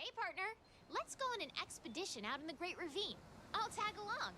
Hey, partner. Let's go on an expedition out in the Great Ravine. I'll tag along.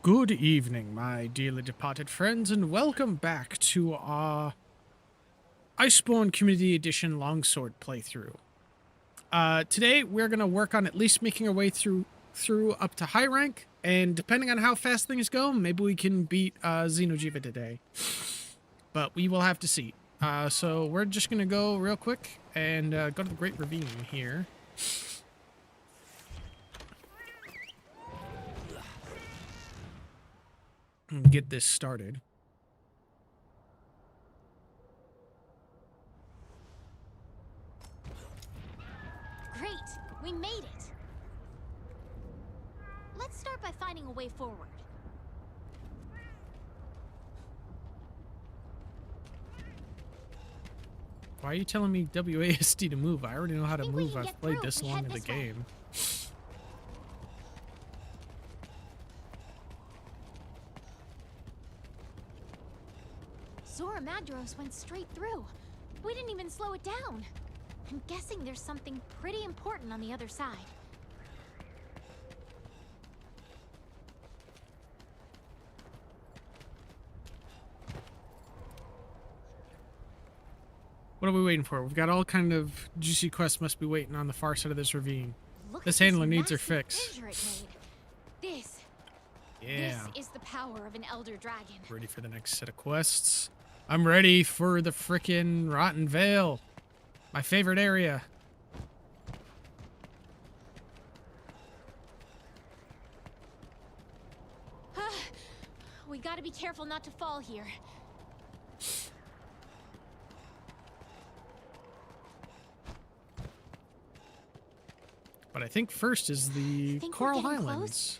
Good evening, my dearly departed friends, and welcome back to our Iceborne Community Edition Longsword playthrough. Today, we're going to work on at least making our way through up to high rank, and depending on how fast things go, maybe we can beat Xenojiva today. But we will have to see. So we're just going to go real quick and go to the Great Ravine here. And get this started. Great, we made it. Let's start by finding a way forward. Why are you telling me WASD to move? I already know how to move. I've played through. this We long head in the this way. game. Zora Madros went straight through. We didn't even slow it down. I'm guessing there's something pretty important on the other side. What are we waiting for? We've got all kind of juicy quests must be waiting on the far side of this ravine. Look This at handler needs her massive fix. fissure it made. Yeah. This is the power of an elder dragon. Ready for the next set of quests? I'm ready for the frickin' Rotten Vale. My favorite area. We gotta be careful not to fall here. But I think first is the Think we're Coral getting Highlands. close?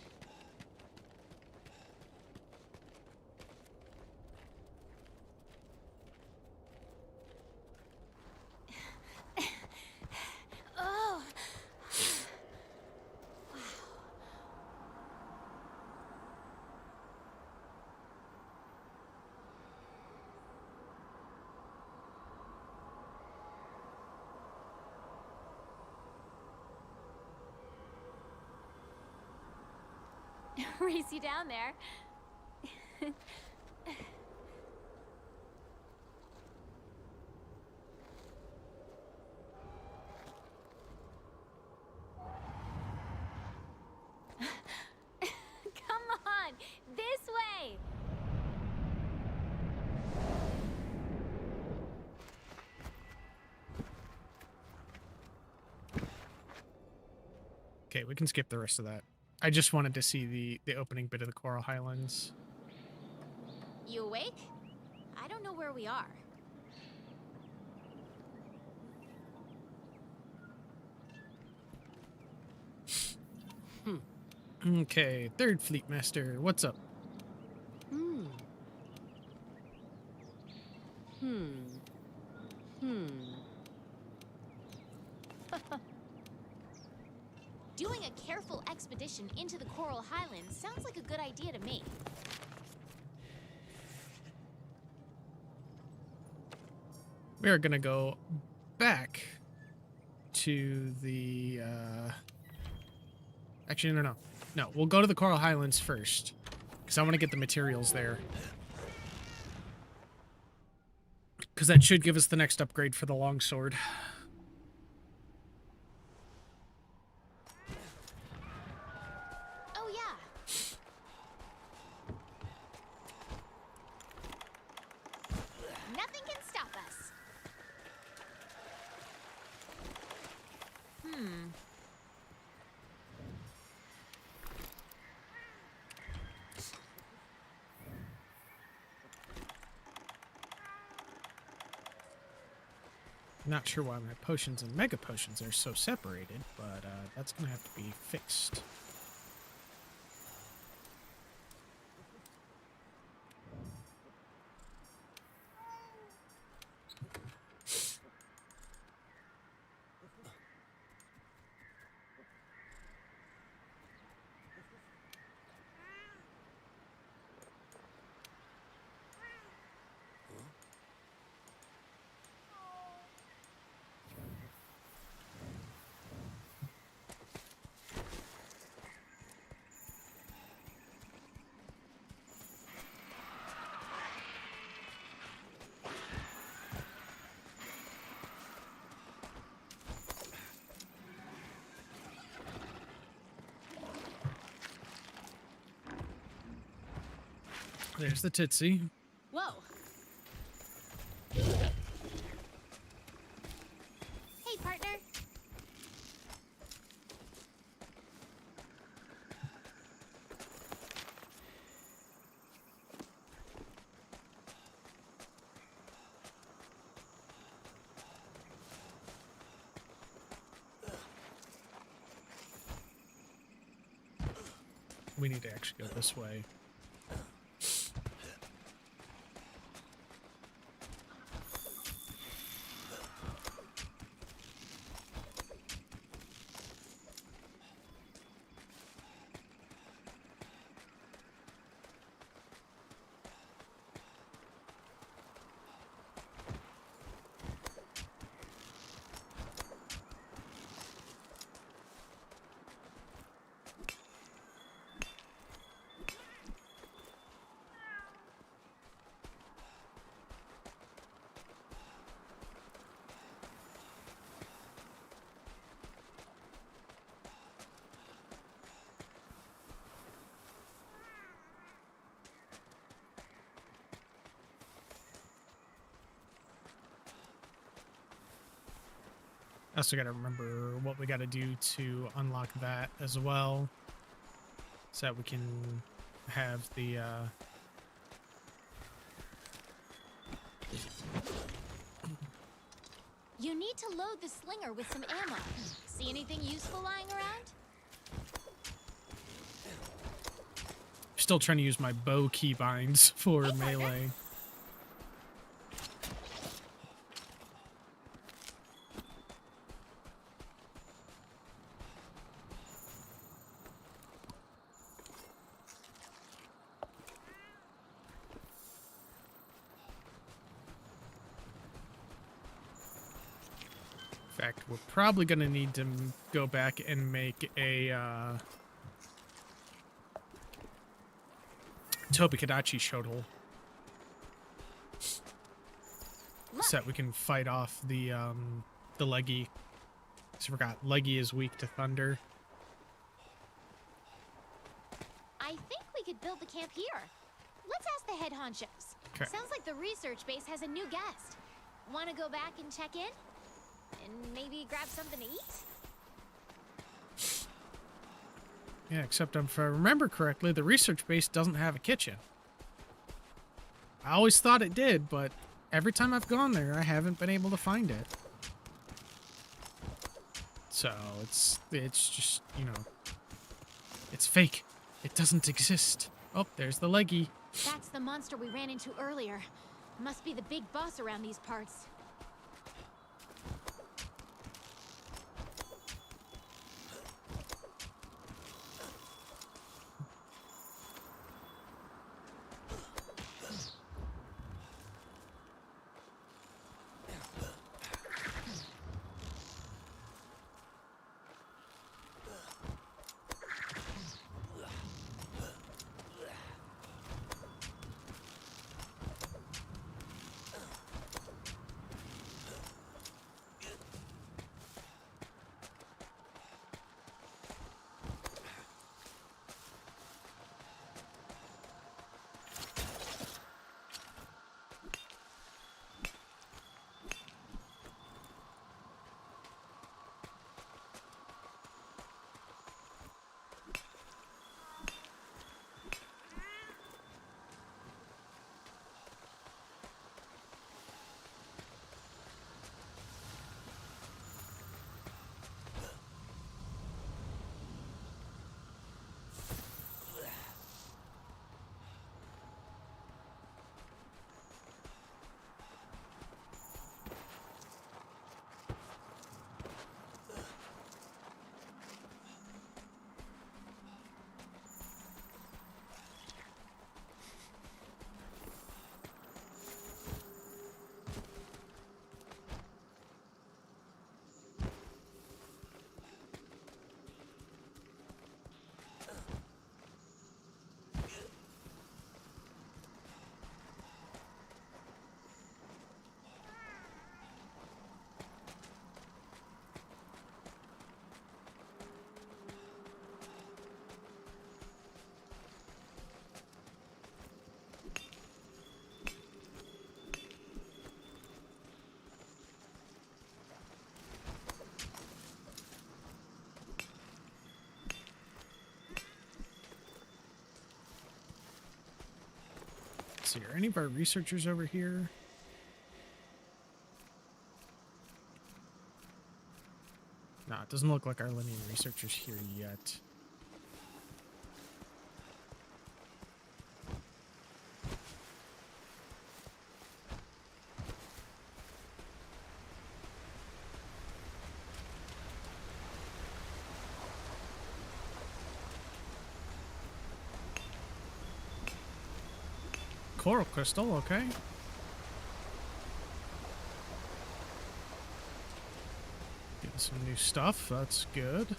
Oh. race you down there. Come on, this way. Okay, we can skip the rest of that. I just wanted to see the opening bit of the Coral Highlands. You awake? I don't know where we are. Okay, third Fleet Master, what's up? Doing a careful expedition into the Coral Highlands sounds like a good idea to me. We are gonna go back to the, Actually, no. No, we'll go to the Coral Highlands first, because I want to get the materials there. Because that should give us the next upgrade for the longsword. Oh, yeah. Nothing can stop us. Not sure why my potions and mega potions are so separated, but that's gonna have to be fixed. There's the Tootsie. Whoa. Hey, partner. We need to actually go this way. I also gotta remember what we gotta do to unlock that as well, so that we can have the, You need to load the slinger with some ammo. See anything useful lying around? Still trying to use my bow keybinds for Hey, melee. In fact, we're probably gonna need to go back and make a Tobikadachi Shotel. Look, So that we can fight off the Leggy. I forgot, Leggy is weak to thunder. I think we could build the camp here. Let's ask the head honchos. Okay. Sounds like the research base has a new guest. Want to go back and check in? And maybe grab something to eat? Yeah, except if I remember correctly, the research base doesn't have a kitchen. I always thought it did, but every time I've gone there, I haven't been able to find it. So, it's just, you know, it's fake. It doesn't exist. Oh, there's the Leggy. That's the monster we ran into earlier. Must be the big boss around these parts. Let's see, are any of our researchers over here? No, it doesn't look like our linear researchers here yet. Coral crystal, okay. Getting some new stuff, that's good.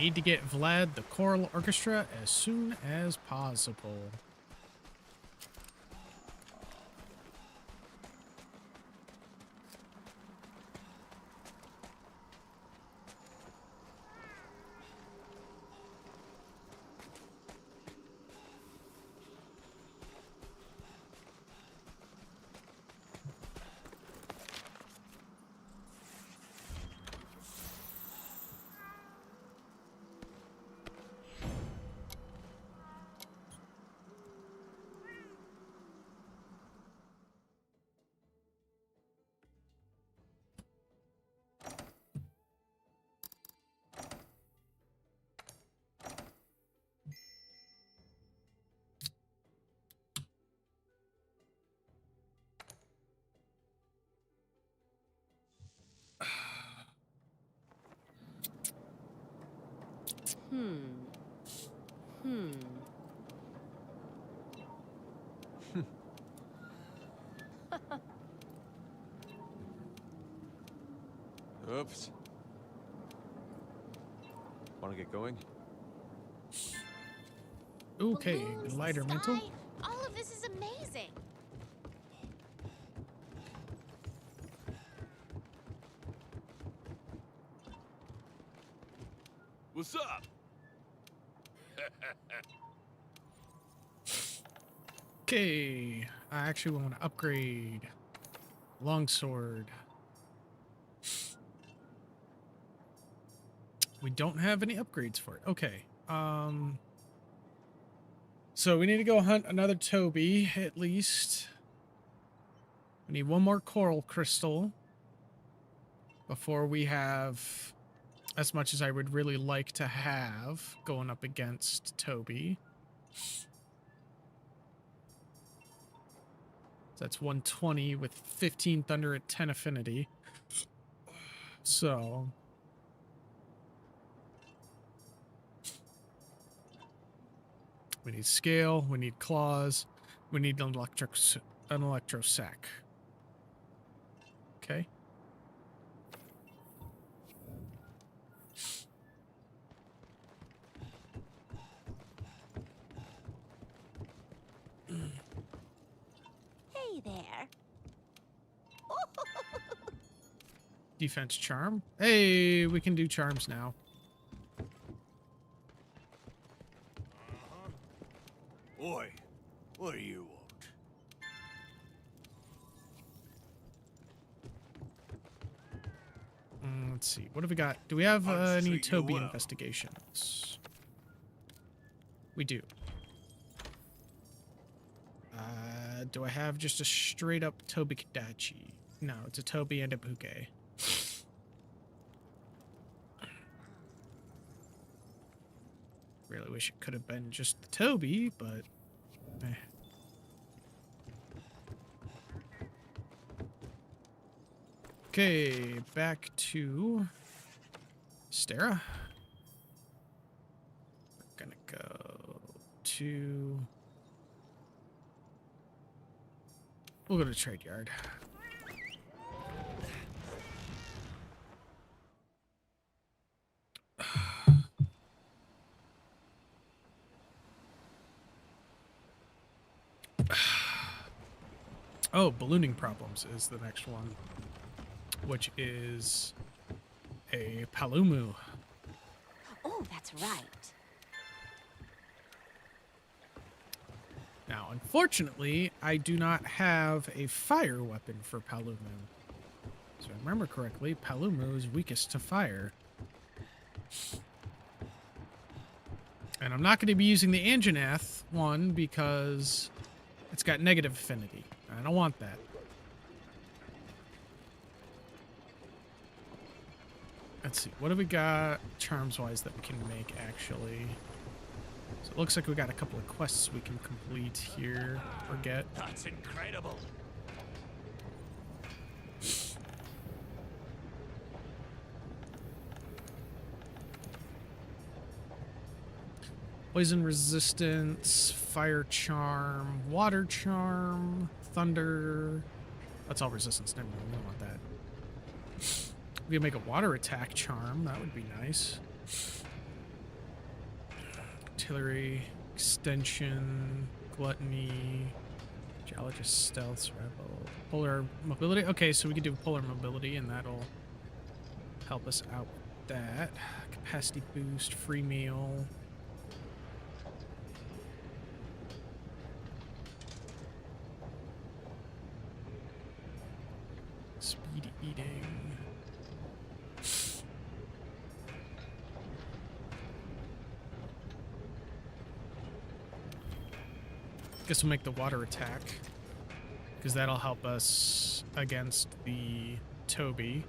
need to get Vlad the choral orchestra as soon as possible. Oops. Want to get going? Okay, Balloons, lighter the mantle. sky, all of this is amazing. What's up? Okay, I actually want to upgrade longsword. We don't have any upgrades for it. Okay. So we need to go hunt another Toby at least. We need one more coral crystal before we have as much as I would really like to have going up against Toby. So that's 120 with 15 thunder at 10 affinity. So we need scale, we need claws, we need an electro sac. Okay. Hey there. Defense charm. Hey, we can do charms now. Oi, what do you want? Let's see. What do we got? Do we have I'll any treat you Toby well. investigations? We do. Do I have just a straight up Toby Kadachi? No, it's a Toby and a Bouquet. Really wish it could have been just the Toby, but eh. Okay, back to Stera. We're gonna go to... We'll go to Trade Yard. Oh, ballooning problems is the next one, which is a Palumu. Oh, that's right. Now, unfortunately, I do not have a fire weapon for Palumu. So if I remember correctly, Palumu is weakest to fire. And I'm not going to be using the Anjanath one because it's got negative affinity. I don't want that. Let's see. What do we got charms-wise that we can make, actually? So it looks like we got a couple of quests we can complete here or get. That's incredible. Poison resistance, fire charm, water charm, thunder. That's all resistance. Never mind. We don't want that. We can make a water attack charm. That would be nice. artillery, extension, gluttony, geologist, stealth, survival, polar mobility. Okay, so we can do polar mobility, and that'll help us out with that. Capacity boost, free meal. Speed eating. Guess we'll make the water attack, because that'll help us against the Toby.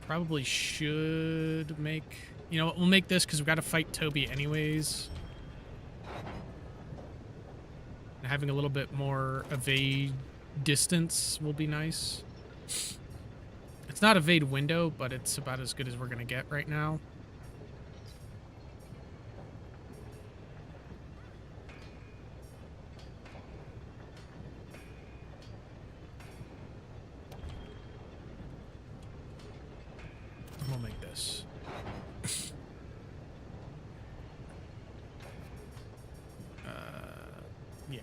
Probably should make... You know what, we'll make this because we've got to fight Toby anyways. And having a little bit more evade distance will be nice. It's not evade window, but it's about as good as we're going to get right now. We'll make this. Yeah.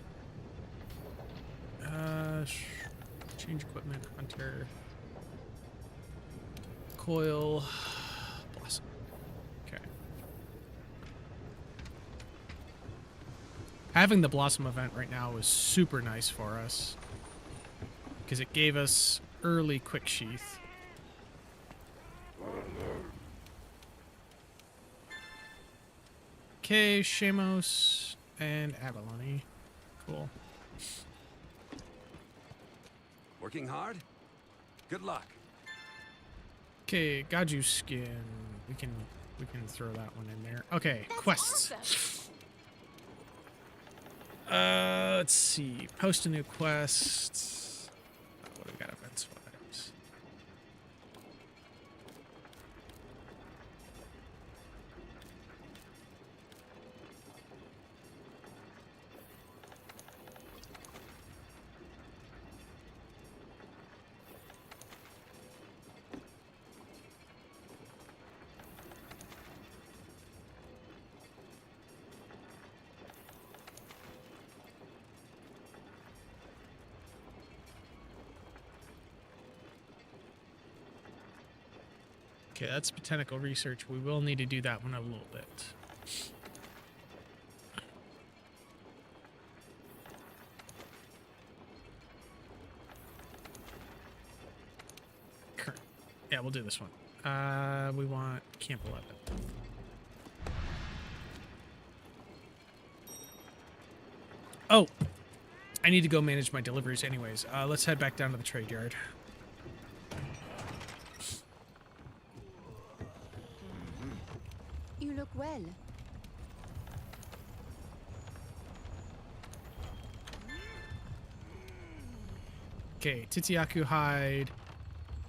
Change equipment, hunter, coil, blossom. Okay. Having the blossom event right now is super nice for us because it gave us early quick sheath. Okay, Shamos and Abalone. Cool. Working hard? Good luck. Okay, Gaju skin. We can throw that one in there. Okay, That's quests. awesome. Let's see. Post a new quest. What do we got? Events wise. Okay, that's botanical research. We will need to do that one a little bit. Current. Yeah, we'll do this one. We want Camp 11. Oh! I need to go manage my deliveries anyways. Let's head back down to the trade yard. You look well. Okay, Titiaku hide,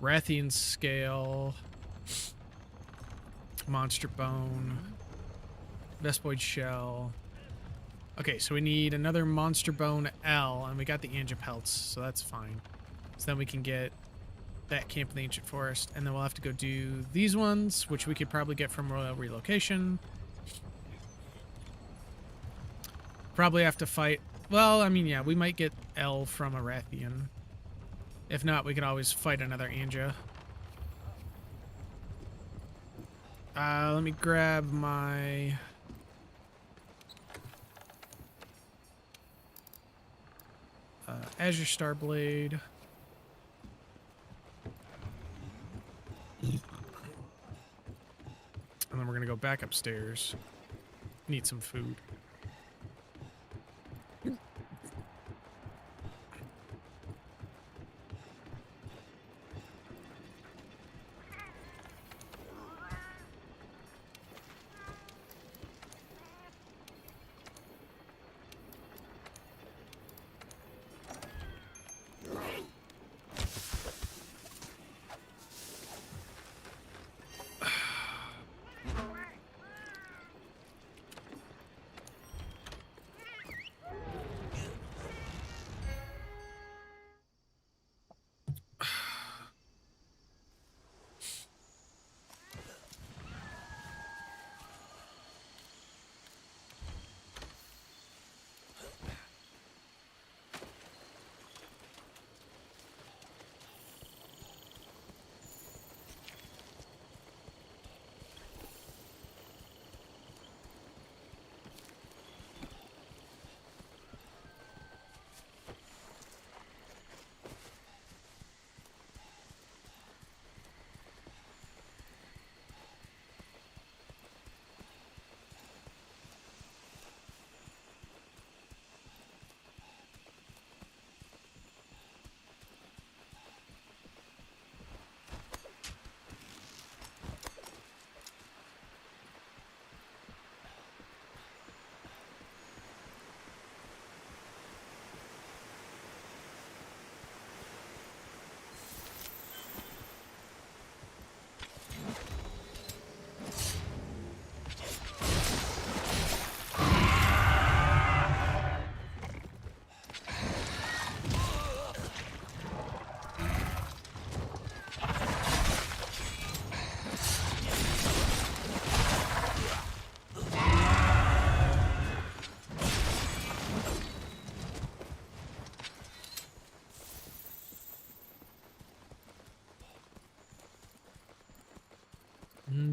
Rathian scale, monster bone, Vespoid shell. Okay, so we need another monster bone L, and we got the Angipelts, so that's fine. So then we can get that camp in the ancient forest, and then we'll have to go do these ones, which we could probably get from Royal Relocation. Probably have to fight. Well, I mean, yeah, we might get L from a Rathian. If not, we can always fight another Anja. Let me grab my... Azure Starblade. And then we're gonna go back upstairs. Need some food.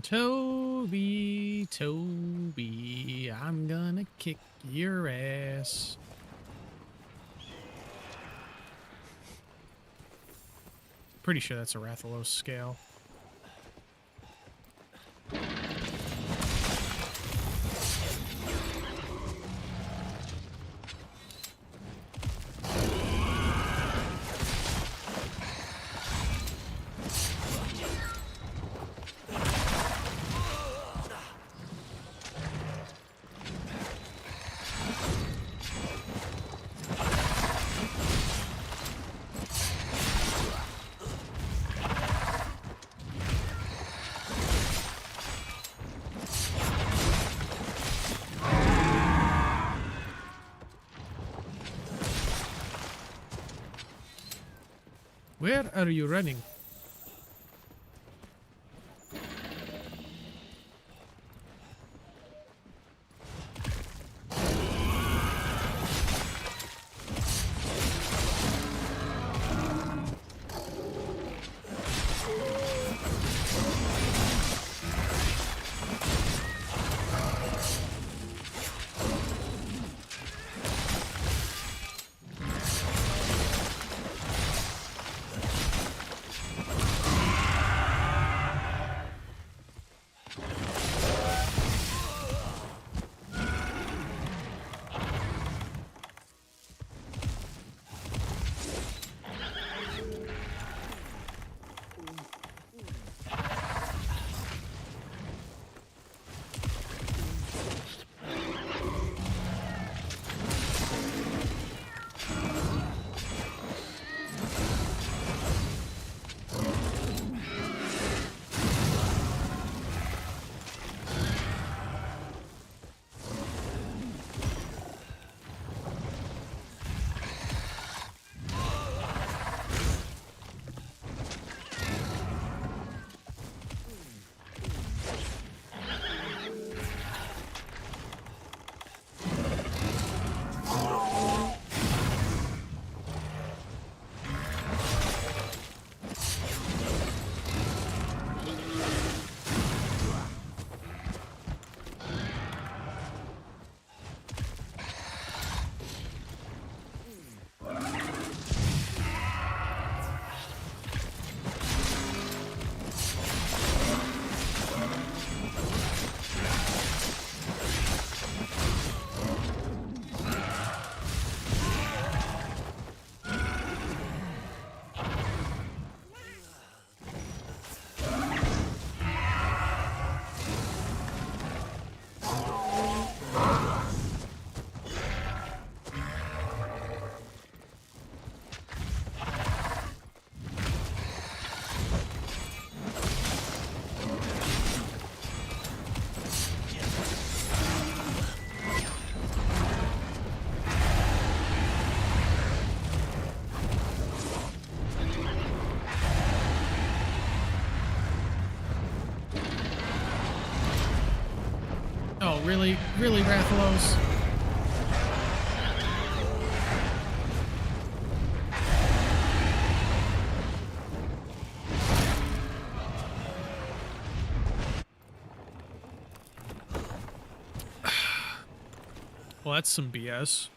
Toby, Toby, I'm gonna kick your ass. Pretty sure that's a Rathalos scale. Where are you running? Oh, really? Really, Rathalos? Well, that's some BS.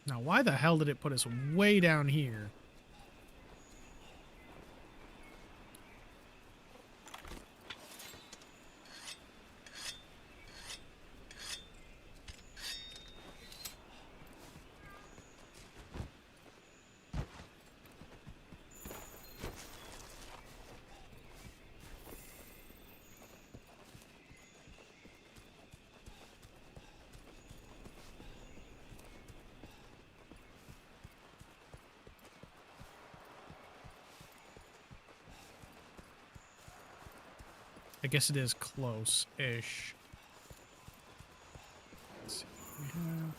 Now, why the hell did it put us way down here? I guess it is close-ish. Let's see what we have.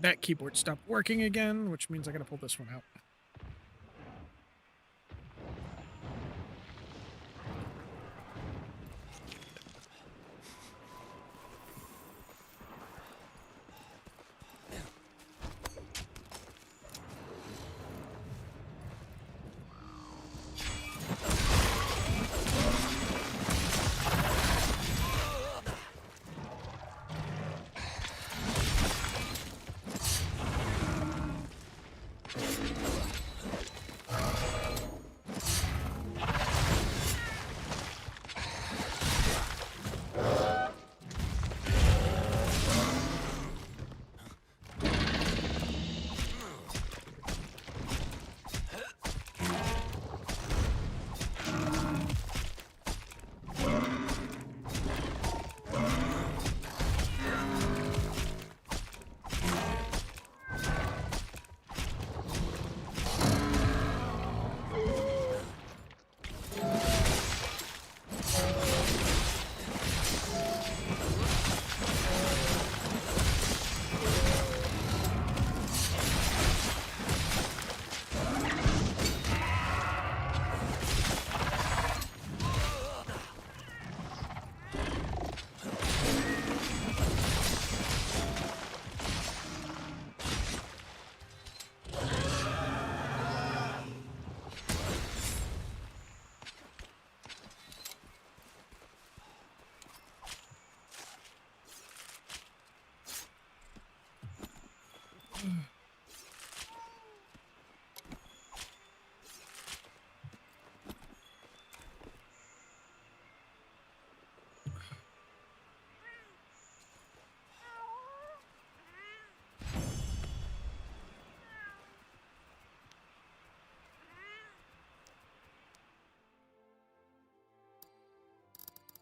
that keyboard stopped working again, which means I gotta pull this one out.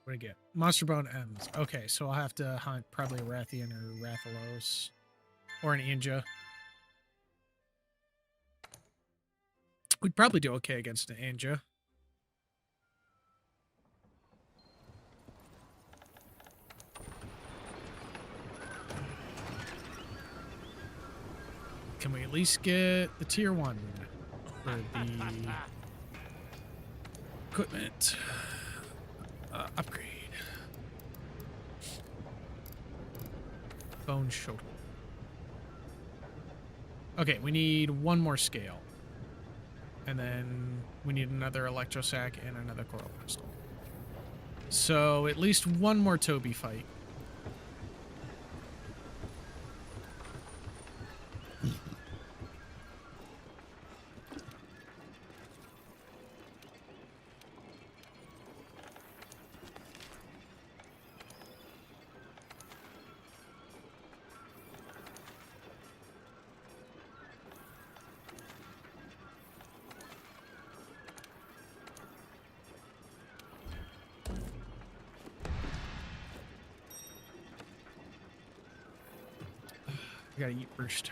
What do I get? Monster Bone M's. Okay, so I'll have to hunt probably a Rathian or Rathalos. Or an Inja. We'd probably do okay against an Inja. Can we at least get the tier 1 for the equipment upgrade? Bone shoulder. Okay, we need one more scale. And then we need another electrosac and another coral pistol. So at least one more Toby fight. I gotta eat first.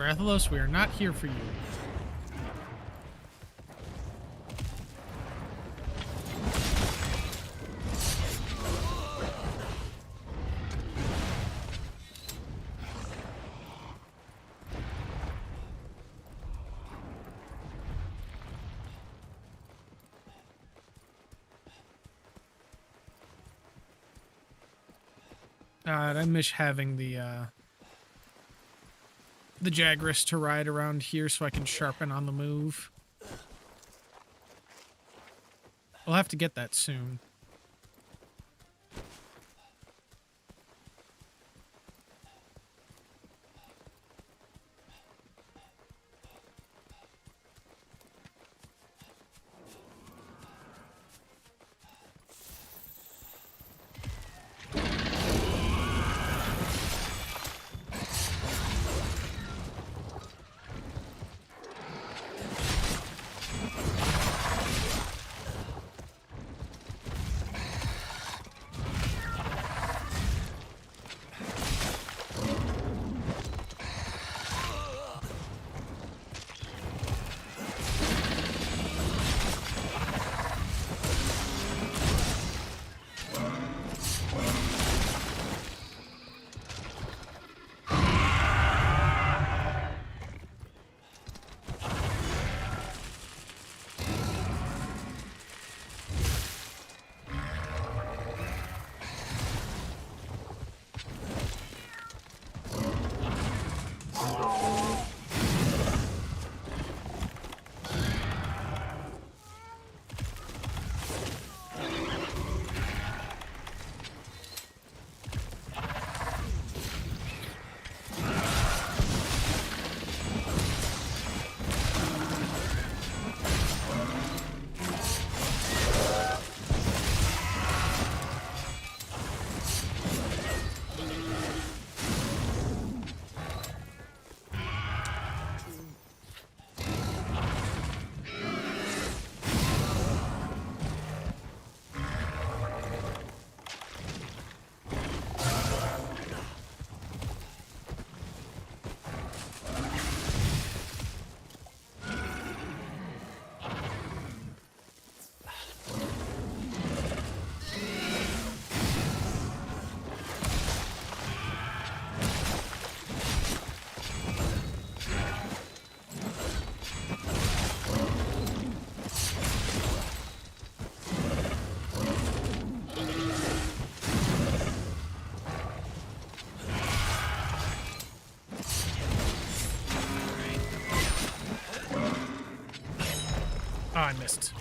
Rathalos, we are not here for you. God, I miss having the Jagras to ride around here so I can sharpen on the move. We'll have to get that soon. Oh, I missed.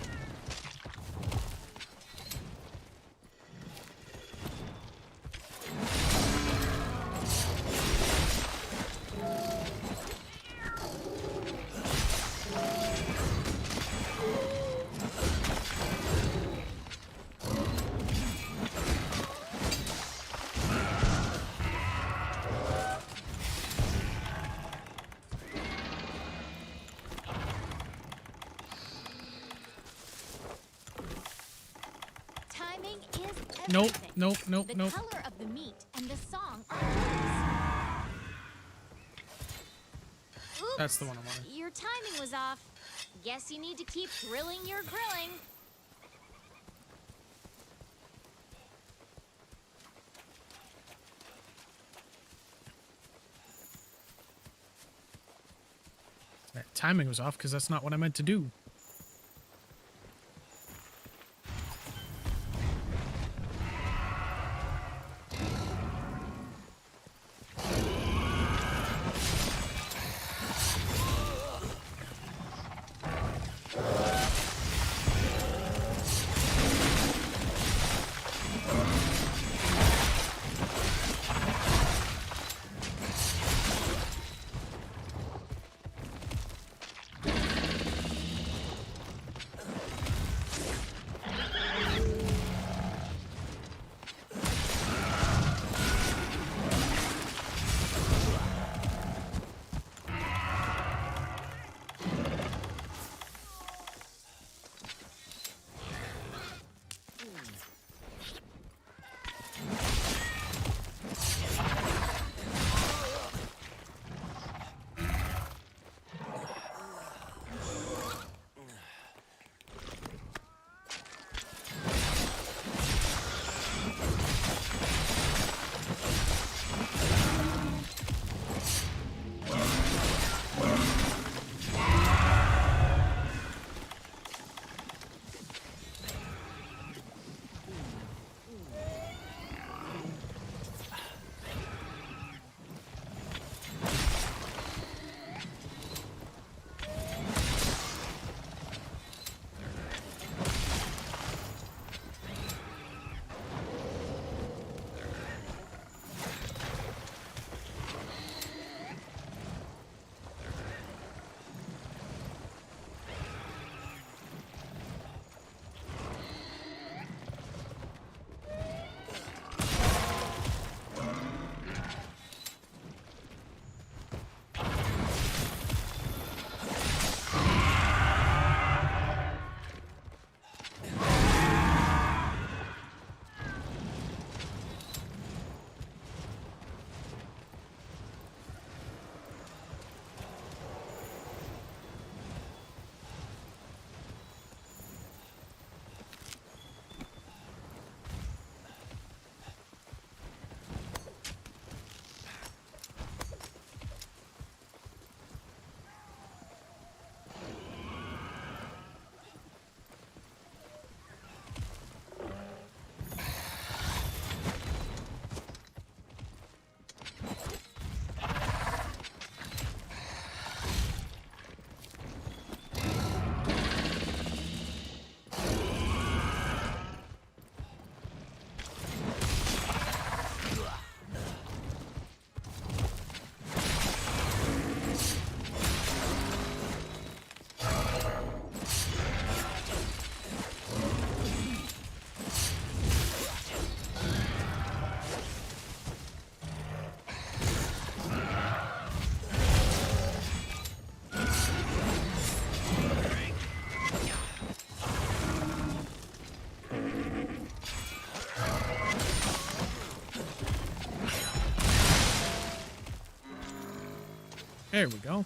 Timing is Nope, everything. nope, nope, The nope. color of the meat and the song are yours. Oops, That's the one I wanted. your timing was off. Guess you need to keep grilling your grilling. That timing was off because that's not what I meant to do. There we go.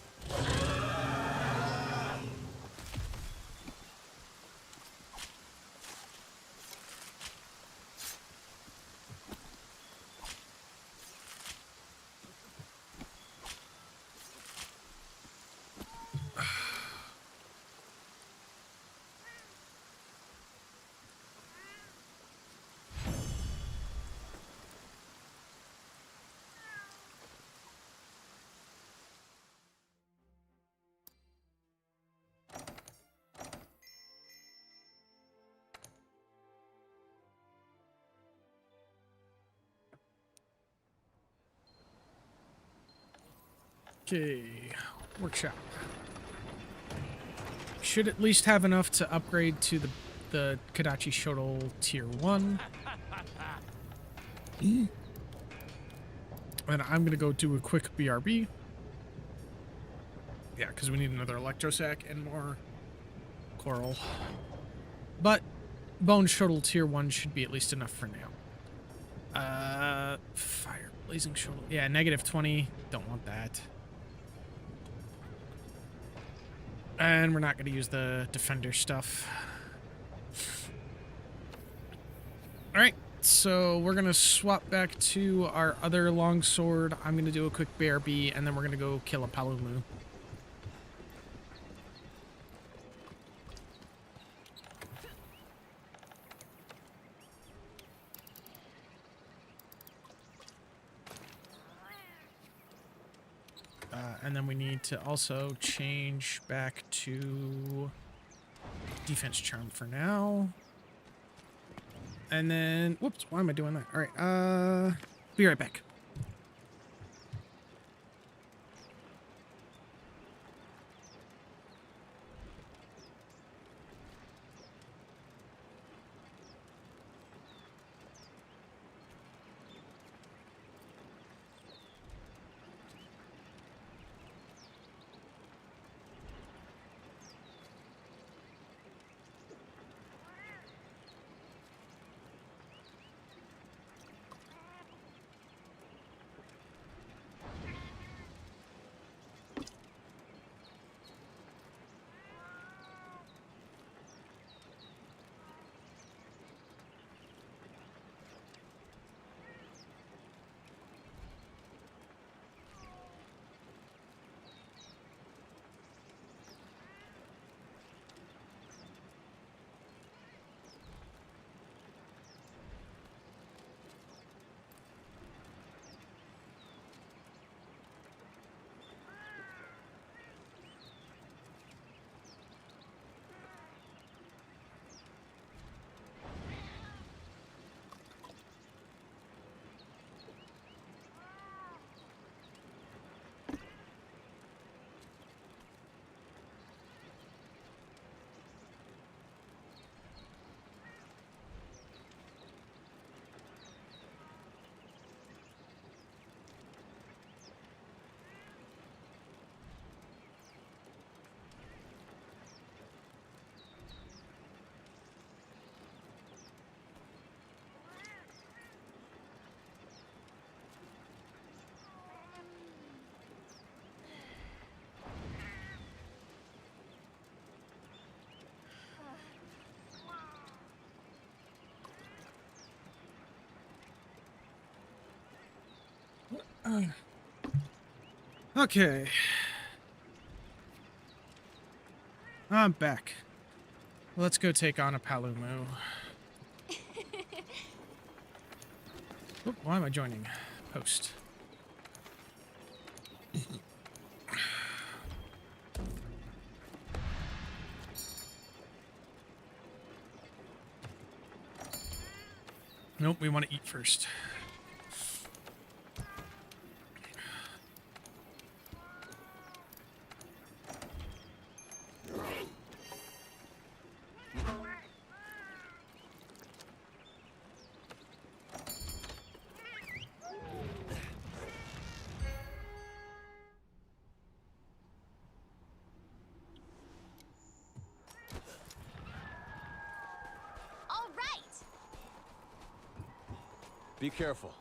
Okay, workshop. Should at least have enough to upgrade to the Kadachi Shuttle Tier 1. And I'm going to go do a quick BRB. Yeah, because we need another Electrosac and more coral. But Bone Shuttle Tier 1 should be at least enough for now. Fire Blazing Shuttle. Yeah, -20. Don't want that. And we're not going to use the Defender stuff. Alright, so we're going to swap back to our other longsword. I'm going to do a quick BRB, and then we're going to go kill a Palumu. And then we need to also change back to Defense Charm for now. And then, whoops, why am I doing that? All right, be right back. Okay. I'm back. Let's go take on a Palumu. Oop, why am I joining? Post. Nope, we want to eat first. All right. Be careful.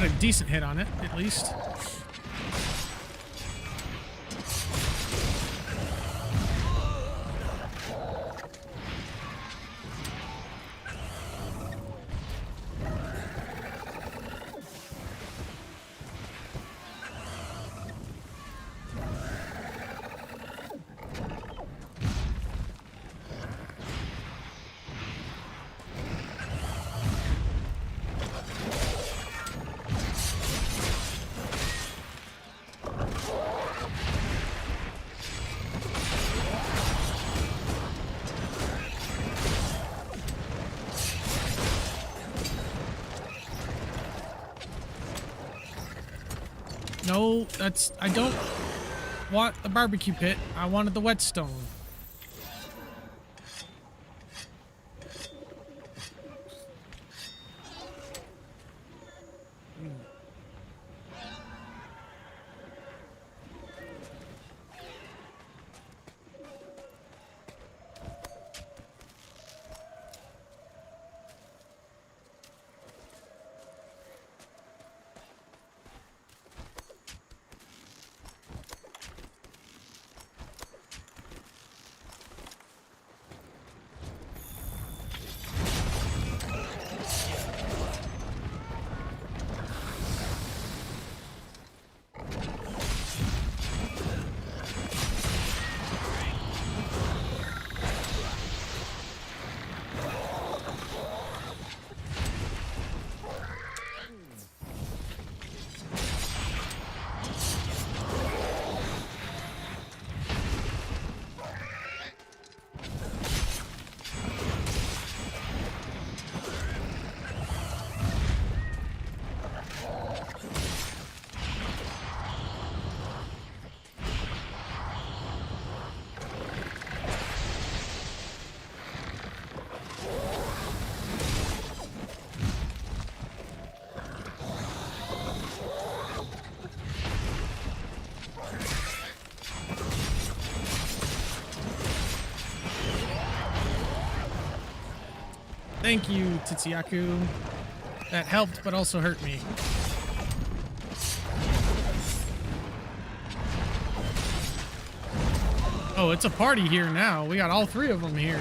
got a decent hit on it, at least. No, I don't want the barbecue pit. I wanted the whetstone. Thank you, Titsyaku. That helped, but also hurt me. Oh, it's a party here now. We got all three of them here.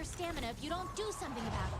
Stamina if you don't do something about it.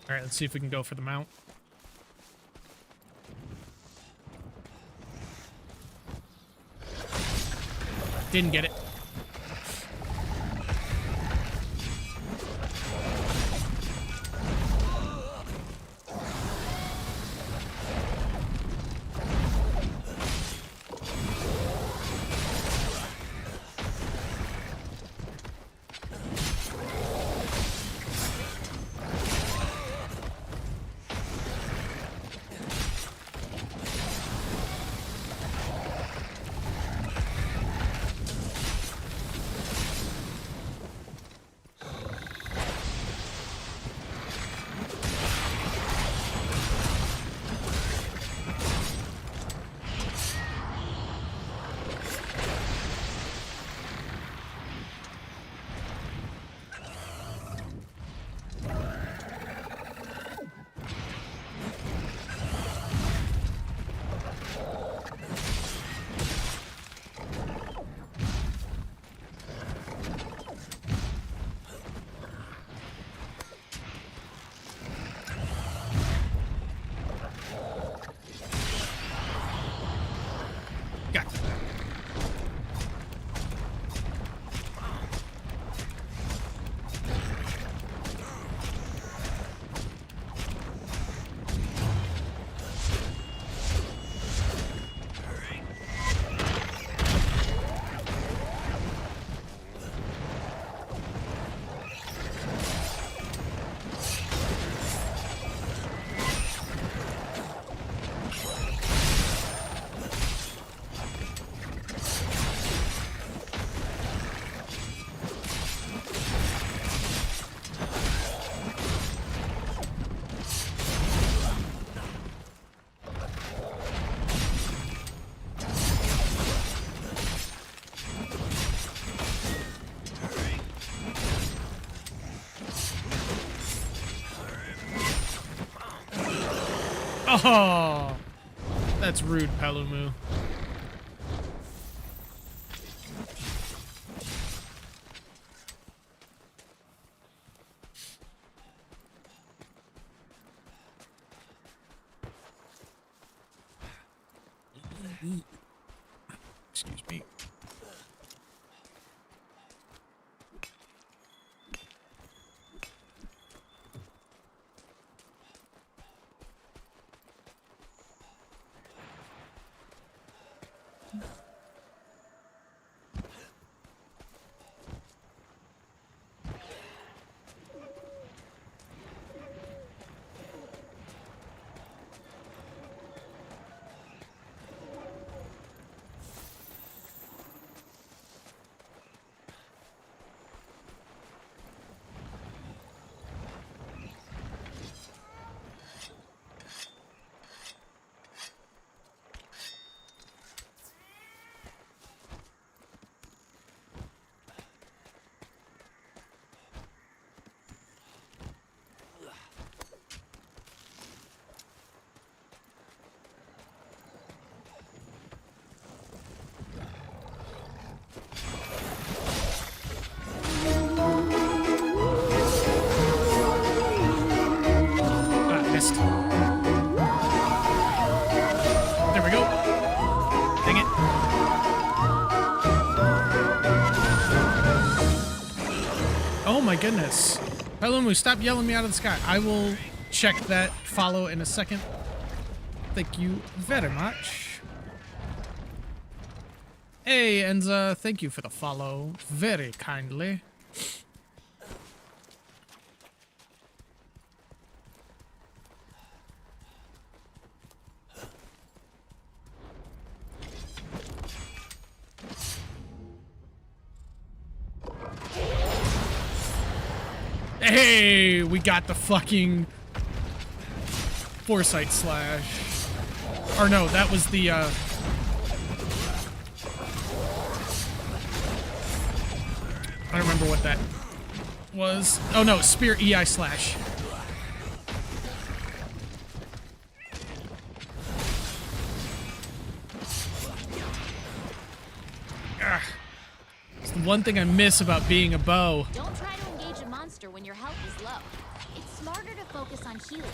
All right, let's see if we can go for the mount. Didn't get it. Got that. Oh, that's rude, Palumu. Excuse me. Missed. There we go. Dang it. Oh my goodness. Palumu, stop yelling me out of the sky. I will check that follow in a second. Thank you very much. Hey, Enza, thank you for the follow. Very kindly. Hey, we got the fucking Foresight slash. Or no, that was the, I don't remember what that was. Oh no, Spear EI slash. Ugh. It's the one thing I miss about being a bow. Don't try to engage a monster when your health is low. It's smarter to focus on healing.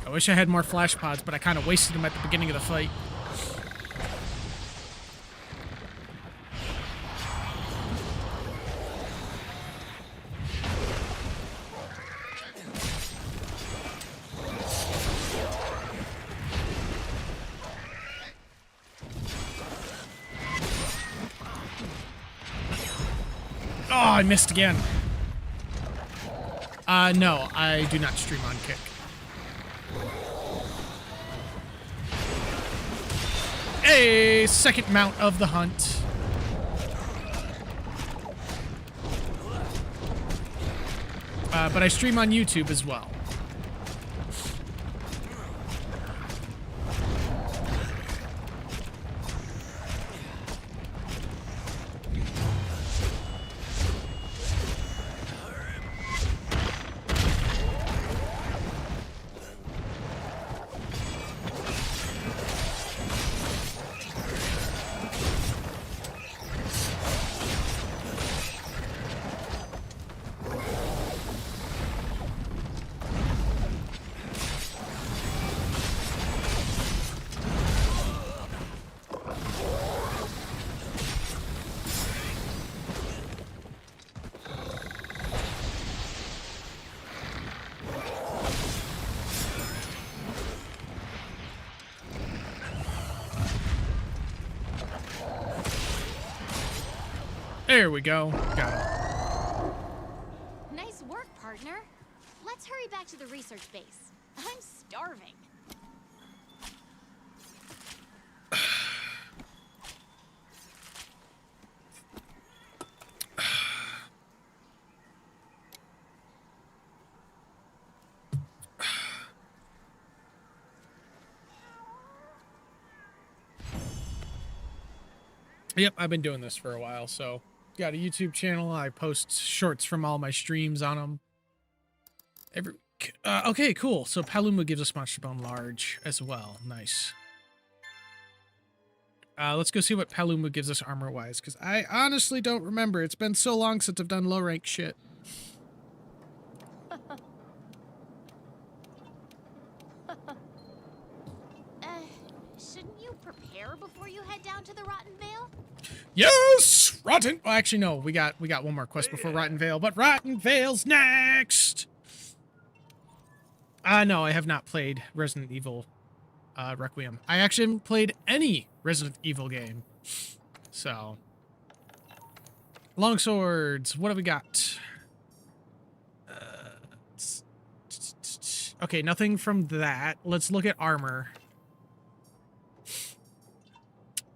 I wish I had more flash pods, but I kind of wasted them at the beginning of the fight. Oh, I missed again. No, I do not stream on Kick. A second mount of the hunt. But I stream on YouTube as well. There we go. Got it. Nice work, partner. Let's hurry back to the research base. I'm starving. Yep, I've been doing this for a while, so got a YouTube channel. I post shorts from all my streams on them. Okay, cool. So Paluma gives us Monster Bone Large as well. Nice. Let's go see what Paluma gives us armor-wise, because I honestly don't remember. It's been so long since I've done low-rank shit. Shouldn't you prepare before you head down to the Rotten Vale? Yes! Rotten... Well, actually, no. We got one more quest before Rotten Vale, but Rotten Vale's next! No, I have not played Resident Evil Requiem. I actually haven't played any Resident Evil game. So... Longswords. What have we got? Okay, nothing from that. Let's look at armor.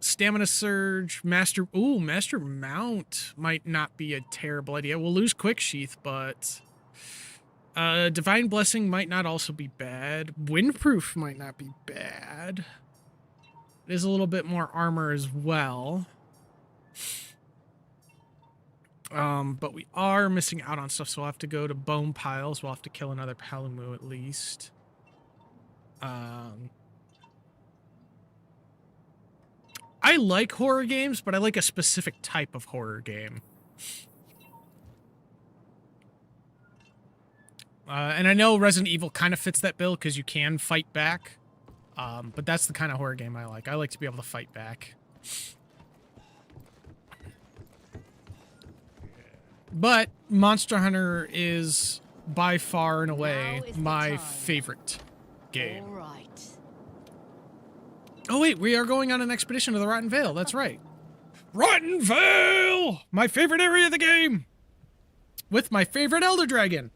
Stamina Surge, Master... Ooh, Master Mount might not be a terrible idea. We'll lose Quick Sheath, but... Divine Blessing might not also be bad. Windproof might not be bad. It is a little bit more armor as well. But we are missing out on stuff, so we'll have to go to Bone Piles. We'll have to kill another Palumu at least. I like horror games, but I like a specific type of horror game. And I know Resident Evil kind of fits that bill because you can fight back. But that's the kind of horror game I like. I like to be able to fight back. But Monster Hunter is by far and away my favorite game. All right. Oh wait, we are going on an expedition to the Rotten Vale. That's right. Rotten Vale! My favorite area of the game! With my favorite Elder Dragon.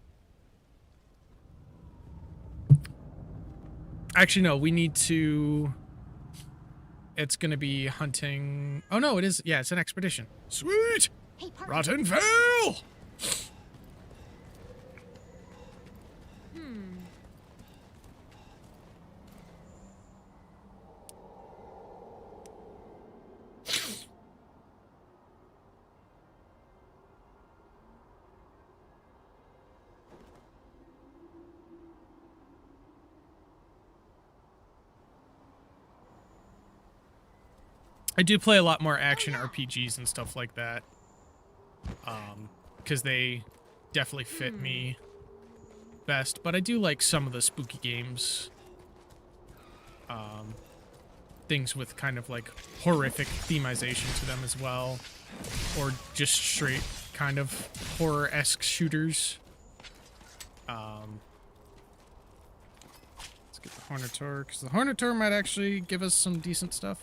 Actually, no, we need to... It's gonna be hunting... Oh no, it is... Yeah, it's an expedition. Sweet! Hey, Rotten Vale! I do play a lot more action RPGs and stuff like that. Because they definitely fit me best. But I do like some of the spooky games. Things with kind of like horrific themization to them as well. Or just straight kind of horror-esque shooters. Let's get the Hornator, because the Hornator might actually give us some decent stuff.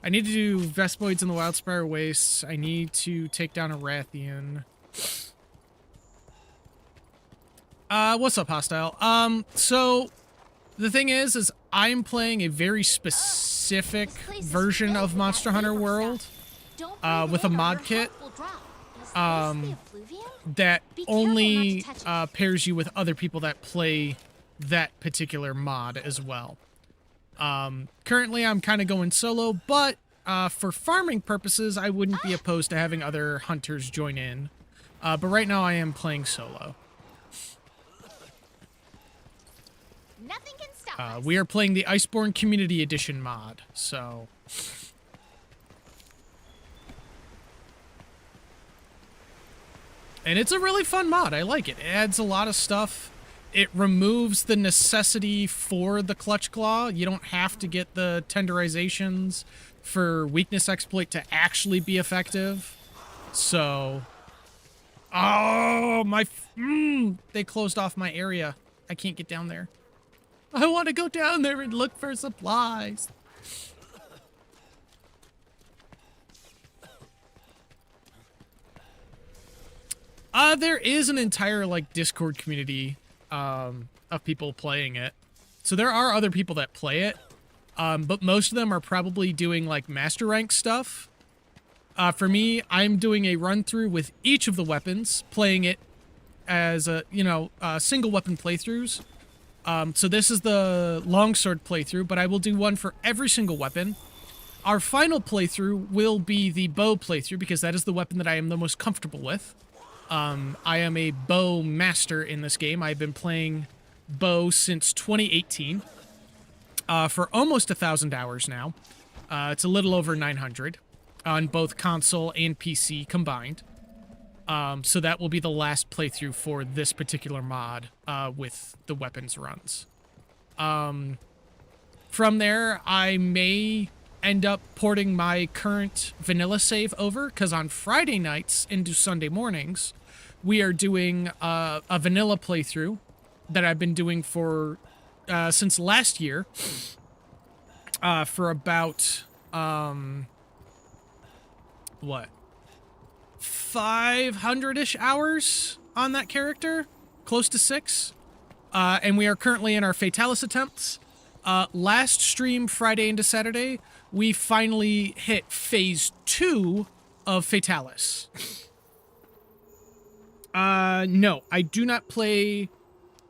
I need to do Vespoids in the Wildspire Wastes. I need to take down a Rathian. What's up, Hostile? So, the thing is I'm playing a very specific version of Monster Hunter World, with a mod kit, that only, pairs you with other people that play that particular mod as well. Currently I'm kind of going solo, but for farming purposes, I wouldn't be opposed to having other hunters join in. But right now I am playing solo. Nothing can stop us. We are playing the Iceborne Community Edition mod, so... And it's a really fun mod. I like it. It adds a lot of stuff. It removes the necessity for the Clutch Claw. You don't have to get the tenderizations for weakness exploit to actually be effective. So... Oh, my... they closed off my area. I can't get down there. I want to go down there and look for supplies. There is an entire, like, Discord community, of people playing it. So there are other people that play it, but most of them are probably doing, like, master rank stuff. For me, I'm doing a run-through with each of the weapons, playing it as a, single weapon playthroughs. So this is the longsword playthrough, but I will do one for every single weapon. Our final playthrough will be the bow playthrough, because that is the weapon that I am the most comfortable with. I am a bow master in this game. I've been playing bow since 2018, for almost 1,000 hours now. It's a little over 900 on both console and PC combined. So that will be the last playthrough for this particular mod, with the weapons runs. From there, I may end up porting my current vanilla save over, because on Friday nights into Sunday mornings, we are doing a vanilla playthrough that I've been doing for since last year, for about 500-ish hours on that character, close to 6. And we are currently in our Fatalis attempts. Last stream, Friday into Saturday, we finally hit phase 2 of Fatalis. No, I do not play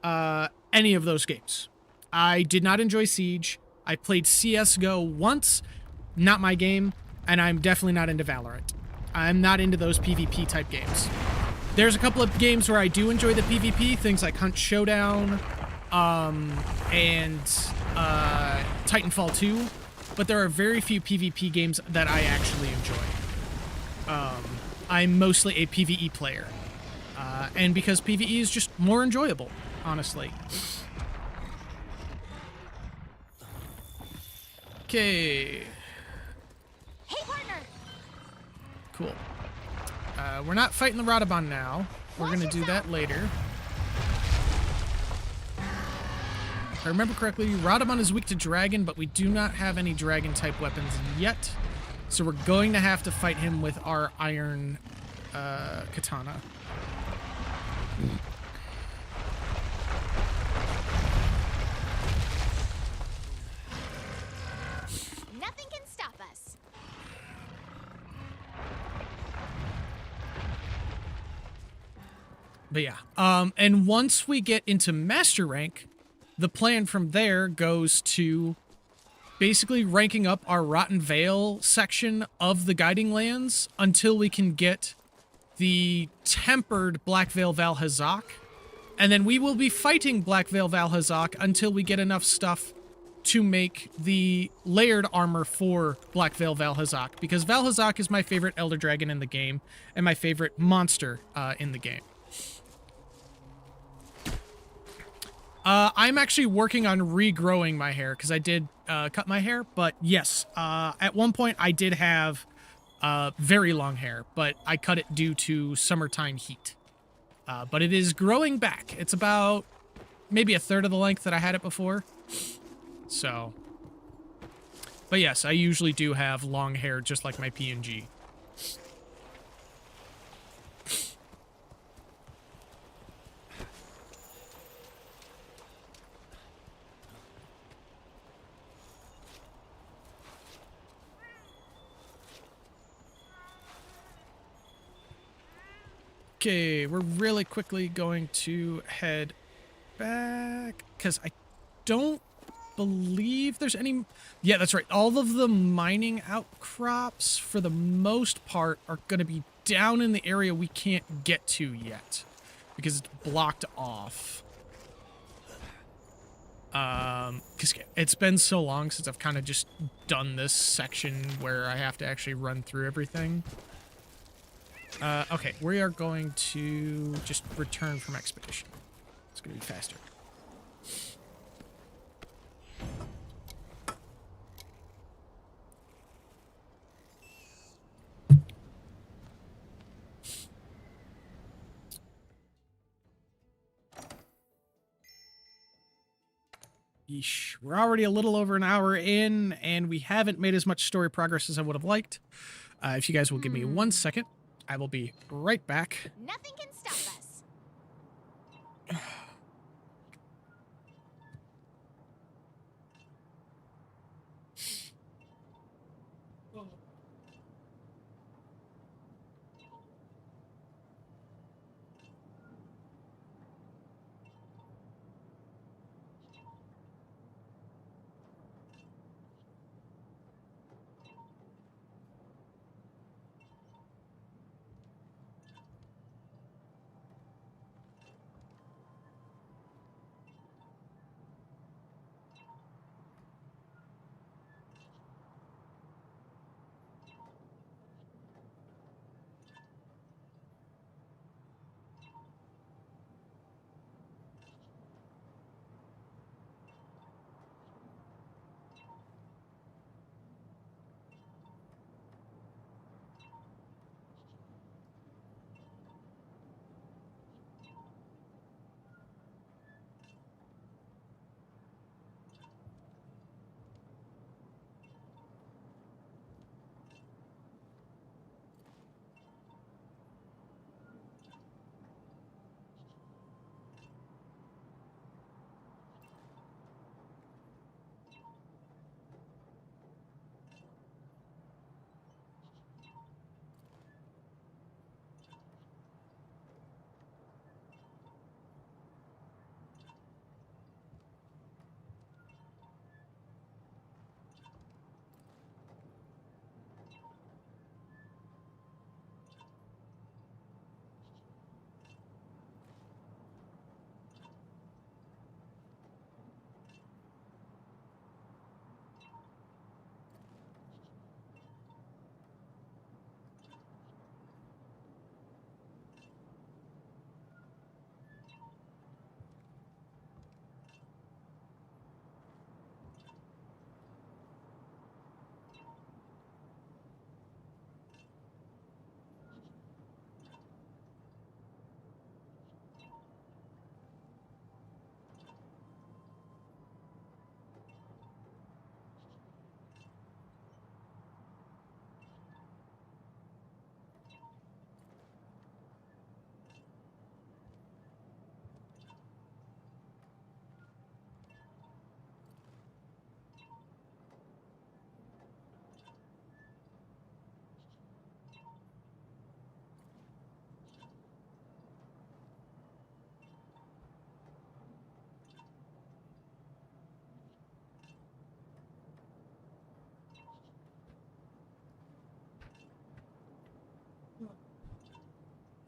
any of those games. I did not enjoy Siege. I played CSGO once, not my game, and I'm definitely not into Valorant. I'm not into those PvP type games. There's a couple of games where I do enjoy the PvP, things like Hunt Showdown, and Titanfall 2, but there are very few PvP games that I actually enjoy. I'm mostly a PvE player, and because PvE is just more enjoyable, honestly. Okay. Hey, partner! Cool. We're not fighting the Radabon now. We're gonna do that later. If I remember correctly, Radabon is weak to dragon, but we do not have any dragon-type weapons yet. So we're going to have to fight him with our iron katana. Nothing can stop us. But yeah, and once we get into master rank, the plan from there goes to basically ranking up our Rotten Vale section of the Guiding Lands until we can get the tempered Black Veil Val Hazak, and then we will be fighting Black Veil Val Hazak until we get enough stuff to make the layered armor for Black Veil Val Hazak, because Val Hazak is my favorite Elder Dragon in the game, and my favorite monster in the game. I'm actually working on regrowing my hair, because I did cut my hair, but yes, at one point I did have very long hair, but I cut it due to summertime heat. But it is growing back. It's about maybe a third of the length that I had it before. So, but yes, I usually do have long hair just like my PNG. Okay, we're really quickly going to head back, because I don't believe there's any... Yeah, that's right. All of the mining outcrops, for the most part, are going to be down in the area we can't get to yet, because it's blocked off. Because it's been so long since I've kind of just done this section where I have to actually run through everything. Okay, we are going to just return from expedition. It's going to be faster. Yeesh. We're already a little over an hour in, and we haven't made as much story progress as I would have liked. If you guys will give me 1 second, I will be right back. Nothing can stop us.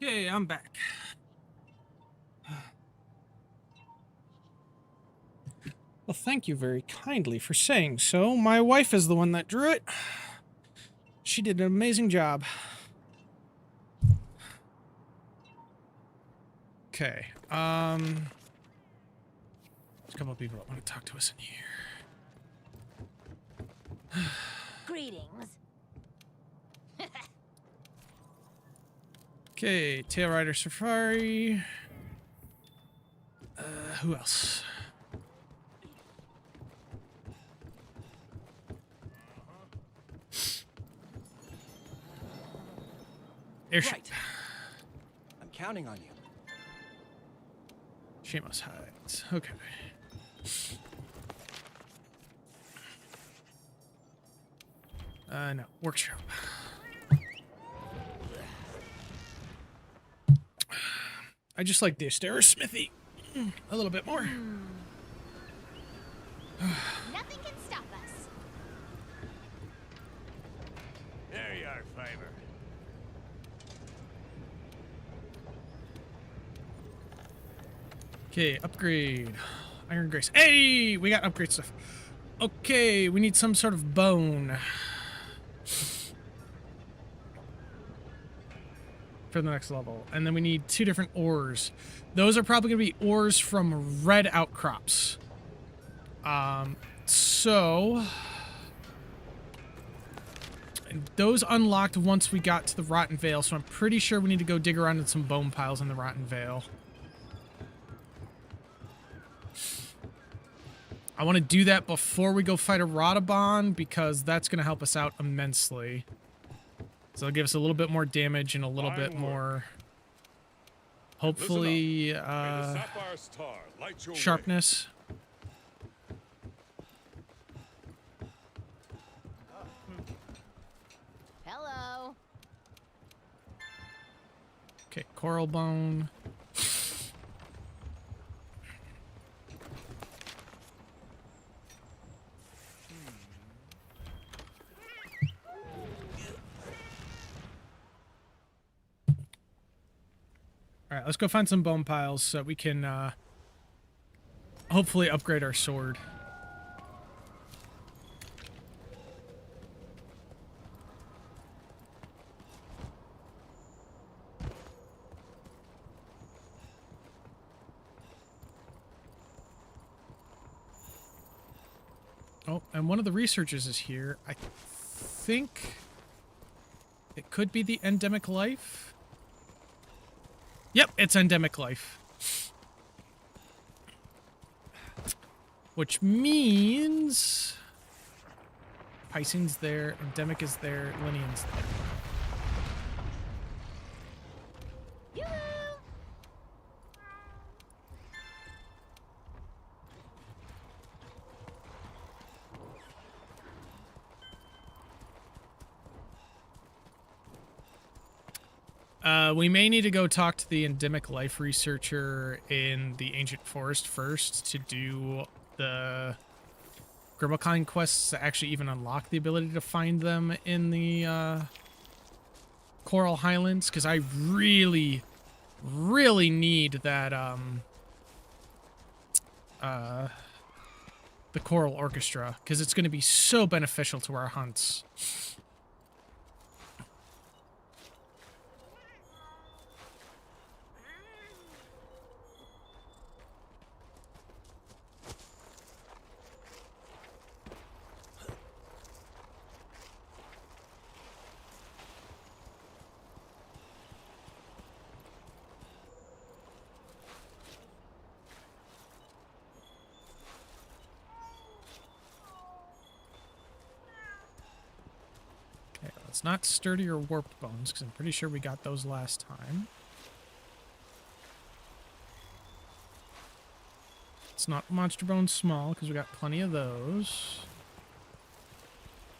Okay, I'm back. Well, thank you very kindly for saying so. My wife is the one that drew it. She did an amazing job. Okay, there's a couple of people that want to talk to us in here. Greetings. Okay, Tail Rider Safari. Who else? Airship. Right. I'm counting on you. Shamos hides. Okay. No. Workshop. I just like the Astera Smithy a little bit more. Nothing can stop us. There you are, Fiber. Okay, upgrade. Iron Grace. Hey! We got upgrade stuff. Okay, we need some sort of bone. For the next level. And then we need 2 different ores. Those are probably going to be ores from red outcrops. So... And those unlocked once we got to the Rotten Vale, so I'm pretty sure we need to go dig around in some bone piles in the Rotten Vale. I want to do that before we go fight a Rotobon, because that's going to help us out immensely. So it'll give us a little bit more damage and a little bit more, hopefully, sharpness. Hello. Okay, coral bone. Alright, let's go find some bone piles so we can, hopefully upgrade our sword. Oh, and one of the researchers is here. I think it could be the endemic life. Yep, it's endemic life. Which means... Piscene's there, endemic is there, Linean's there. Yoo-hoo! We may need to go talk to the endemic life researcher in the ancient forest first to do the Gribblekind quests to actually even unlock the ability to find them in the Coral Highlands, because I really, really need that the Coral Orchestra, because it's going to be so beneficial to our hunts. It's not sturdy or warped bones, because I'm pretty sure we got those last time. It's not monster bone small, because we got plenty of those.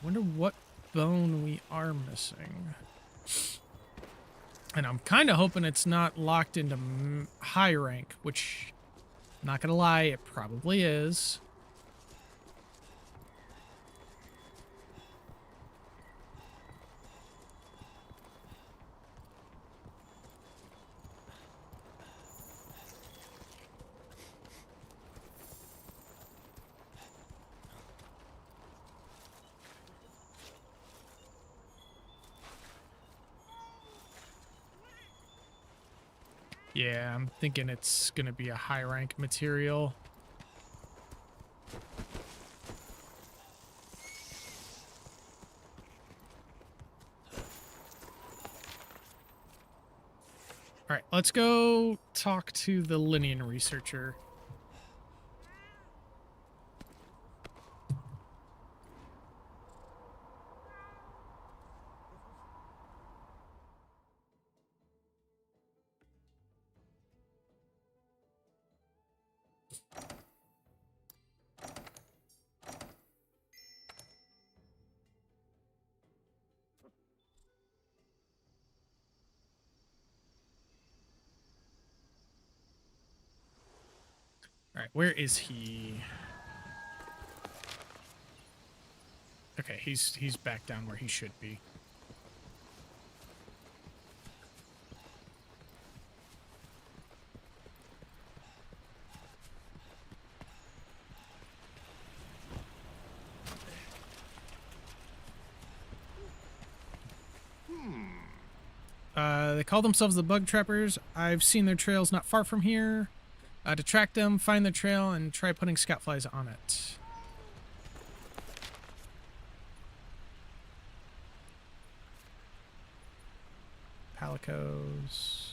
Wonder what bone we are missing. And I'm kind of hoping it's not locked into high rank, which, not gonna lie, it probably is. Yeah, I'm thinking it's gonna be a high rank material. All right, let's go talk to the Linian researcher. All right, where is he? Okay, he's back down where he should be. They call themselves the Bug Trappers. I've seen their trails not far from here. To track them, find the trail, and try putting scout flies on it. Palicos.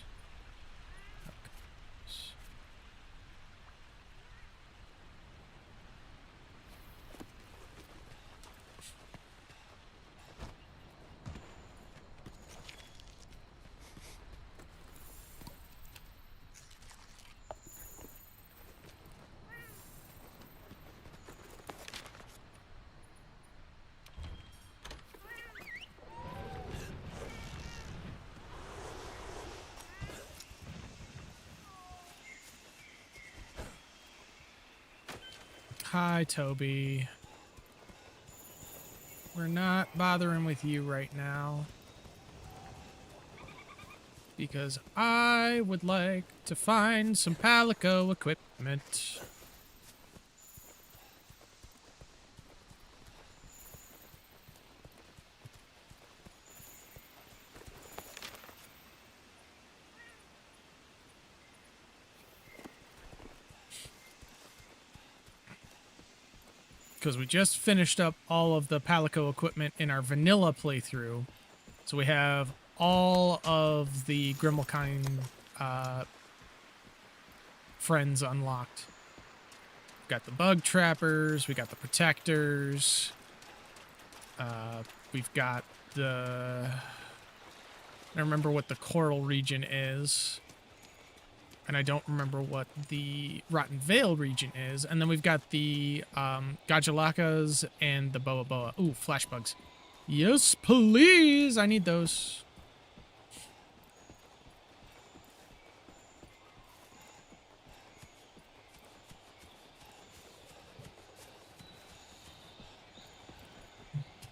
Hi, Toby. We're not bothering with you right now. Because I would like to find some Palico equipment. Because we just finished up all of the Palico equipment in our vanilla playthrough. So we have all of the Grimalkine friends unlocked. We've got the Bug Trappers, we got the Protectors, we've got the... I don't remember what the Coral region is. And I don't remember what the Rotten Vale region is. And then we've got the Gajalakas and the Boa Boa. Ooh, flash bugs. Yes, please! I need those.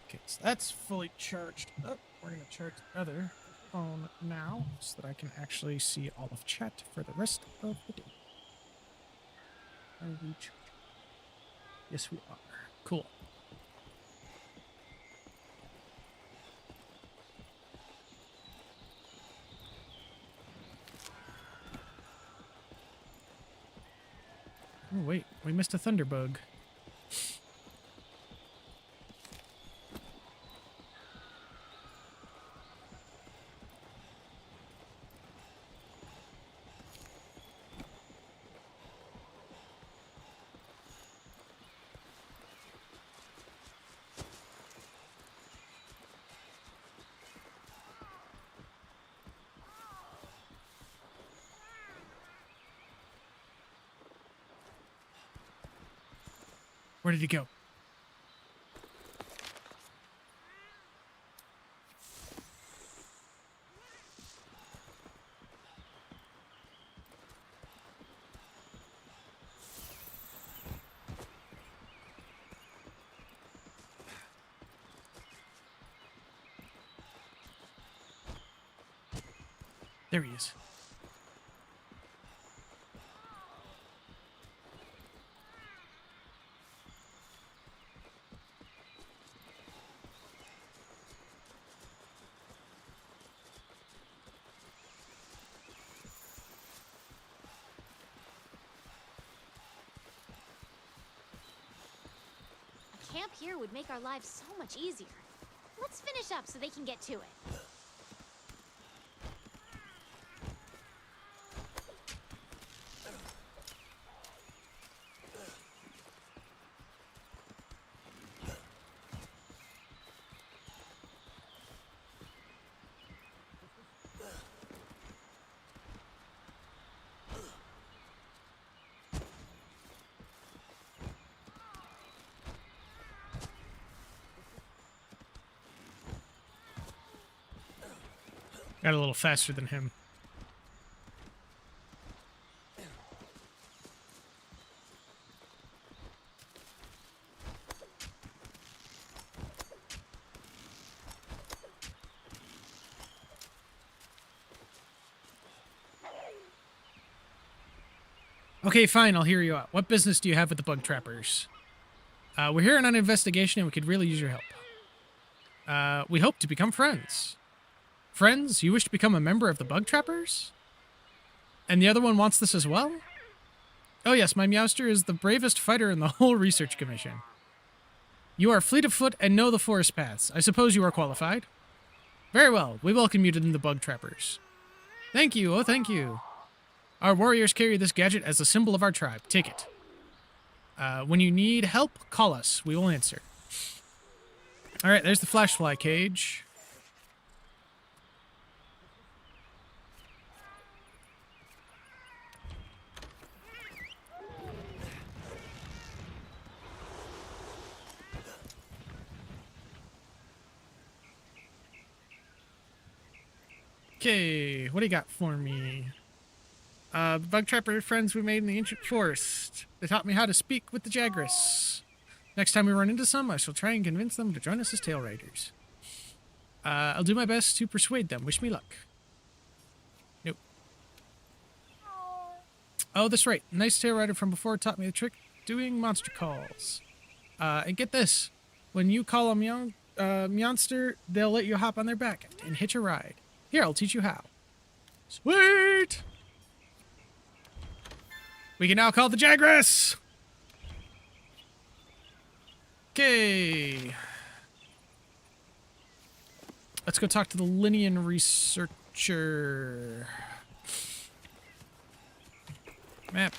Okay, so that's fully charged up. We're going to charge the other phone now so that I can actually see all of chat for the rest of the day. Are we charged? Yes, we are. Cool. Oh, wait. We missed a thunderbug. Where did he go? There he is. camp here would make our lives so much easier. Let's finish up so they can get to it. Got a little faster than him. Okay, fine, I'll hear you out. What business do you have with the bug trappers? We're here on an investigation and we could really use your help. We hope to become friends. Friends, you wish to become a member of the bug trappers? And the other one wants this as well? Oh yes, my Meowster is the bravest fighter in the whole research commission. You are fleet of foot and know the forest paths. I suppose you are qualified? Very well, we welcome you to the bug trappers. Thank you, oh thank you. Our warriors carry this gadget as a symbol of our tribe. Take it. When you need help, call us. We will answer. Alright, there's the flashfly cage. Okay, what do you got for me? Bug trapper friends we made in the ancient forest. They taught me how to speak with the Jagras. Next time we run into some, I shall try and convince them to join us as tail riders. I'll do my best to persuade them. Wish me luck. Nope. Oh, that's right. Nice tail rider from before taught me the trick doing monster calls. And get this. When you call a monster, they'll let you hop on their back and hitch a ride. Here, I'll teach you how. Sweet! We can now call the Jagras! Okay. Let's go talk to the Linian researcher. Map.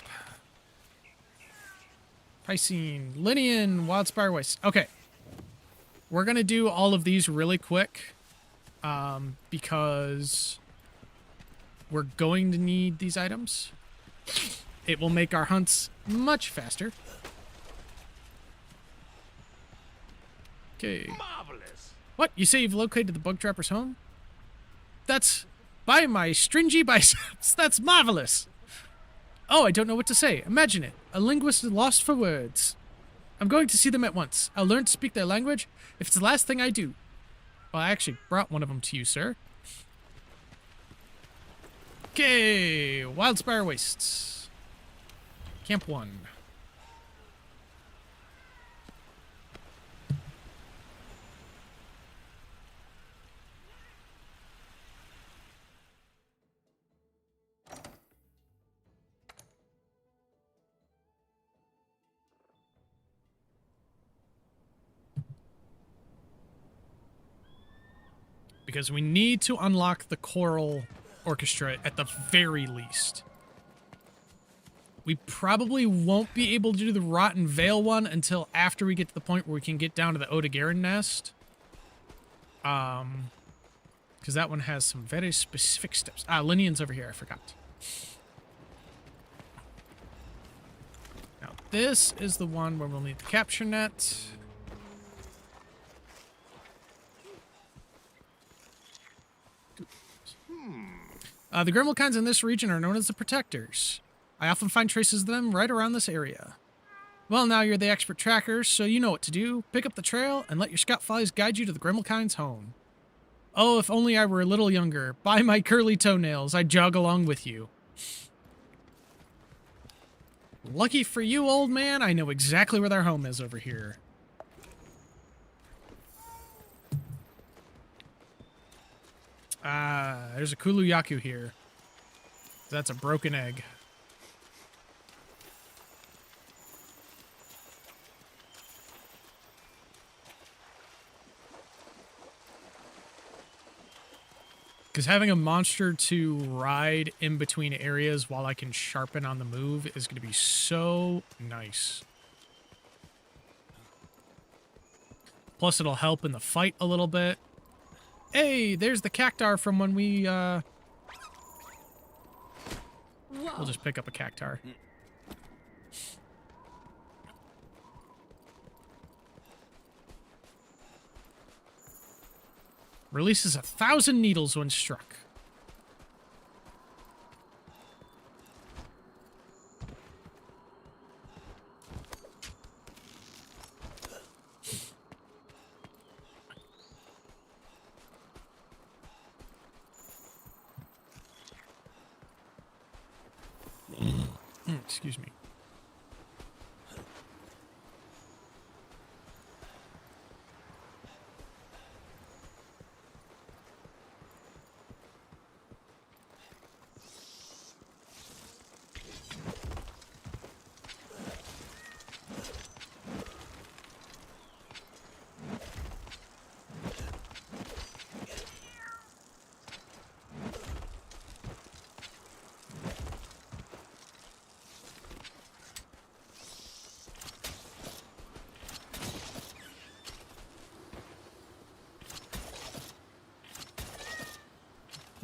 Piscine. Linian. Wildspire Waste. Okay. We're going to do all of these really quick. Because we're going to need these items. It will make our hunts much faster. Okay. Marvelous. What? You say you've located the bug trapper's home? That's by my stringy biceps. That's marvelous. Oh, I don't know what to say. Imagine it. A linguist lost for words. I'm going to see them at once. I'll learn to speak their language if it's the last thing I do. Well, I actually brought one of them to you, sir. Okay, Wildspire Wastes. Camp 1. Because we need to unlock the choral orchestra at the very least. We probably won't be able to do the Rotten Vale one until after we get to the point where we can get down to the Odegarin nest. Because that one has some very specific steps. Ah, Linian's over here, I forgot. Now, this is the one where we'll need the capture net. The Grimmelkinds in this region are known as the Protectors. I often find traces of them right around this area. Well, now you're the expert trackers, so you know what to do. Pick up the trail and let your scout flies guide you to the Grimmelkinds' home. Oh, if only I were a little younger. By my curly toenails, I'd jog along with you. Lucky for you, old man, I know exactly where their home is over here. There's a Kuluyaku here. That's a broken egg. Because having a monster to ride in between areas while I can sharpen on the move is going to be so nice. Plus, it'll help in the fight a little bit. Hey, there's the cactar from when we, We'll just pick up a cactar. Releases 1,000 needles when struck. Excuse me.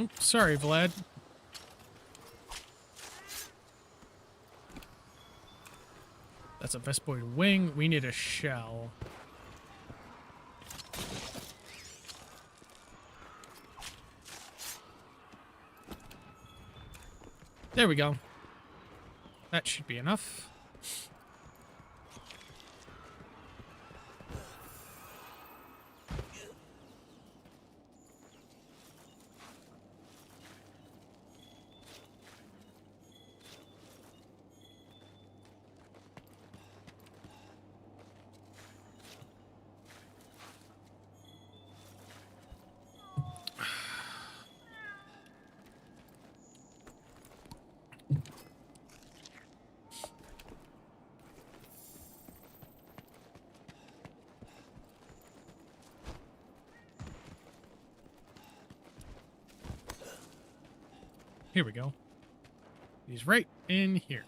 Oops, sorry, Vlad. That's a Vespoid wing. We need a shell. There we go. That should be enough. Here we go. He's right in here.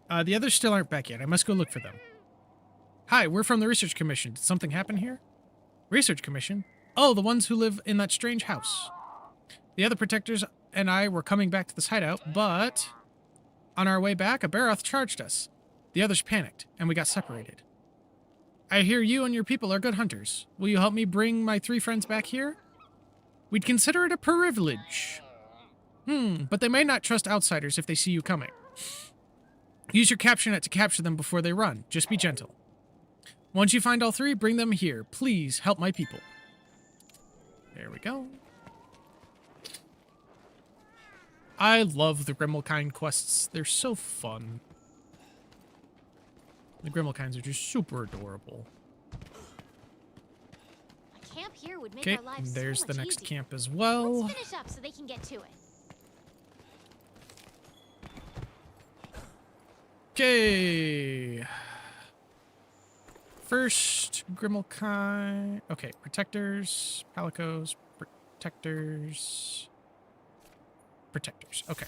The others still aren't back yet. I must go look for them. Hi, we're from the Research Commission. Did something happen here? Research Commission? Oh, the ones who live in that strange house. The other protectors and I were coming back to this hideout, but on our way back, a Baroth charged us. The others panicked, and we got separated. I hear you and your people are good hunters. Will you help me bring my 3 friends back here? We'd consider it a privilege. But they may not trust outsiders if they see you coming. Use your capture net to capture them before they run. Just be gentle. Once you find all 3, bring them here. Please help my people. There we go. I love the Grimmelkind quests. They're so fun. The Grimmelkinds are just super adorable. A camp here would make Okay, our lives there's so the much next easier. camp as well. Let's finish up so they can get to it. Okay. First, Grimmelkind. Okay, protectors, palicos, protectors. Protectors. Okay.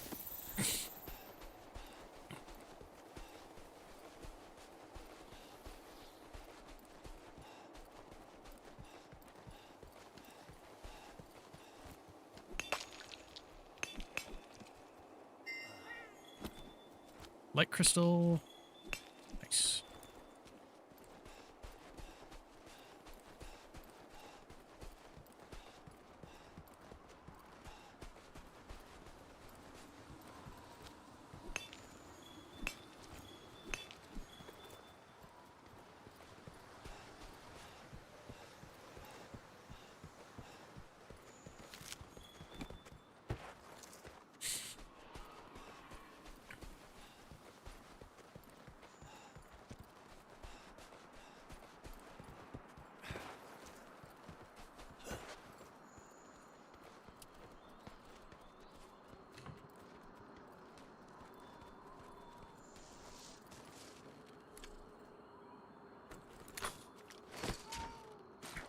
Light crystal. Nice.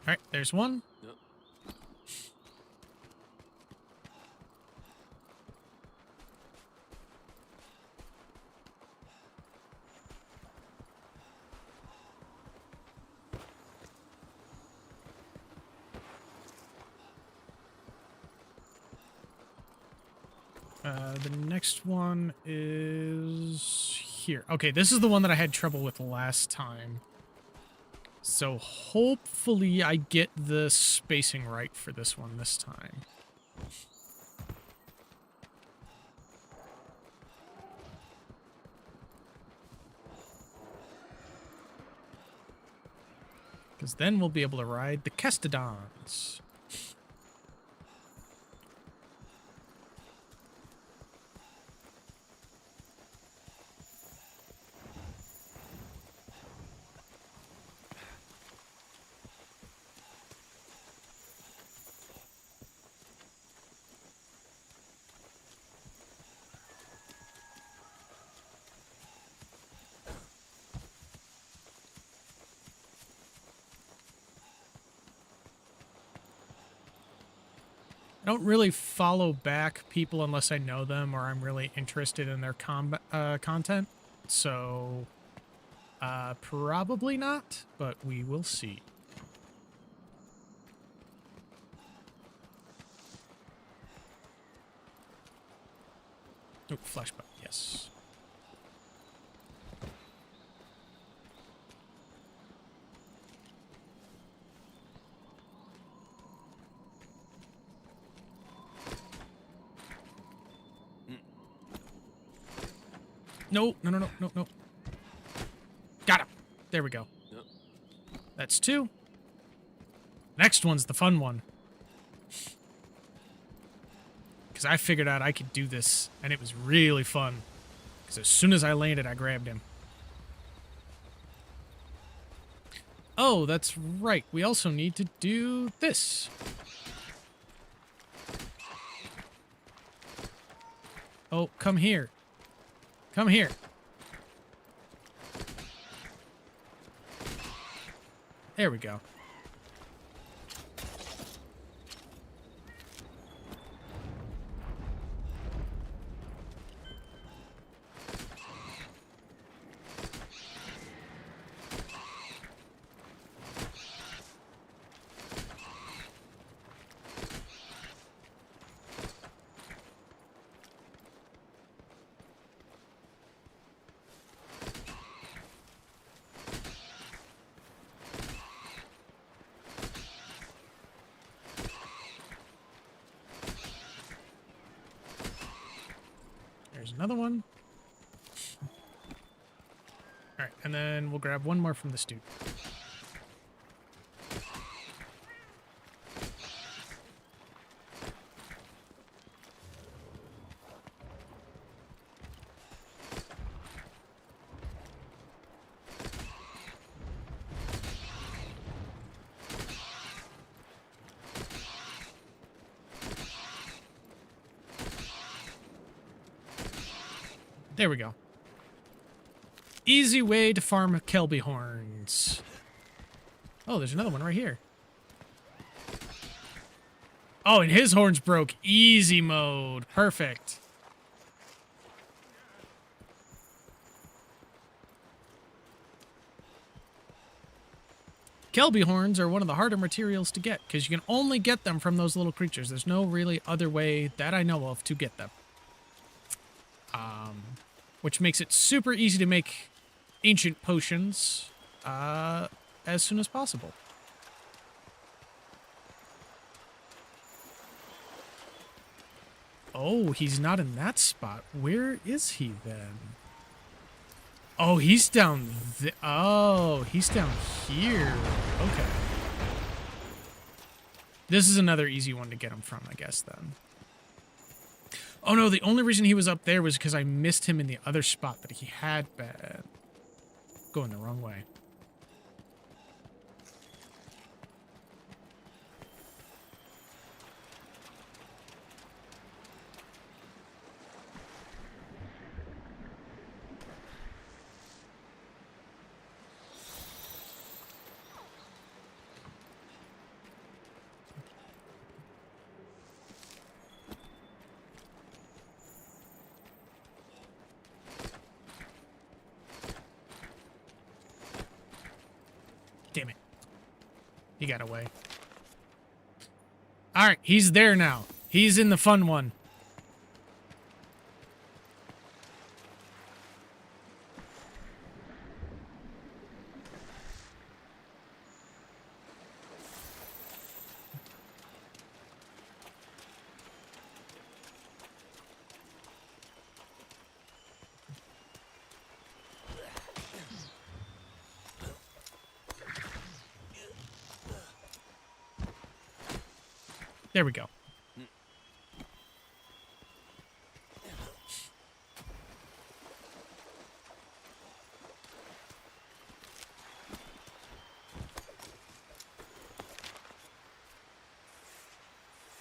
Alright, there's one. Yep. The next one is here. Okay, this is the one that I had trouble with last time. So hopefully I get the spacing right for this one this time. Because then we'll be able to ride the Kestodons. I don't really follow back people unless I know them or I'm really interested in their content. So, probably not, but we will see. Oh, flashback, yes. No, no, no, no, no, no. Got him. There we go. Yep. That's 2. Next one's the fun one. Because I figured out I could do this, and it was really fun. Because as soon as I landed, I grabbed him. Oh, that's right. We also need to do this. Oh, come here. Come here. There we go. There's another one. Alright, and then we'll grab one more from this dude. There we go. Easy way to farm Kelby horns. Oh, there's another one right here. Oh, and his horns broke. Easy mode. Perfect. Kelby horns are one of the harder materials to get because you can only get them from those little creatures. There's no really other way that I know of to get them. Which makes it super easy to make ancient potions as soon as possible. Oh, he's not in that spot. Where is he then? Oh, he's down oh, he's down here. Okay. This is another easy one to get him from, I guess, then. Oh no, the only reason he was up there was because I missed him in the other spot that he had been going the wrong way. He got away. Alright, he's there now. He's in the fun one. There we go.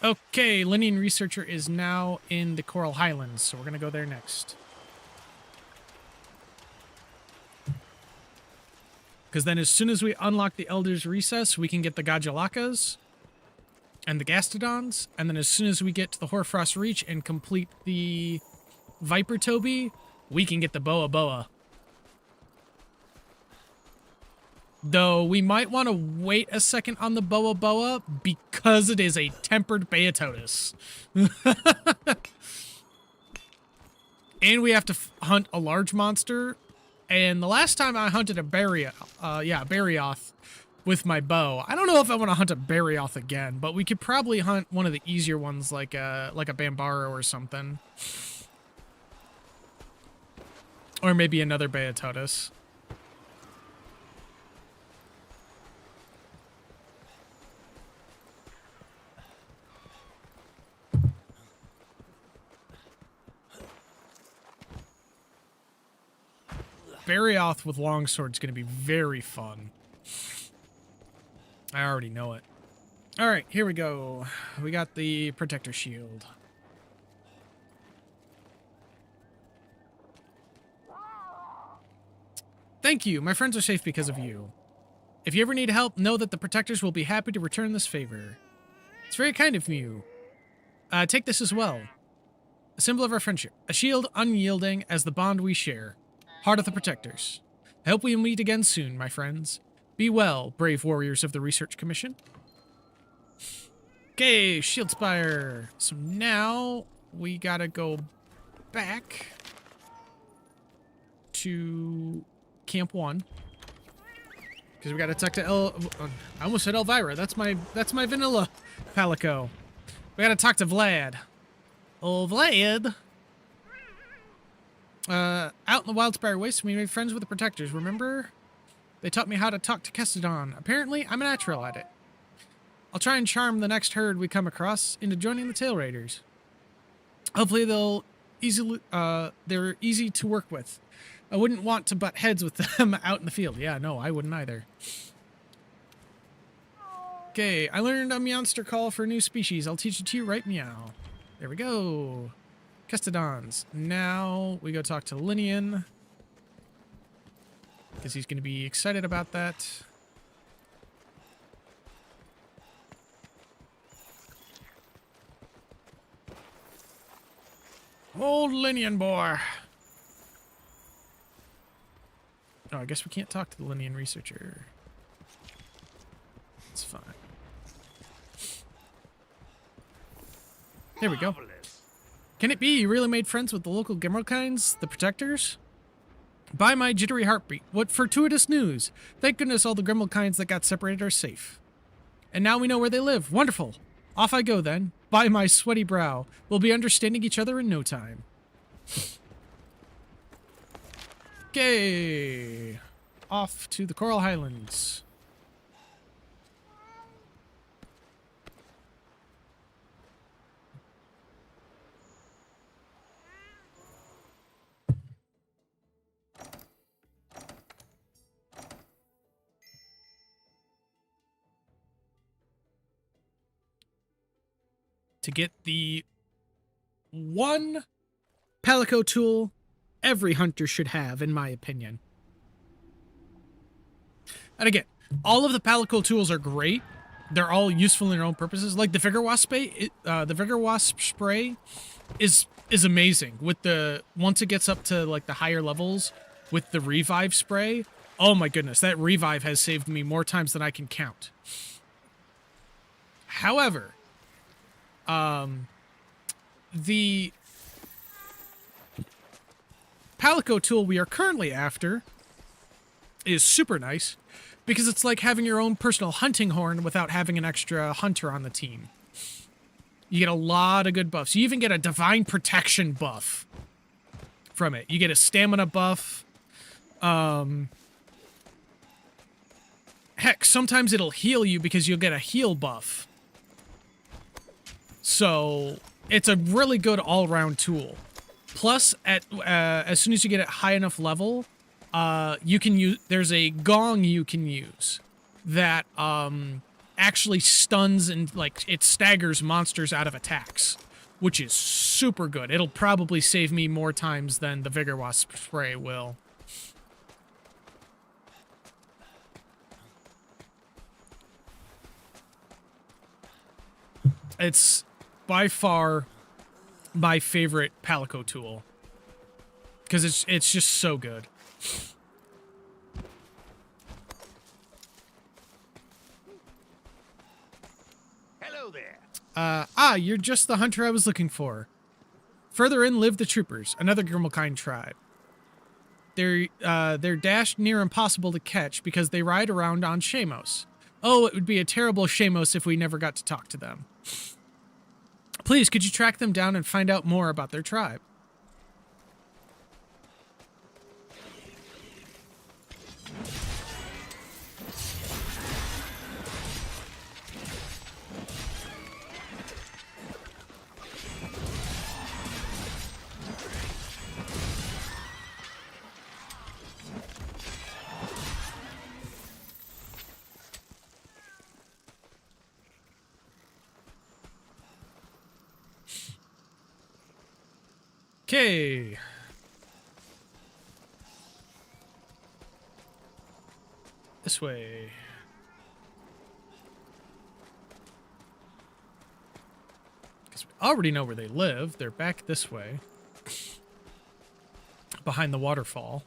Okay, Linian Researcher is now in the Coral Highlands, so we're going to go there next. Because then as soon as we unlock the Elder's Recess, we can get the Gajalakas and the Gastodons, and then as soon as we get to the Hoarfrost Reach and complete the Viper Toby, we can get the Boa Boa. Though we might want to wait a second on the Boa Boa because it is a tempered Beatotus. And we have to hunt a large monster. And the last time I hunted a Barioth with my bow. I don't know if I want to hunt a Barioth again, but we could probably hunt one of the easier ones like a Bambaro or something. Or maybe another Beatotus. Barioth with longsword is going to be very fun. I already know it. All right, here we go. We got the protector shield. Thank you. My friends are safe because of you. If you ever need help, know that the protectors will be happy to return this favor. It's very kind of you. Take this as well. A symbol of our friendship. A shield unyielding as the bond we share. Heart of the Protectors. I hope we meet again soon, my friends. Be well, brave warriors of the Research Commission. Okay, Shield Spire. So now we gotta go back to Camp 1. Because we gotta talk to I almost said Elvira. That's my vanilla Palico. We gotta talk to Vlad. Oh, Vlad. Out in the Wildspire Waste, we made friends with the Protectors, remember? They taught me how to talk to Kestodon. Apparently, I'm a natural at it. I'll try and charm the next herd we come across into joining the Tail Raiders. Hopefully they're easy to work with. I wouldn't want to butt heads with them out in the field. Yeah, no, I wouldn't either. Okay, I learned a Meowster call for a new species. I'll teach it to you right meow. There we go. Kestodons. Now we go talk to Linian. Because he's going to be excited about that. Old Linian boy. Oh, I guess we can't talk to the Linian researcher. It's fine. There we go. Can it be you really made friends with the local Gimmelkinds, the Protectors? By my jittery heartbeat, what fortuitous news! Thank goodness all the Grimmelkinds that got separated are safe. And now we know where they live. Wonderful! Off I go then. By my sweaty brow. We'll be understanding each other in no time. Okay. Off to the Coral Highlands. To get the one Palico tool every hunter should have, in my opinion. And again, all of the Palico tools are great. They're all useful in their own purposes. Like the Vigor Wasp spray is amazing. With the once it gets up to like the higher levels with the revive spray, oh my goodness, that revive has saved me more times than I can count. However, the Palico tool we are currently after is super nice because it's like having your own personal hunting horn without having an extra hunter on the team. You get a lot of good buffs. You even get a divine protection buff from it. You get a stamina buff. Heck, sometimes it'll heal you because you'll get a heal buff. So it's a really good all-round tool. Plus, as soon as you get it high enough level, you can use. There's a gong you can use that actually stuns and it staggers monsters out of attacks, which is super good. It'll probably save me more times than the Vigor Wasp spray will. It's by far my favorite Palico tool because it's just so good. Hello there. You're just the hunter I was looking for. Further in live the troopers, another Grimmelkind tribe. They're dashed near impossible to catch because they ride around on Shamos. Oh, it would be a terrible Shamos if we never got to talk to them. Please, could you track them down and find out more about their tribe? Okay. This way. Because we already know where they live. They're back this way. Behind the waterfall.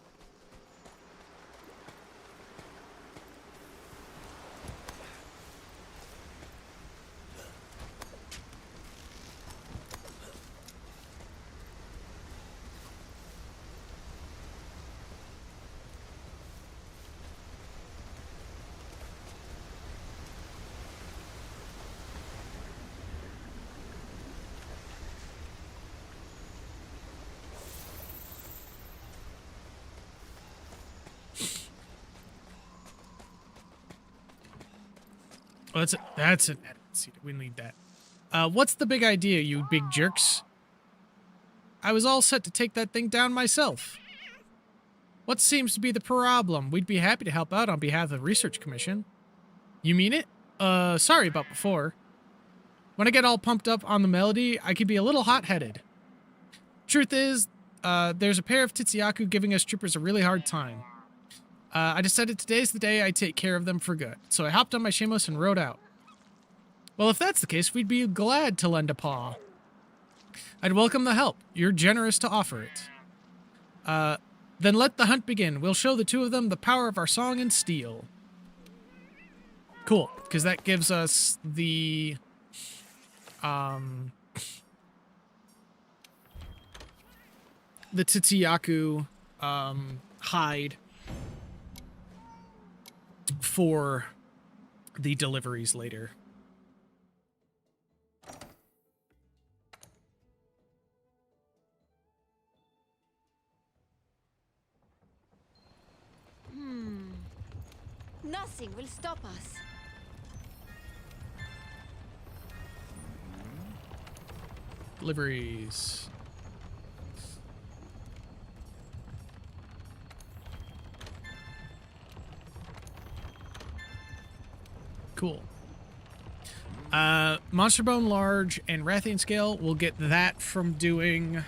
Oh, that's an edit seat. We need that. What's the big idea, you big jerks? I was all set to take that thing down myself. What seems to be the problem? We'd be happy to help out on behalf of the Research Commission. You mean it? Sorry about before. When I get all pumped up on the melody, I can be a little hot-headed. Truth is, there's a pair of Titsiaku giving us troopers a really hard time. I decided today's the day I take care of them for good, so I hopped on my Shamos and rode out. Well, if that's the case, we'd be glad to lend a paw. I'd welcome the help. You're generous to offer it. Then let the hunt begin. We'll show the two of them the power of our song and steel. Cool, because that gives us the... the Titsiaku, hide for the deliveries later. Nothing will stop us. Deliveries. Cool. Monster Bone Large and Rathian Scale, we'll get that from doing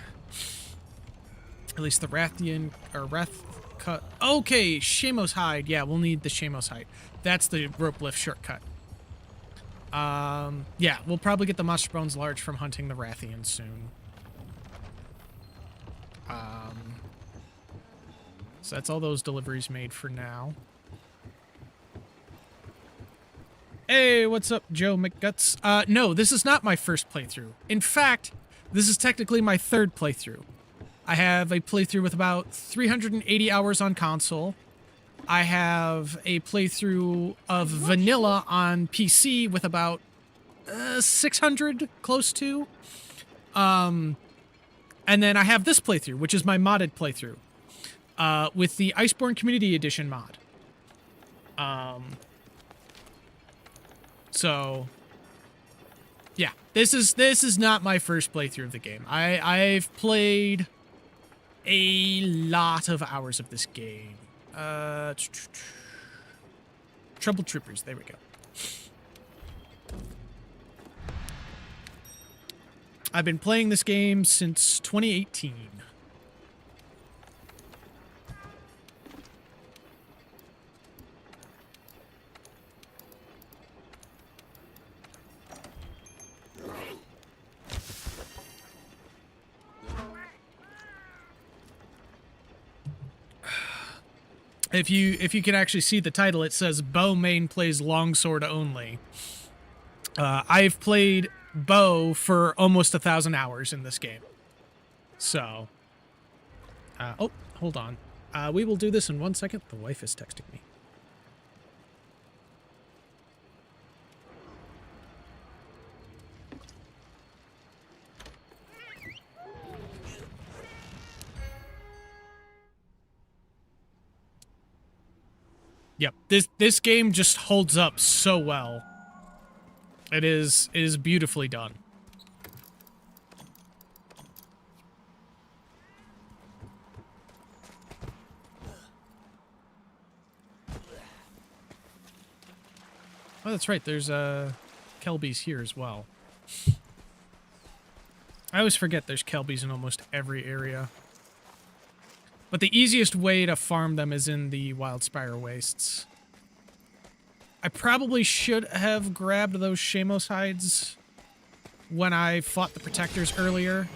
at least the Rathian or Rath cut. Okay, Shamos Hide. Yeah, we'll need the Shamos Hide. That's the rope lift shortcut. Yeah, we'll probably get the Monster Bones Large from hunting the Rathian soon. So that's all those deliveries made for now. Hey, what's up, Joe McGuts? No, this is not my first playthrough. In fact, this is technically my third playthrough. I have a playthrough with about 380 hours on console. I have a playthrough of vanilla on PC with about 600, close to. And then I have this playthrough, which is my modded playthrough, with the Iceborne Community Edition mod. So, yeah, this is not my first playthrough of the game. I've played a lot of hours of this game. Trouble Troopers, there we go. I've been playing this game since 2018. If you can actually see the title, it says Bow Main plays longsword only. I've played bow for almost 1,000 hours in this game. So, oh, hold on. We will do this in 1 second. The wife is texting me. Yep, this game just holds up so well. It is beautifully done. Oh, that's right. There's Kelbies here as well. I always forget there's Kelbies in almost every area. But the easiest way to farm them is in the Wildspire Wastes. I probably should have grabbed those Shamos hides when I fought the Protectors earlier.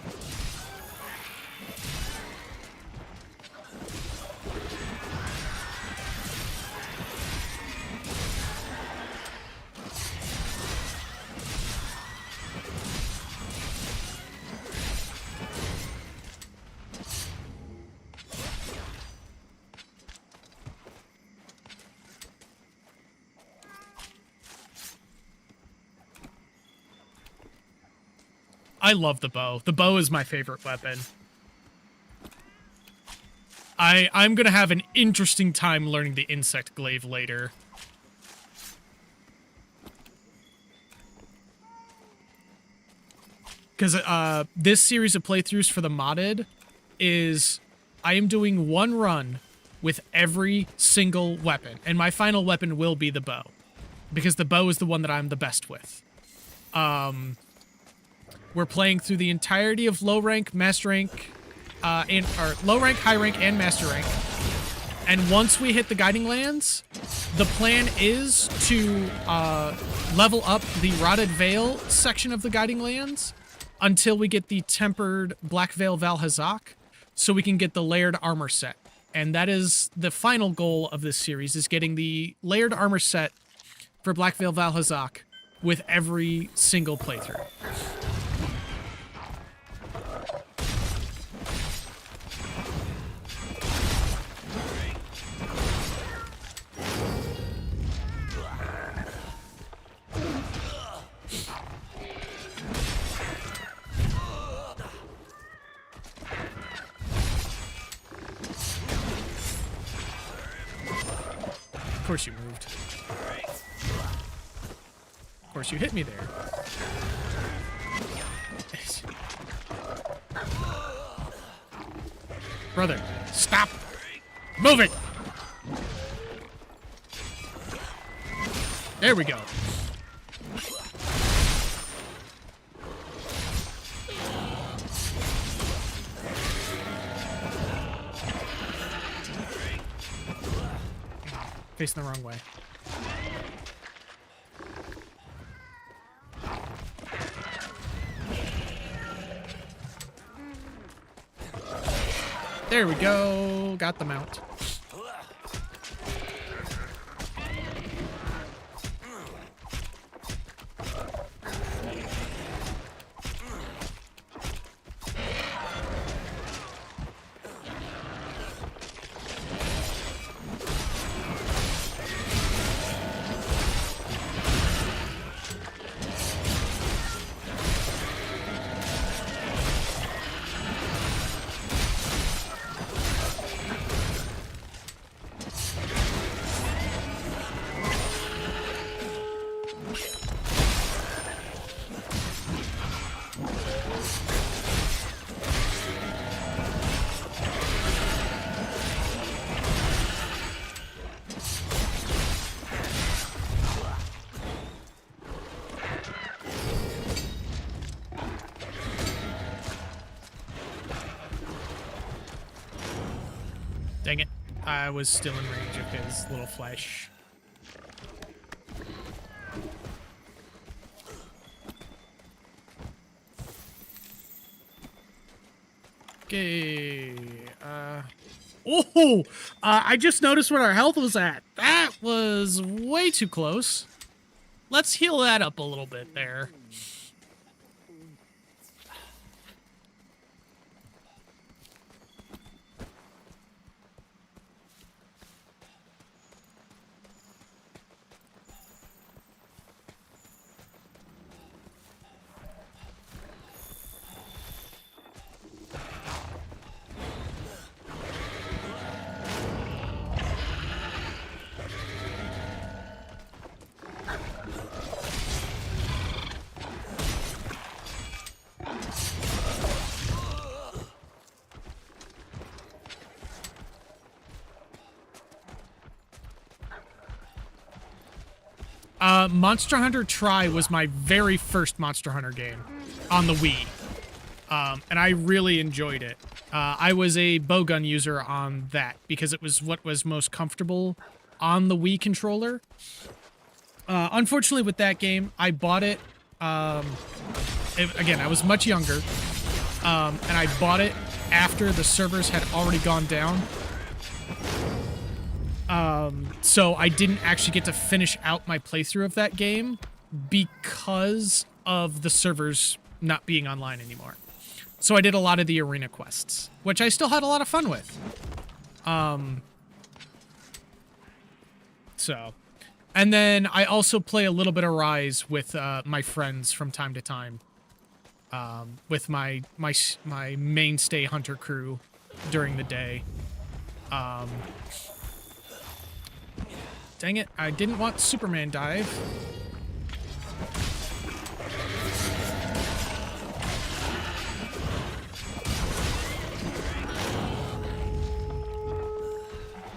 I love the bow. The bow is my favorite weapon. I'm gonna have an interesting time learning the insect glaive later. Because this series of playthroughs for the modded is I am doing one run with every single weapon, and my final weapon will be the bow, because the bow is the one that I'm the best with. We're playing through the entirety of low rank, master rank, low rank, high rank, and master rank. And once we hit the Guiding Lands, the plan is to level up the Rotted Veil section of the Guiding Lands until we get the Tempered Black Veil Valhazak, so we can get the layered armor set. And that is the final goal of this series, is getting the layered armor set for Black Veil Valhazak with every single playthrough. Of course you moved. Of course you hit me there. Brother, stop! Move it! There we go. Facing the wrong way. There we go. Got the mount. Dang it. I was still in range of his little flesh. Okay. I just noticed where our health was at. That was way too close. Let's heal that up a little bit there. Monster Hunter Tri was my very first Monster Hunter game on the Wii. And I really enjoyed it. I was a bowgun user on that because it was what was most comfortable on the Wii controller. Unfortunately, with that game, I bought it, again, I was much younger, and I bought it after the servers had already gone down. So I didn't actually get to finish out my playthrough of that game because of the servers not being online anymore. So I did a lot of the arena quests, which I still had a lot of fun with. And then I also play a little bit of Rise with my friends from time to time, with my mainstay hunter crew during the day. Dang it, I didn't want Superman dive.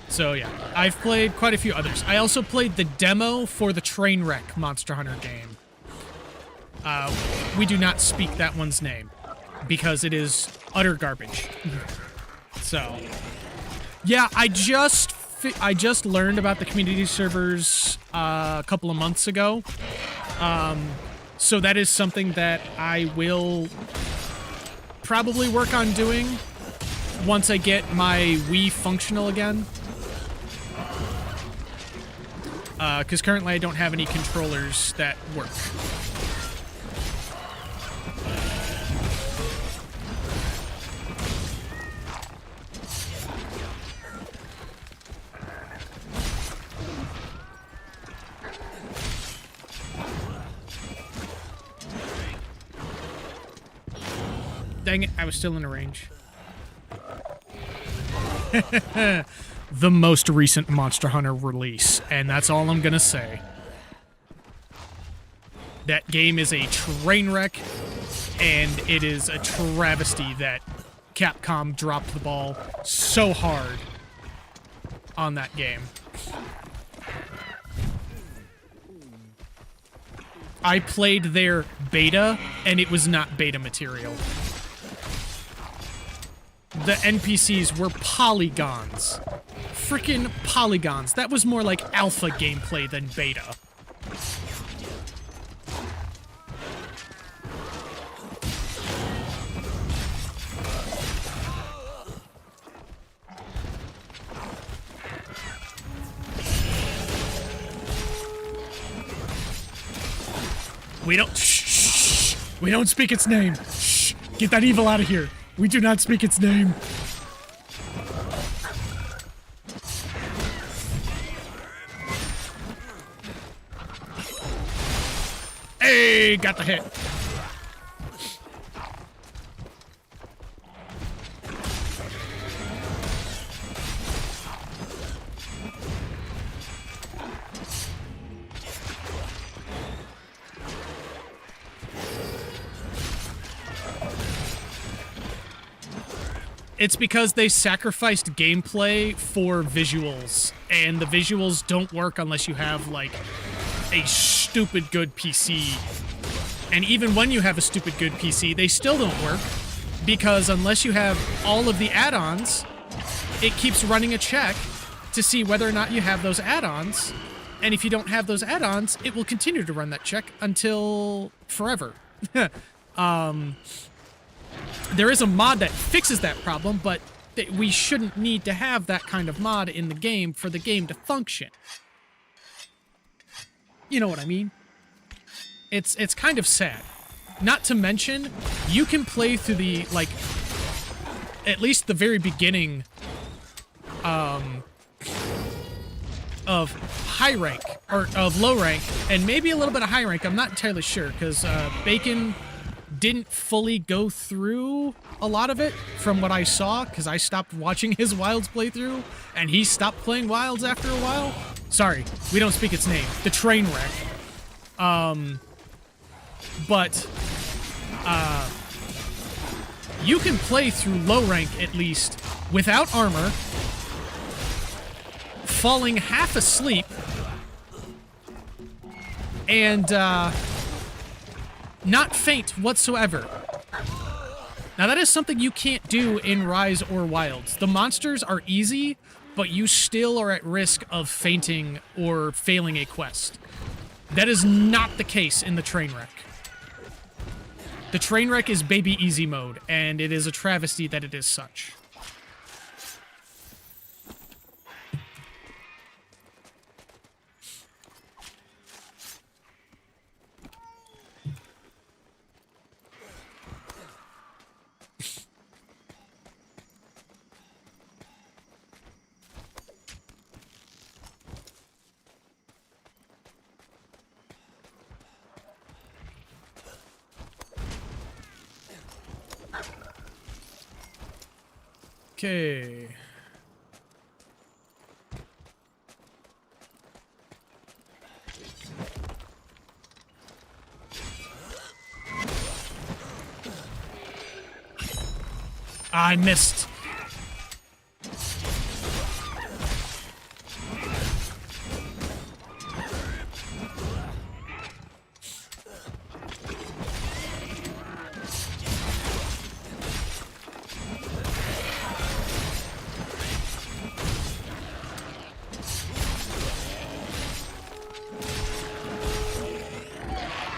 So yeah, I've played quite a few others. I also played the demo for the Trainwreck Monster Hunter game. We do not speak that one's name because it is utter garbage. So yeah, I just learned about the community servers a couple of months ago. So that is something that I will probably work on doing once I get my Wii functional again. Because currently I don't have any controllers that work. Dang it, I was still in the range. The most recent Monster Hunter release, and that's all I'm gonna say. That game is a train wreck, and it is a travesty that Capcom dropped the ball so hard on that game. I played their beta, and it was not beta material. The NPCs were polygons. Frickin' polygons. That was more like alpha gameplay than beta. We don't... Shh. We don't speak its name. Shh. Get that evil out of here. We do not speak its name. Hey, got the hit. It's because they sacrificed gameplay for visuals, and the visuals don't work unless you have, like, a stupid good PC. And even when you have a stupid good PC, they still don't work, because unless you have all of the add-ons, it keeps running a check to see whether or not you have those add-ons. And if you don't have those add-ons, it will continue to run that check until forever. There is a mod that fixes that problem, but we shouldn't need to have that kind of mod in the game for the game to function. You know what I mean? It's kind of sad. Not to mention, you can play through the, like, at least the very beginning of high rank, or of low rank, and maybe a little bit of high rank. I'm not entirely sure, because Bacon didn't fully go through a lot of it from what I saw, because I stopped watching his Wilds playthrough, and he stopped playing Wilds after a while. Sorry, we don't speak its name. The train wreck. But you can play through low rank, at least, without armor, falling half asleep, and not faint whatsoever. Now, that is something you can't do in Rise or Wilds. The monsters are easy, but you still are at risk of fainting or failing a quest. That is not the case in the train wreck. The train wreck is baby easy mode, and it is a travesty that it is such. Okay. I missed.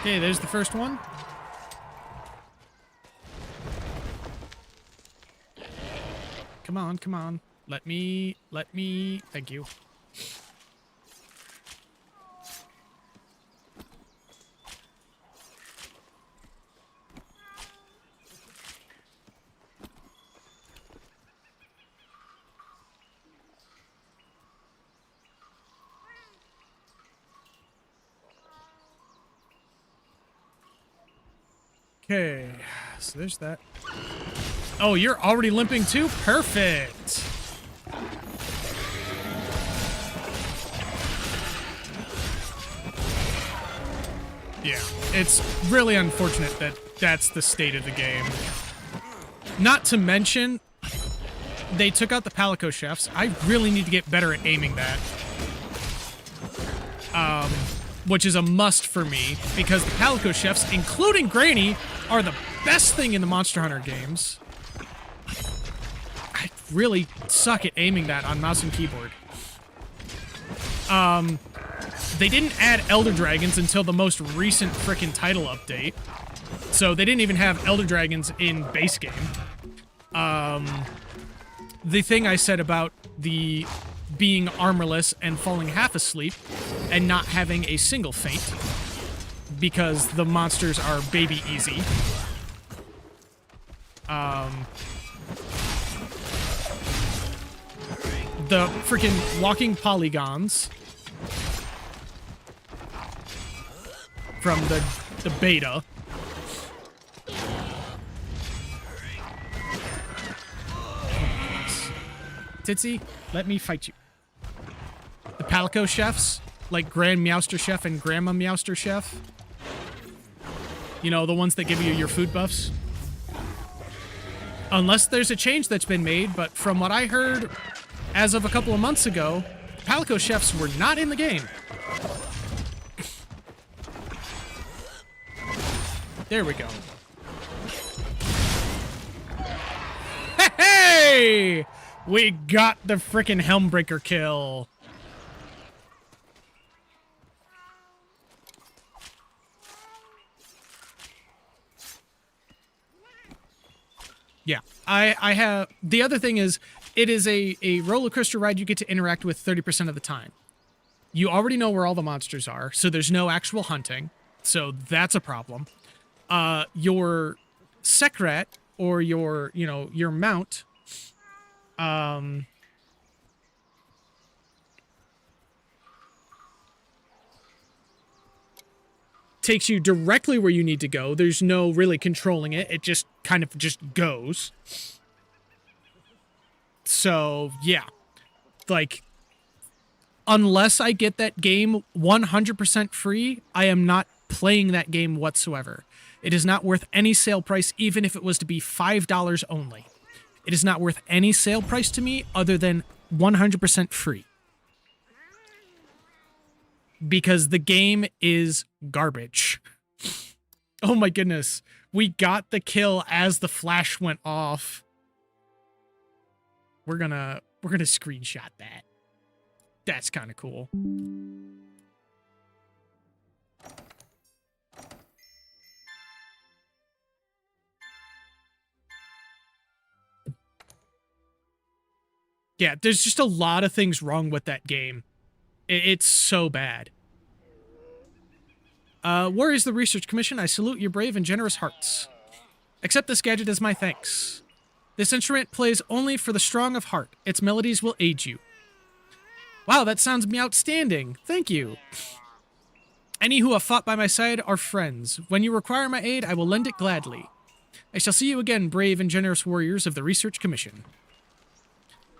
Okay, there's the first one. Come on, come on. Let me, thank you. Okay, so there's that. Oh, you're already limping too? Perfect. Yeah, it's really unfortunate that that's the state of the game. Not to mention, they took out the Palico chefs. I really need to get better at aiming that. Which is a must for me, because the Palico chefs, including Granny, are the best thing in the Monster Hunter games. I really suck at aiming that on mouse and keyboard. They didn't add Elder Dragons until the most recent frickin' title update. So they didn't even have Elder Dragons in base game. The thing I said about the being armorless and falling half asleep and not having a single faint because the monsters are baby easy. The freaking walking polygons from the beta. Titsy, let me fight you. The Palico chefs, like Grand Meowster Chef and Grandma Meowster Chef. You know, the ones that give you your food buffs. Unless there's a change that's been made, but from what I heard, as of a couple of months ago, Palico chefs were not in the game. There we go. Hey! We got the frickin' Helmbreaker kill. Yeah, I have... The other thing is, it is a roller coaster ride you get to interact with 30% of the time. You already know where all the monsters are, so there's no actual hunting. So that's a problem. Your Sekrat, or your, you know, your mount, takes you directly where you need to go. There's no really controlling it. It just kind of just goes. So, yeah. Like, unless I get that game 100% free, I am not playing that game whatsoever. It is not worth any sale price, even if it was to be $5 only. It is not worth any sale price to me other than 100% free. Because the game is garbage. Oh my goodness. We got the kill as the flash went off. We're gonna screenshot that. That's kind of cool. Yeah, there's just a lot of things wrong with that game. It's so bad. Where is the Research Commission? I salute your brave and generous hearts. Accept this gadget as my thanks. This instrument plays only for the strong of heart. Its melodies will aid you. Wow, that sounds outstanding. Thank you. Any who have fought by my side are friends. When you require my aid, I will lend it gladly. I shall see you again, brave and generous warriors of the Research Commission.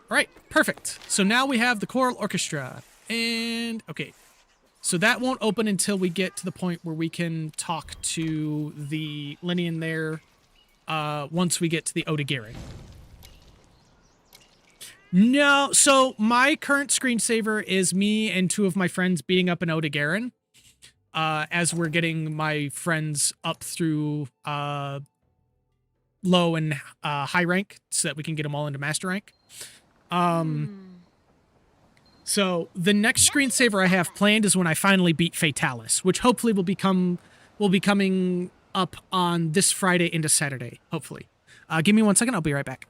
All right, perfect. So now we have the choral orchestra. And, okay. So that won't open until we get to the point where we can talk to the Linian there once we get to the Odegarin. No, so my current screensaver is me and two of my friends beating up an Odegarin as we're getting my friends up through low and high rank so that we can get them all into master rank. So the next screensaver I have planned is when I finally beat Fatalis, which hopefully will be coming up on this Friday into Saturday, hopefully. Give me 1 second, I'll be right back.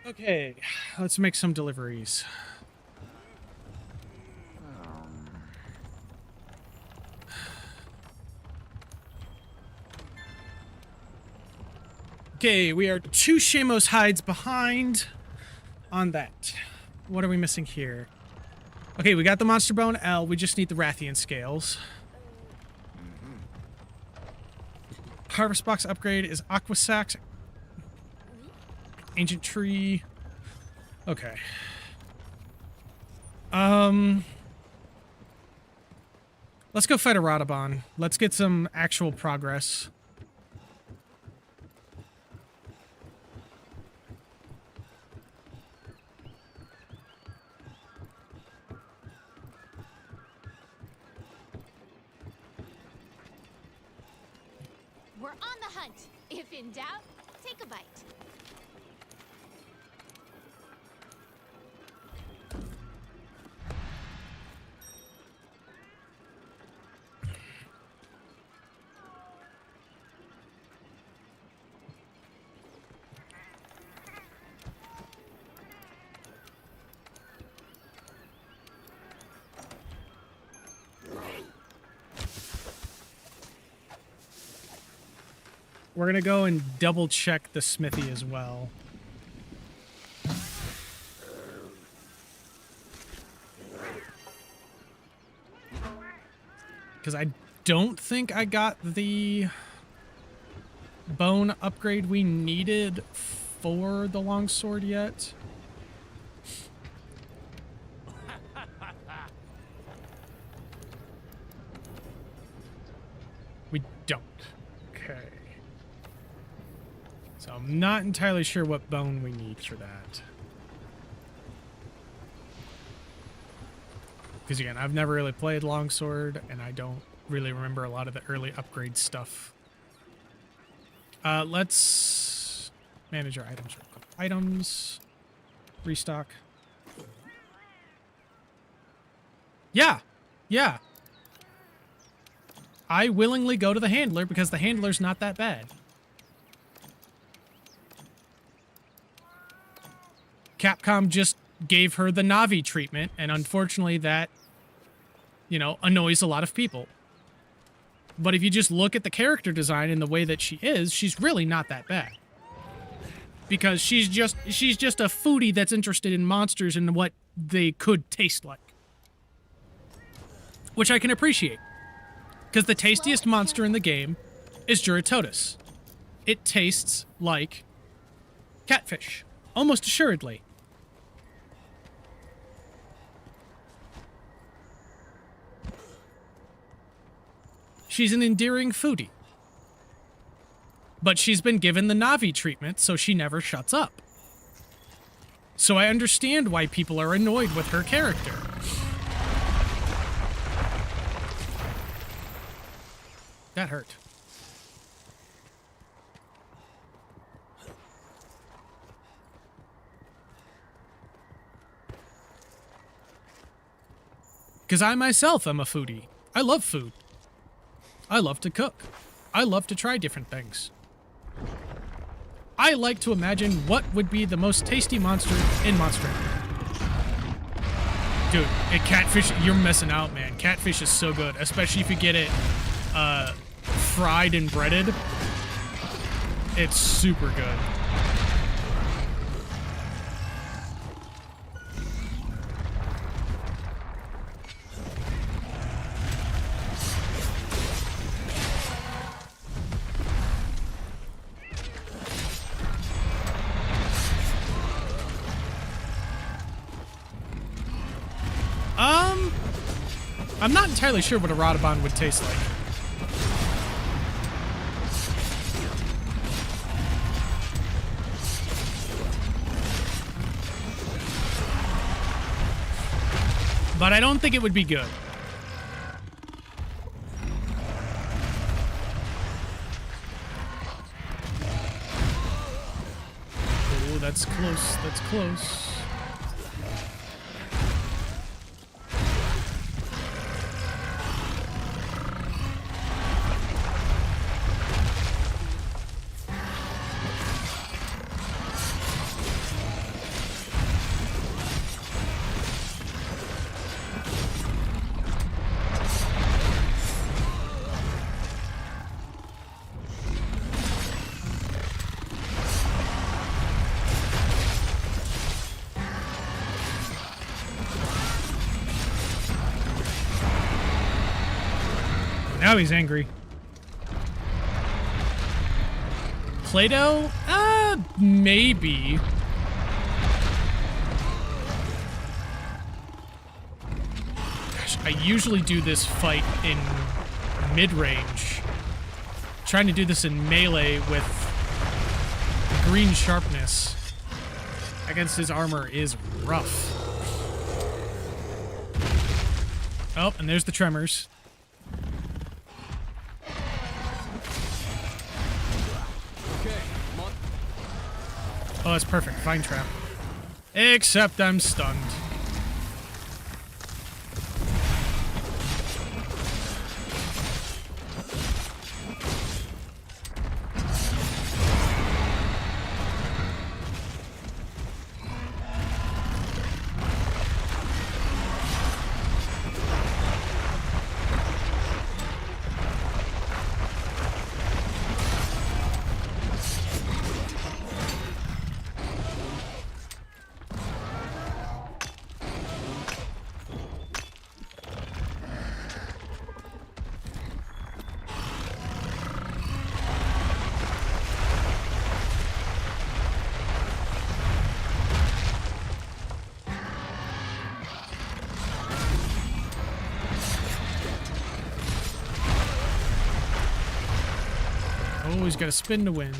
Okay, let's make some deliveries. Okay, we are 2 Shamos hides behind on that. What are we missing here? Okay, we got the monster bone L. We just need the Rathian scales. Harvest box upgrade is aqua sacs. Ancient tree. Okay. Let's go fight a Radabon. Let's get some actual progress. We're on the hunt. If in doubt, take a bite. We're gonna go and double check the smithy as well. Because I don't think I got the bone upgrade we needed for the longsword yet. We don't. Okay. So I'm not entirely sure what bone we need for that. Because again, I've never really played longsword, and I don't really remember a lot of the early upgrade stuff. Let's manage our items real quick. Items. Restock. Yeah. Yeah. I willingly go to the handler because the handler's not that bad. Capcom just gave her the Navi treatment, and unfortunately that, you know, annoys a lot of people. But if you just look at the character design and the way that she is, she's really not that bad. Because she's just a foodie that's interested in monsters and what they could taste like. Which I can appreciate. Because the tastiest monster in the game is Juratotus. It tastes like catfish. Almost assuredly. She's an endearing foodie. But she's been given the Navi treatment, so she never shuts up. So I understand why people are annoyed with her character. That hurt. Because I myself am a foodie. I love food. I love to cook. I love to try different things. I like to imagine what would be the most tasty monster in Monster Hunter. Dude, catfish, you're missing out, man. Catfish is so good, especially if you get it fried and breaded. It's super good. I'm not entirely sure what a Radabon would taste like. But I don't think it would be good. Oh, that's close. That's close. Now he's angry. Play-Doh? Maybe. Gosh, I usually do this fight in mid-range. Trying to do this in melee with green sharpness against his armor is rough. Oh, and there's the tremors. Oh, that's perfect. Vine trap. Except I'm stunned. Always gotta spin to win.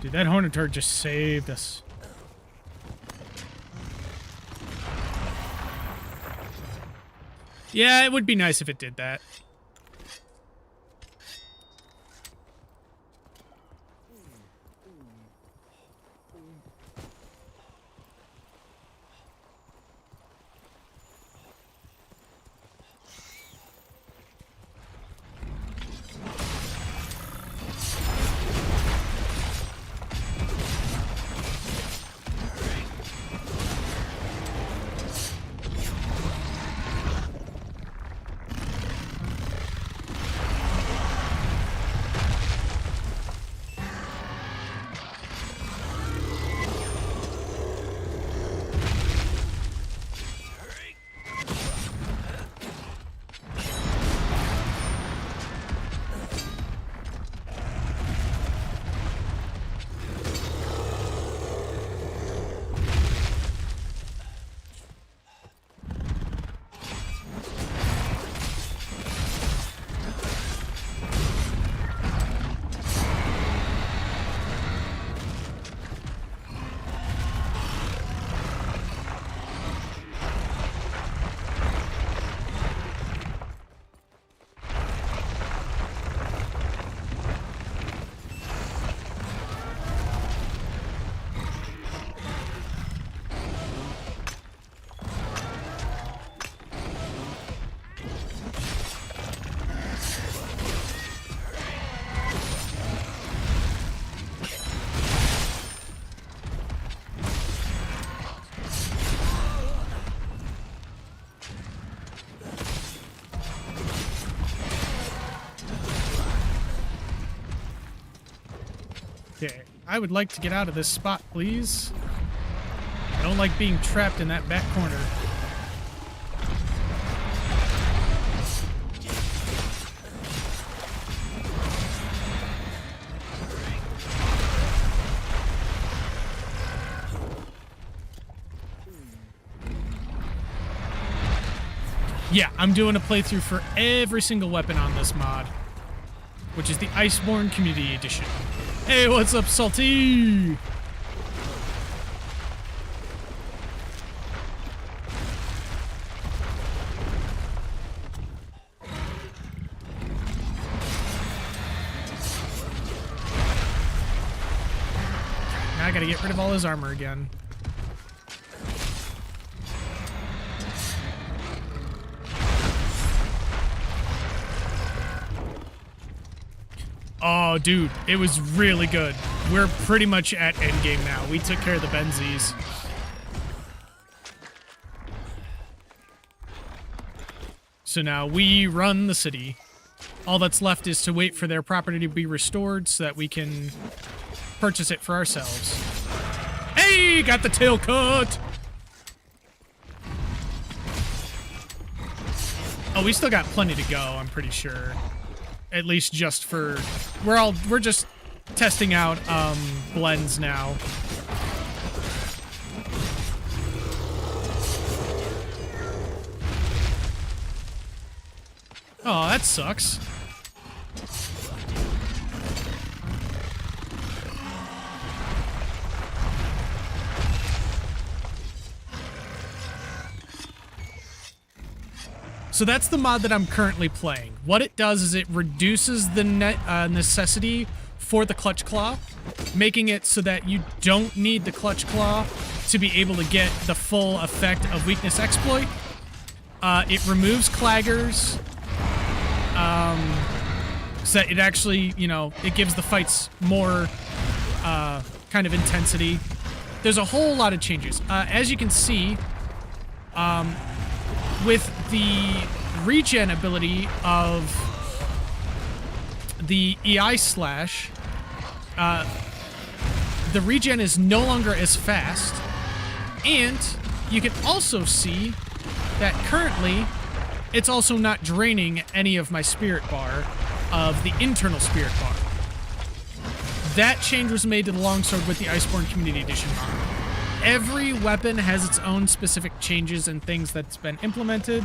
Dude, that Hornet turret just saved us. Yeah, it would be nice if it did that. Okay, I would like to get out of this spot, please. I don't like being trapped in that back corner. Yeah, I'm doing a playthrough for every single weapon on this mod, which is the Iceborne Community Edition. Hey, what's up, Salty? I gotta get rid of all his armor again. Oh, dude, it was really good. We're pretty much at endgame now. We took care of the Benzies. So now we run the city. All that's left is to wait for their property to be restored so that we can purchase it for ourselves. Hey, got the tail cut! Oh, we still got plenty to go, I'm pretty sure. At least just for... We're just testing out, blends now. Oh, that sucks. So that's the mod that I'm currently playing. What it does is it reduces the necessity for the Clutch Claw, making it so that you don't need the Clutch Claw to be able to get the full effect of Weakness Exploit. It removes claggers, so that it actually, you know, it gives the fights more kind of intensity. There's a whole lot of changes. As you can see, with the regen ability of the E.I.C.E, the regen is no longer as fast, and you can also see that currently it's also not draining any of my spirit bar of the internal spirit bar. That change was made to the longsword with the Iceborne Community Edition mod. Every weapon has its own specific changes and things that's been implemented.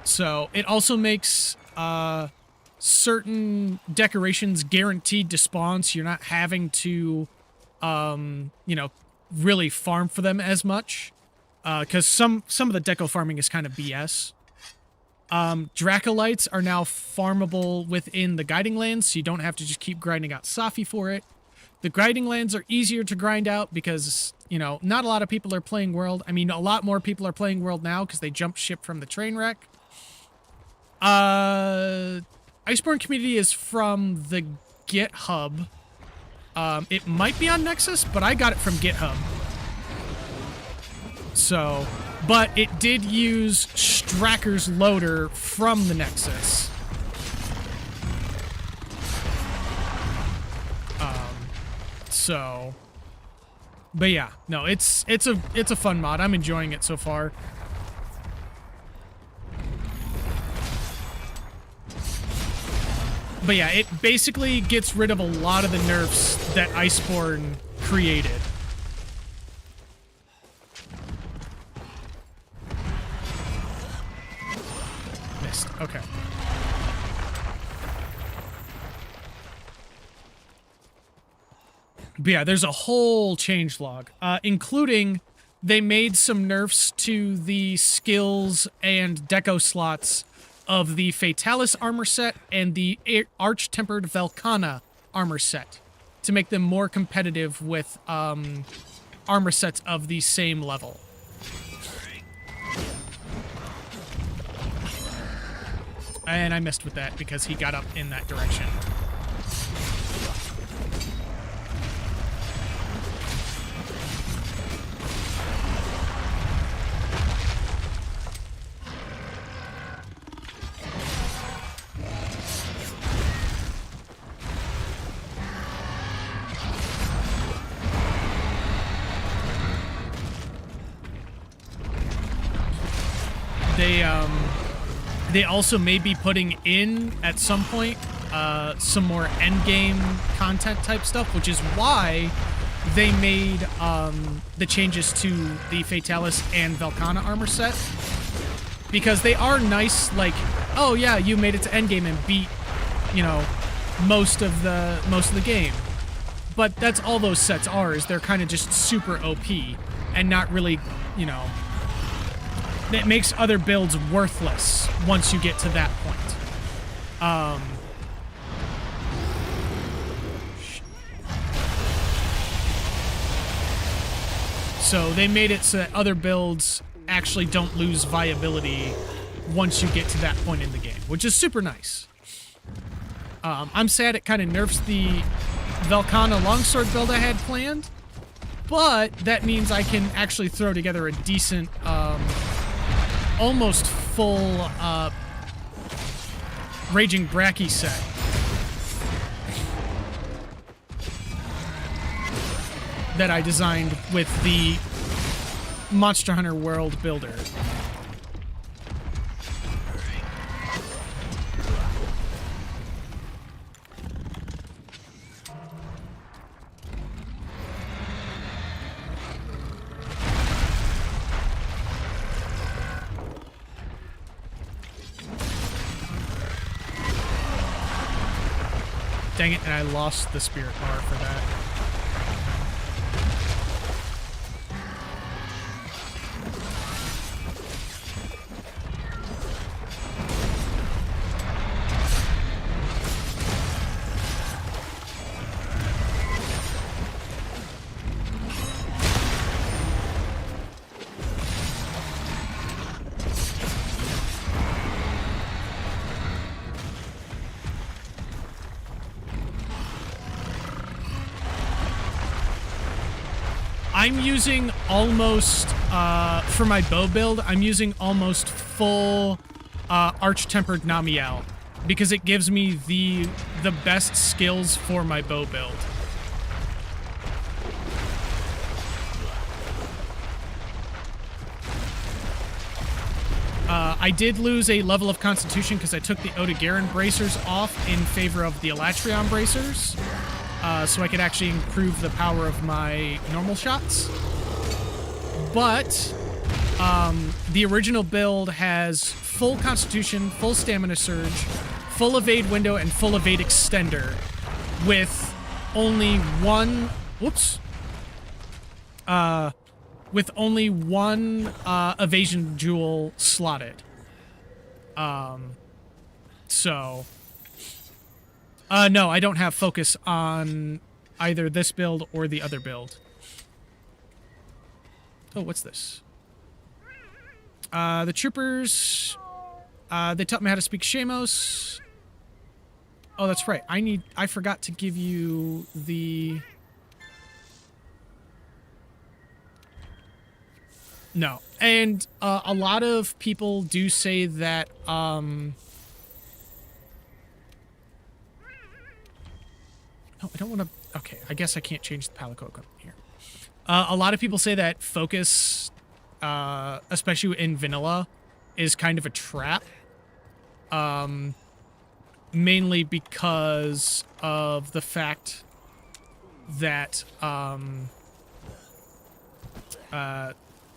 So it also makes certain decorations guaranteed to spawn, so you're not having to, you know, really farm for them as much. Because some of the deco farming is kind of BS. Dracolites are now farmable within the Guiding Lands, so you don't have to just keep grinding out Safi for it. The Guiding Lands are easier to grind out because, you know, not a lot of people are playing World. I mean, a lot more people are playing World now because they jumped ship from the train wreck. Iceborne Community is from the GitHub. It might be on Nexus, but I got it from GitHub. So... But it did use Stracker's loader from the Nexus. So, but yeah, no, it's a fun mod. I'm enjoying it so far. But yeah, it basically gets rid of a lot of the nerfs that Iceborne created. Okay. But yeah, there's a whole changelog, including they made some nerfs to the skills and deco slots of the Fatalis armor set and the Arch-Tempered Velkhana armor set to make them more competitive with armor sets of the same level. And I messed with that because he got up in that direction. They also may be putting in, at some point, some more endgame content type stuff, which is why they made the changes to the Fatalis and Velkhana armor set. Because they are nice, like, oh yeah, you made it to endgame and beat, you know, most of the game. But that's all those sets are, is they're kind of just super OP and not really, you know... It makes other builds worthless once you get to that point. So they made it so that other builds actually don't lose viability once you get to that point in the game, which is super nice. I'm sad it kind of nerfs the Velkhana longsword build I had planned, but that means I can actually throw together a decent, almost full, Raging Bracky set. That I designed with the Monster Hunter World Builder. Dang it, and I lost the spirit bar for that. I'm using almost, for my bow build, I'm using almost full Arch-Tempered Namiel, because it gives me the best skills for my bow build. I did lose a level of Constitution because I took the Otogaron bracers off in favor of the Elatrion bracers. So I could actually improve the power of my normal shots. But the original build has full Constitution, full Stamina Surge, full Evade Window, and full Evade Extender with only one... Whoops. With only one Evasion Jewel slotted. No, I don't have focus on either this build or the other build. Oh, what's this? The troopers, they taught me how to speak Shamos. Oh, that's right. I forgot to give you the... No. And, a lot of people do say that, No, I don't want to... Okay, I guess I can't change the Palico here. A lot of people say that focus, especially in vanilla, is kind of a trap. Mainly because of the fact that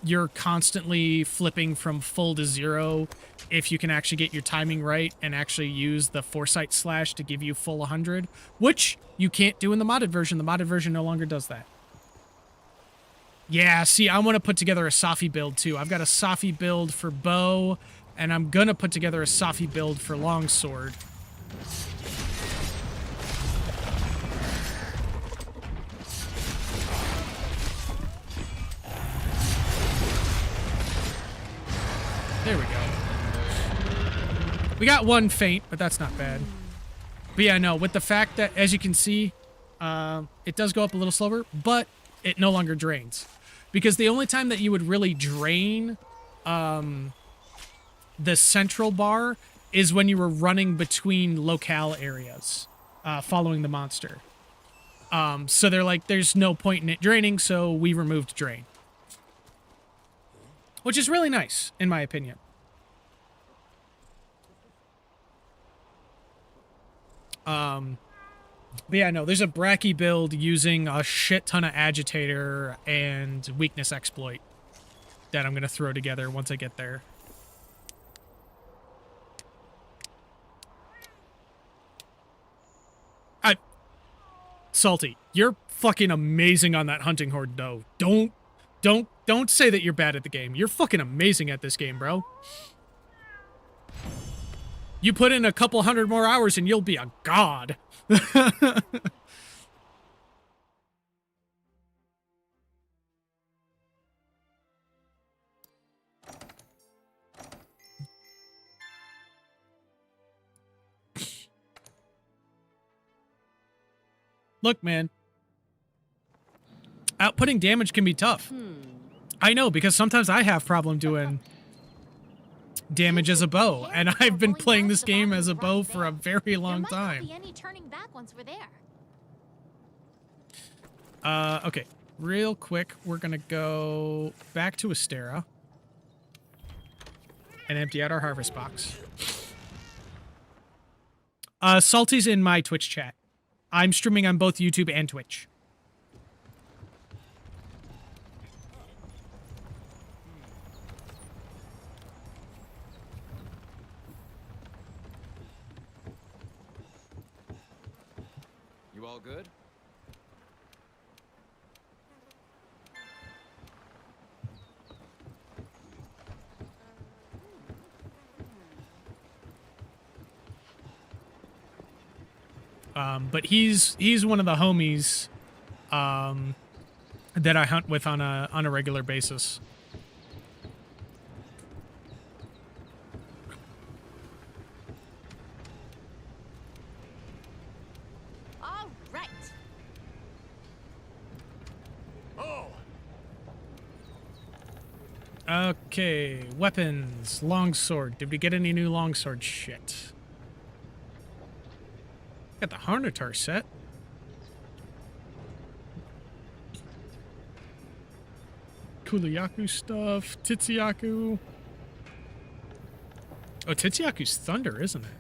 you're constantly flipping from full to zero if you can actually get your timing right and actually use the Foresight Slash to give you full 100, which you can't do in the modded version. The modded version no longer does that. Yeah, see, I want to put together a Safi build too. I've got a Safi build for bow, and I'm going to put together a Safi build for longsword. There we go. We got one feint, but that's not bad. But yeah, no, with the fact that, as you can see, it does go up a little slower, but it no longer drains. Because the only time that you would really drain the central bar is when you were running between locale areas, following the monster. So they're like, there's no point in it draining, so we removed drain. Which is really nice, in my opinion. But yeah, no, there's a Bracky build using a shit ton of Agitator and Weakness Exploit that I'm going to throw together once I get there. Salty, you're fucking amazing on that hunting horde, though. Don't say that you're bad at the game. You're fucking amazing at this game, bro. You put in a couple 100 more hours and you'll be a god. Look, man. Outputting damage can be tough. I know, because sometimes I have problem doing damage as a bow, and I've been playing this game as a bow for a very long There might time. not be any turning back once we're there. Okay. Real quick, we're gonna go back to Astera and empty out our harvest box. Salty's in my Twitch chat. I'm streaming on both YouTube and Twitch. You all good? But he's one of the homies that I hunt with on a regular basis. All right. Oh, Okay, weapons, longsword. Did we get any new longsword shit? Got the Harnatar set. Kuliyaku stuff, Titsyaku. Oh, Titsyaku's thunder, isn't it?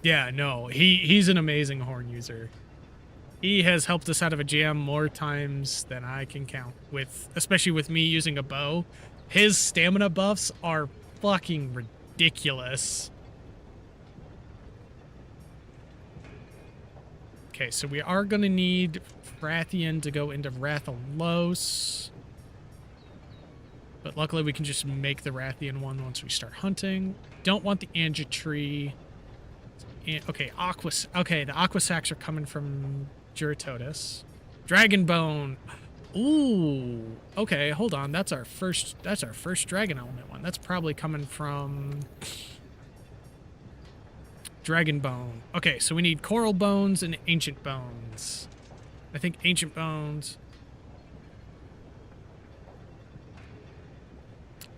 Yeah, no, he's an amazing horn user. He has helped us out of a jam more times than I can count, especially with me using a bow. His stamina buffs are fucking ridiculous. Okay, so we are going to need Rathian to go into Rathalos. But luckily we can just make the Rathian one once we start hunting. Don't want the Anja tree. Okay, okay, the Aqua Sacs are coming from Juratotus. Dragonbone. Ooh. Okay, hold on. That's our first dragon element one. That's probably coming from Dragonbone. Okay, so we need coral bones and ancient bones. I think ancient bones.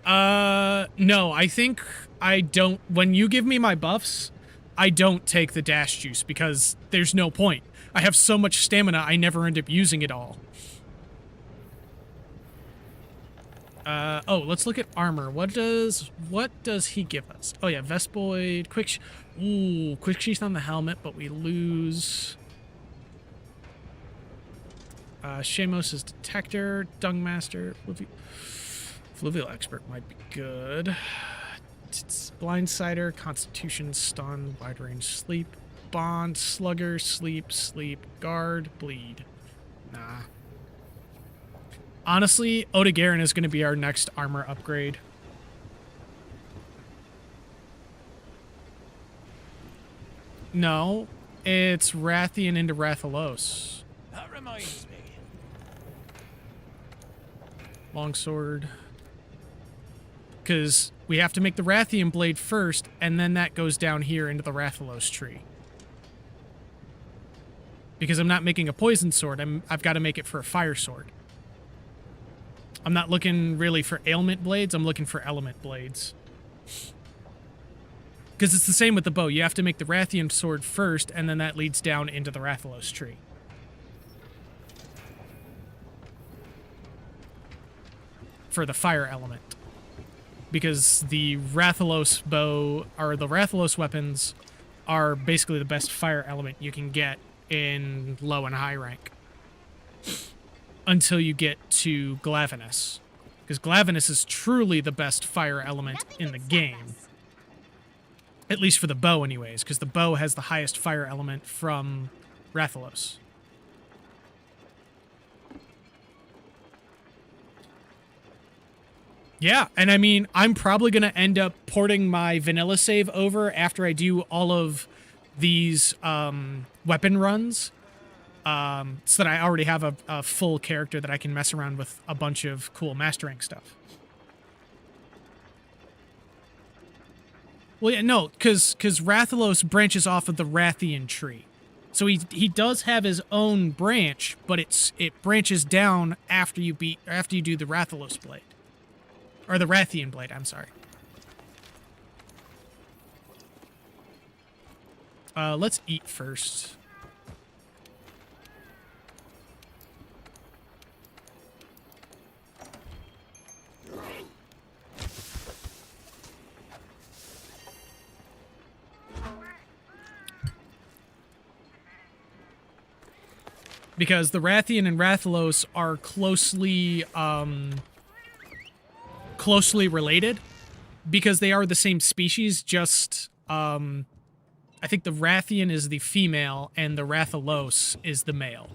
No, I think I don't. When you give me my buffs, I don't take the dash juice because there's no point. I have so much stamina, I never end up using it all. Oh, let's look at armor. What does he give us? Oh yeah, Vespoid, quick sheath on the helmet, but we lose Shamos' detector, Dungmaster, Fluvial expert might be good. Blindsider, Constitution, Stun, Wide Range, Sleep, Bond, Slugger, Sleep, Guard, Bleed. Nah. Honestly, Odegarin is going to be our next armor upgrade. No, it's Rathian into Rathalos. that reminds me. Longsword. Because we have to make the Rathian blade first, and then that goes down here into the Rathalos tree. Because I'm not making a poison sword, I've got to make it for a fire sword. I'm not looking really for ailment blades, I'm looking for element blades. Because it's the same with the bow. You have to make the Rathian sword first, and then that leads down into the Rathalos tree. For the fire element. Because the Rathalos bow, or the Rathalos weapons, are basically the best fire element you can get in low and high rank. Until you get to Glavenus. Because Glavenus is truly the best fire element in the game. At least for the bow anyways, because the bow has the highest fire element from Rathalos. Yeah, and I mean, I'm probably going to end up porting my vanilla save over after I do all of these weapon runs. So that I already have a full character that I can mess around with a bunch of cool mastering stuff. Well, yeah, no, because Rathalos branches off of the Rathian tree. So he does have his own branch, but it branches down after you do the Rathalos blade. Or the Rathian blade, I'm sorry. Let's eat first. Because the Rathian and Rathalos are closely related. Because they are the same species, just, I think the Rathian is the female and the Rathalos is the male.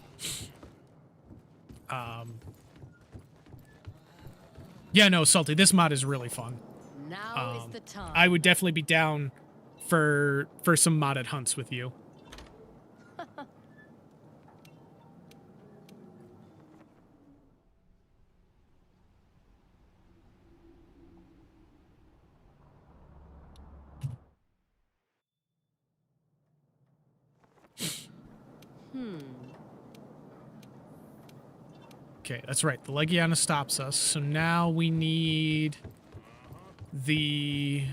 Yeah, no, Salty, this mod is really fun. Now is the time. I would definitely be down for some modded hunts with you. Okay, that's right. The Legiana stops us. So now we need the...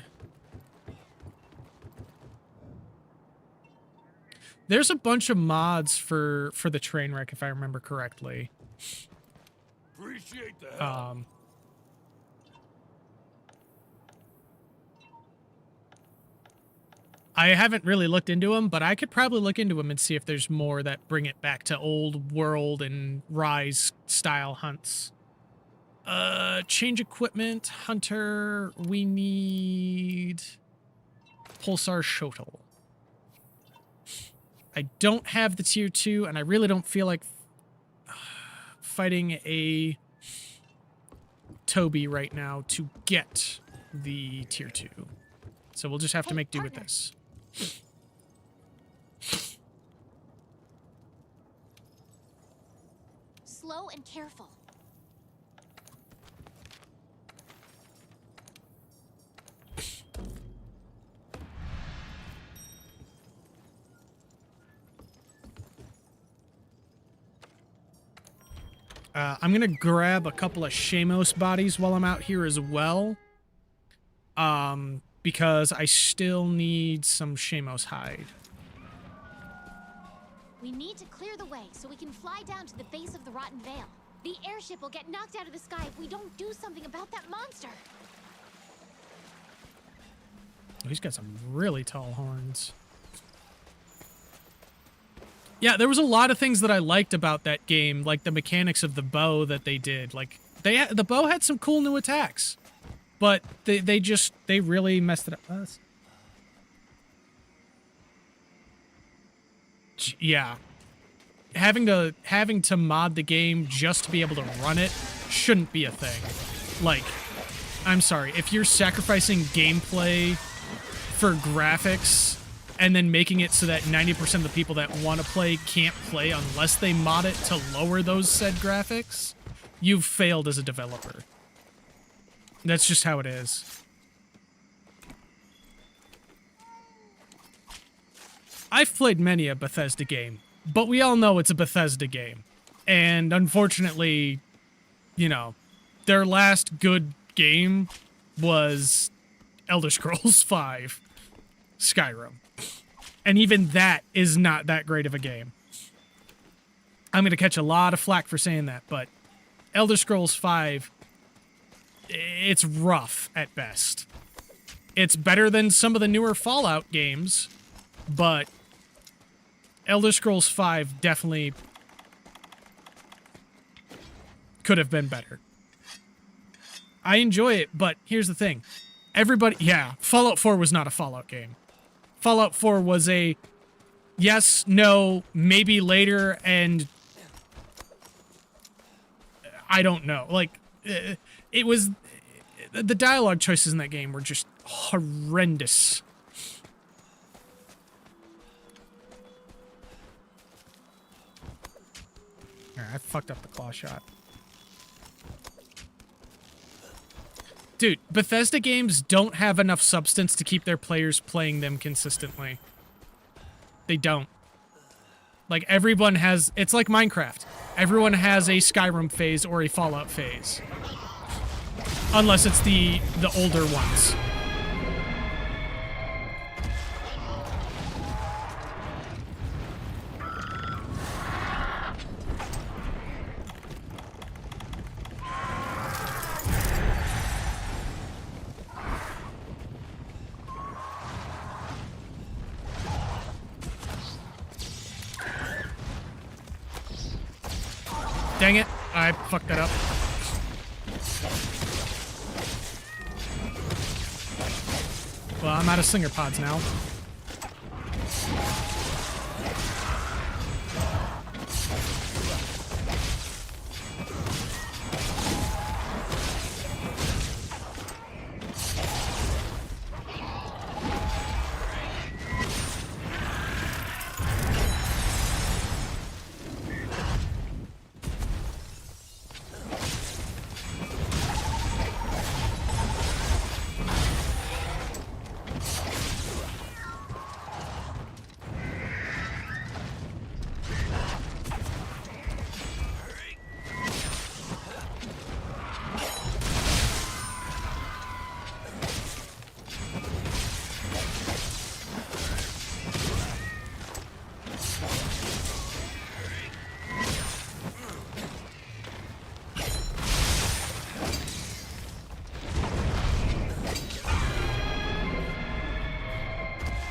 There's a bunch of mods for the train wreck, if I remember correctly. Appreciate the help. I haven't really looked into them, but I could probably look into them and see if there's more that bring it back to old world and Rise style hunts. Change equipment, hunter, we need Pulsar Shuttle. I don't have the tier 2, and I really don't feel like fighting a Toby right now to get the tier 2. So we'll just have to make do with this. Slow and careful. I'm gonna grab a couple of Shamos bodies while I'm out here as well. Because I still need some Shamos hide. We need to clear the way so we can fly down to the base of the Rotten Vale. The airship will get knocked out of the sky if we don't do something about that monster. Oh, he's got some really tall horns. Yeah, there was a lot of things that I liked about that game, like the mechanics of the bow that they did. Like, the bow had some cool new attacks. But they really messed it up. Yeah. Having to mod the game just to be able to run it shouldn't be a thing. Like, I'm sorry, if you're sacrificing gameplay for graphics and then making it so that 90% of the people that want to play can't play unless they mod it to lower those said graphics, you've failed as a developer. That's just how it is. I've played many a Bethesda game, but we all know it's a Bethesda game. And unfortunately, you know, their last good game was Elder Scrolls V Skyrim. And even that is not that great of a game. I'm going to catch a lot of flack for saying that, but Elder Scrolls V, it's rough at best. It's better than some of the newer Fallout games, but Elder Scrolls V definitely could have been better. I enjoy it, but here's the thing. Yeah, Fallout 4 was not a Fallout game. Fallout 4 was a yes, no, maybe later, and I don't know. Like, it was... The dialogue choices in that game were just horrendous. Alright, I fucked up the claw shot. Dude, Bethesda games don't have enough substance to keep their players playing them consistently. They don't. Like, everyone has... It's like Minecraft. Everyone has a Skyrim phase or a Fallout phase. Unless it's the older ones. Dang it, I fucked that up. Well, I'm out of slinger pods now.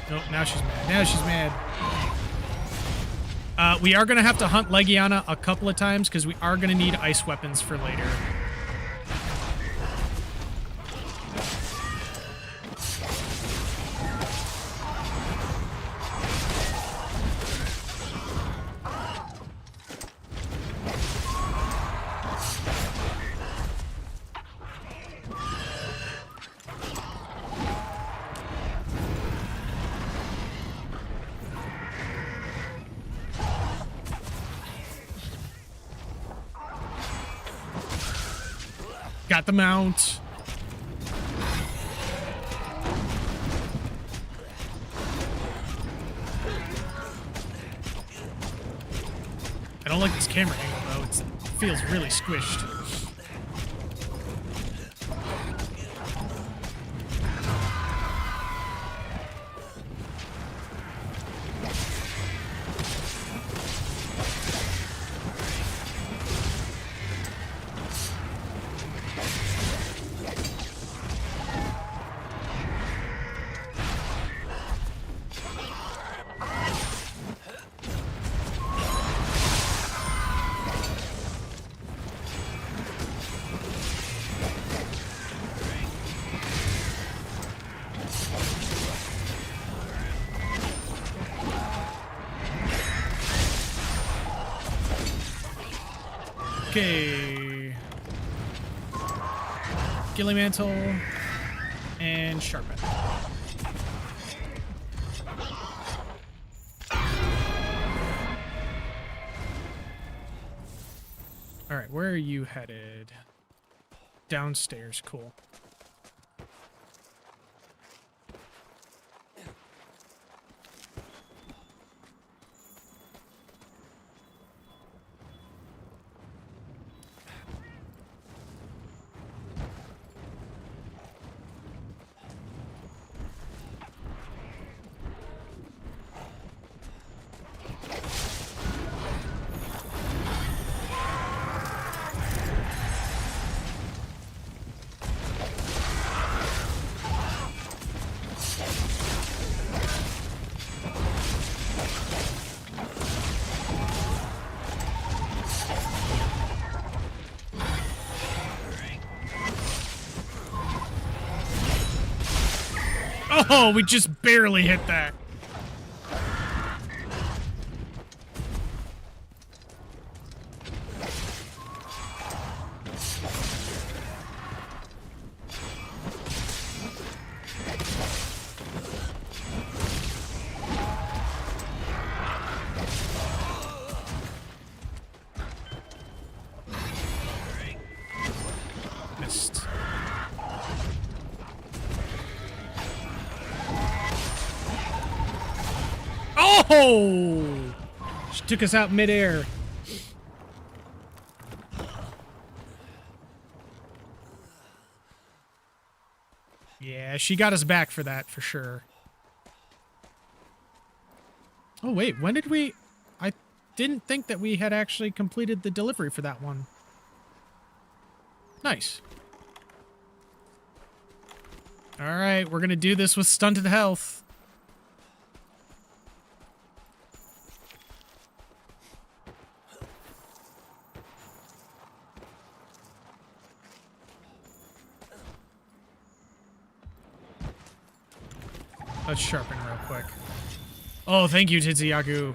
Nope, now she's mad. Now she's mad. We are going to have to hunt Legiana a couple of times because we are going to need ice weapons for later. Got the mount. I don't like this camera angle, though. It feels really squished. Okay. Gilly Mantle and Sharpen. Alright, where are you headed? Downstairs, cool. Oh, we just barely hit that. Missed. Oh! She took us out midair. Yeah, she got us back for that, for sure. Oh, wait, when did we... I didn't think that we had actually completed the delivery for that one. Nice. Alright, we're gonna do this with stunted health. Let's sharpen real quick. Oh, thank you, Titsuyaku.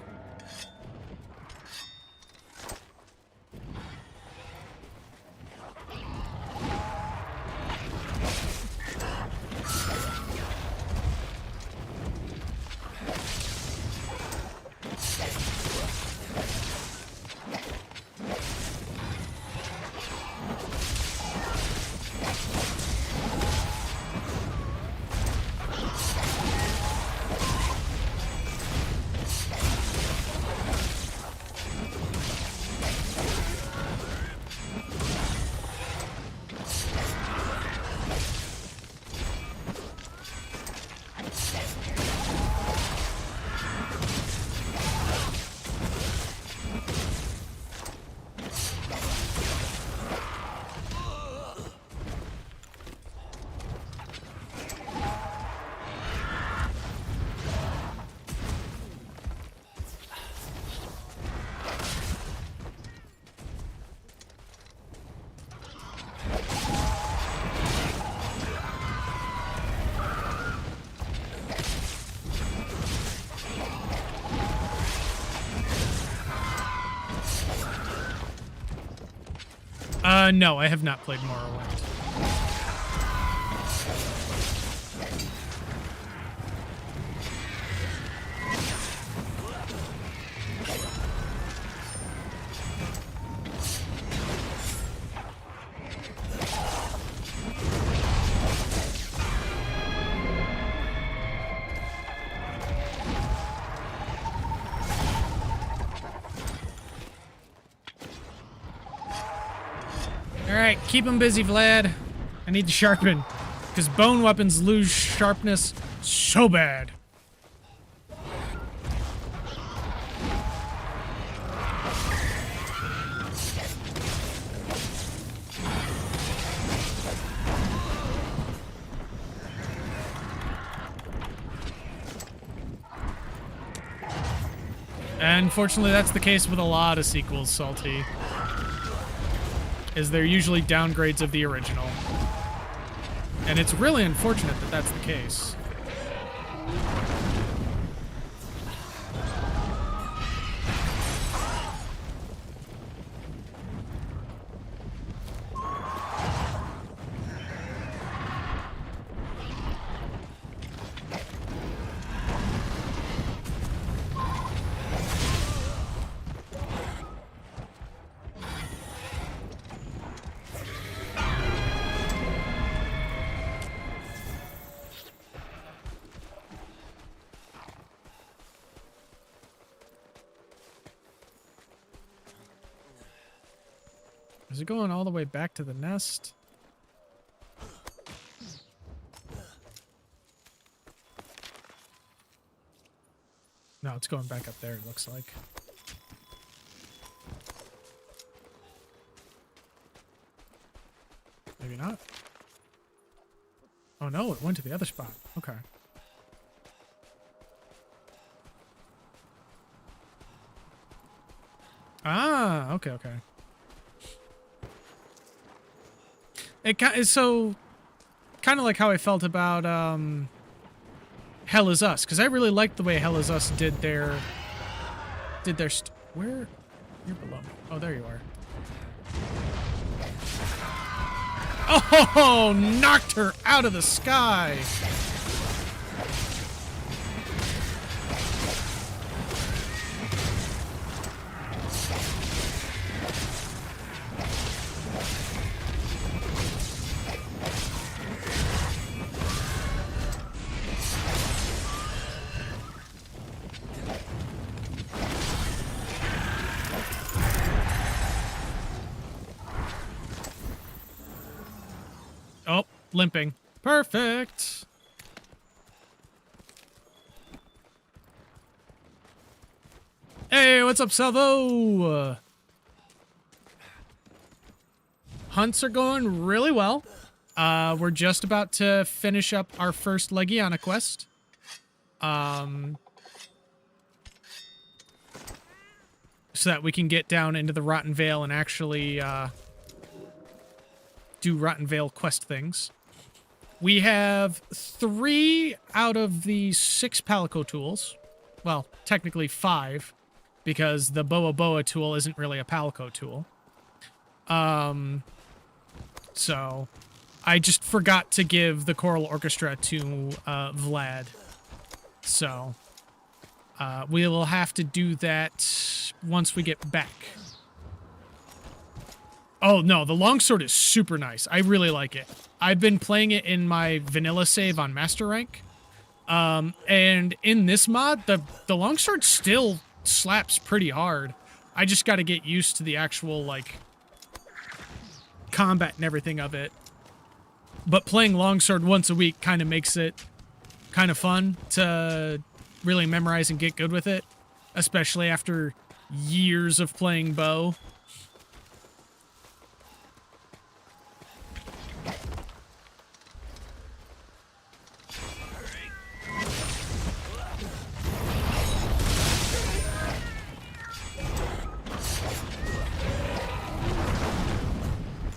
No, I have not played Morrowind. Alright, keep him busy, Vlad. I need to sharpen. Because bone weapons lose sharpness so bad. And unfortunately, that's the case with a lot of sequels, Salty. Is they're usually downgrades of the original. And it's really unfortunate that that's the case. Is it going all the way back to the nest? No, it's going back up there, it looks like. Maybe not. Oh no, it went to the other spot. Okay. Ah, okay, okay. It's so kind of like how I felt about Hell Is Us, because I really liked the way Hell Is Us did their where you're below me. Oh, there you are. Oh, knocked her out of the sky. Oh, limping. Perfect. Hey, what's up, Salvo? Hunts are going really well. We're just about to finish up our first Legiana quest. So that we can get down into the Rotten Vale and actually, do Rotten Vale quest things. We have 3 out of the 6 Palico tools. Well, technically 5, because the Boa Boa tool isn't really a Palico tool. So I just forgot to give the choral orchestra to Vlad. So we will have to do that once we get back. Oh, no, the longsword is super nice. I really like it. I've been playing it in my vanilla save on Master Rank. And in this mod, the longsword still slaps pretty hard. I just got to get used to the actual, like, combat and everything of it. But playing longsword once a week kind of makes it kind of fun to really memorize and get good with it. Especially after years of playing bow.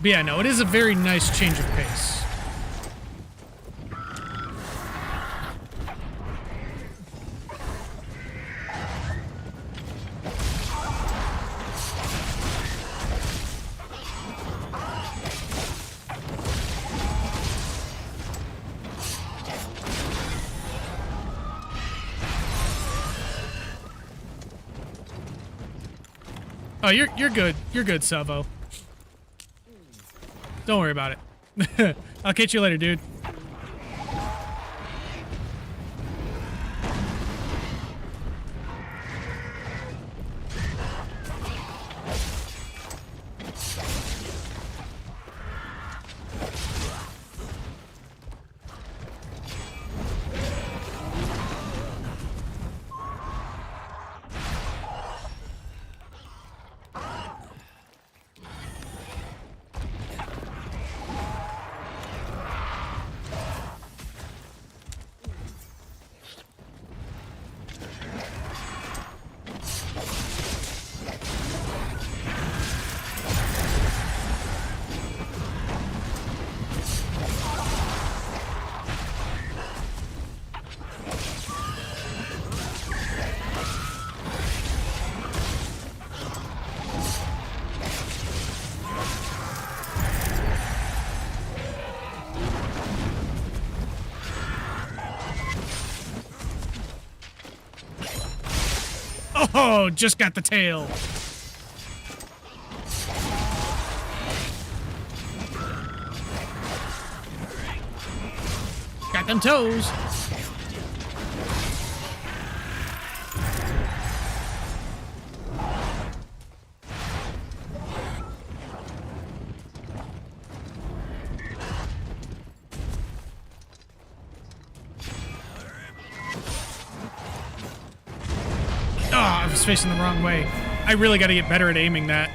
But yeah, no, it is a very nice change of pace. Oh, you're good. You're good, Salvo. Don't worry about it. I'll catch you later, dude. Oh, just got the tail. Got them toes. I was facing the wrong way. I really got to get better at aiming that.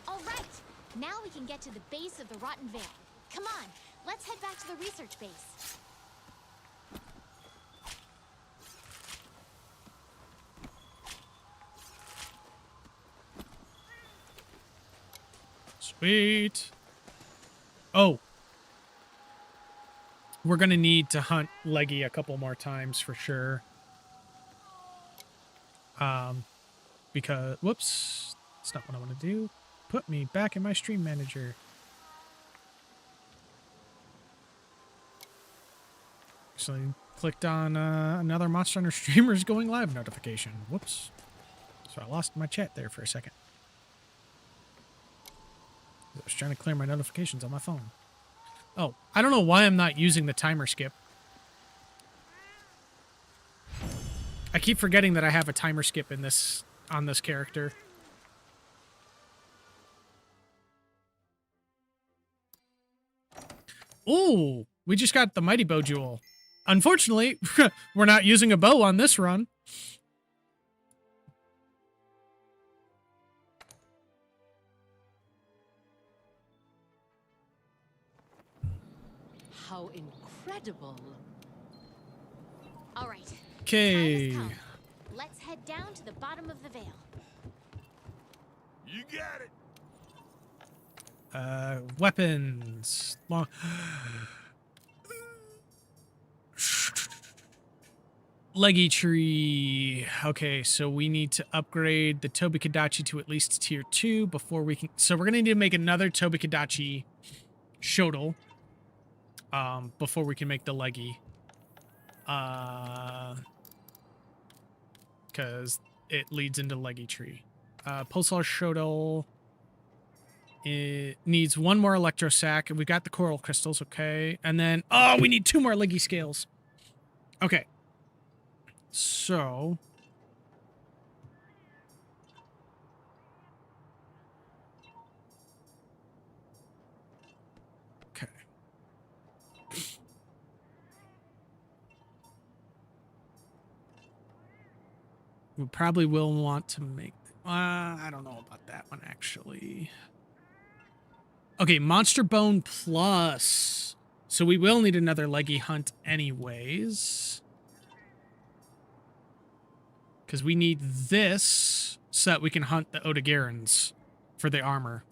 All right, now we can get to the base of the Rotten Vale. Come on, let's head back to the research base. Sweet. Oh. We're gonna need to hunt Leggy a couple more times for sure. Because, whoops, that's not what I want to do. Put me back in my stream manager. Actually, clicked on another Monster Hunter Streamers Going Live notification. Whoops. So I lost my chat there for a second. I was trying to clear my notifications on my phone. Oh, I don't know why I'm not using the timer skip. I keep forgetting that I have a timer skip in this on this character. Ooh, we just got the Mighty Bow Jewel. Unfortunately, we're not using a bow on this run. How incredible. All right. Okay. Time has come. Let's head down to the bottom of the veil. You got it. Weapons. Long. Leggy tree. Okay, so we need to upgrade the Tobikadachi to at least tier 2 before we can. So we're gonna need to make another Tobikadachi Shodel before we can make the leggy. Because it leads into leggy tree. Pulsar Shodel. It needs one more electro sac. We got the coral crystals, okay. And then, oh, we need 2 more leggy scales. Okay. So. Okay. We probably will want to make, I don't know about that one, actually. Okay, Monster Bone Plus. So we will need another leggy hunt anyways. Because we need this so that we can hunt the Odagarans for the armor.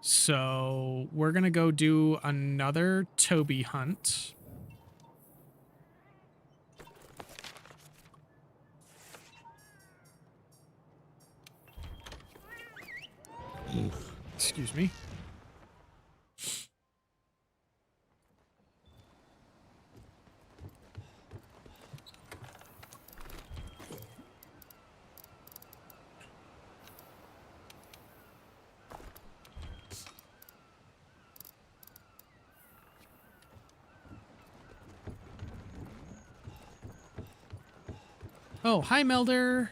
So we're going to go do another Toby hunt. Excuse me. Oh, hi, Melder.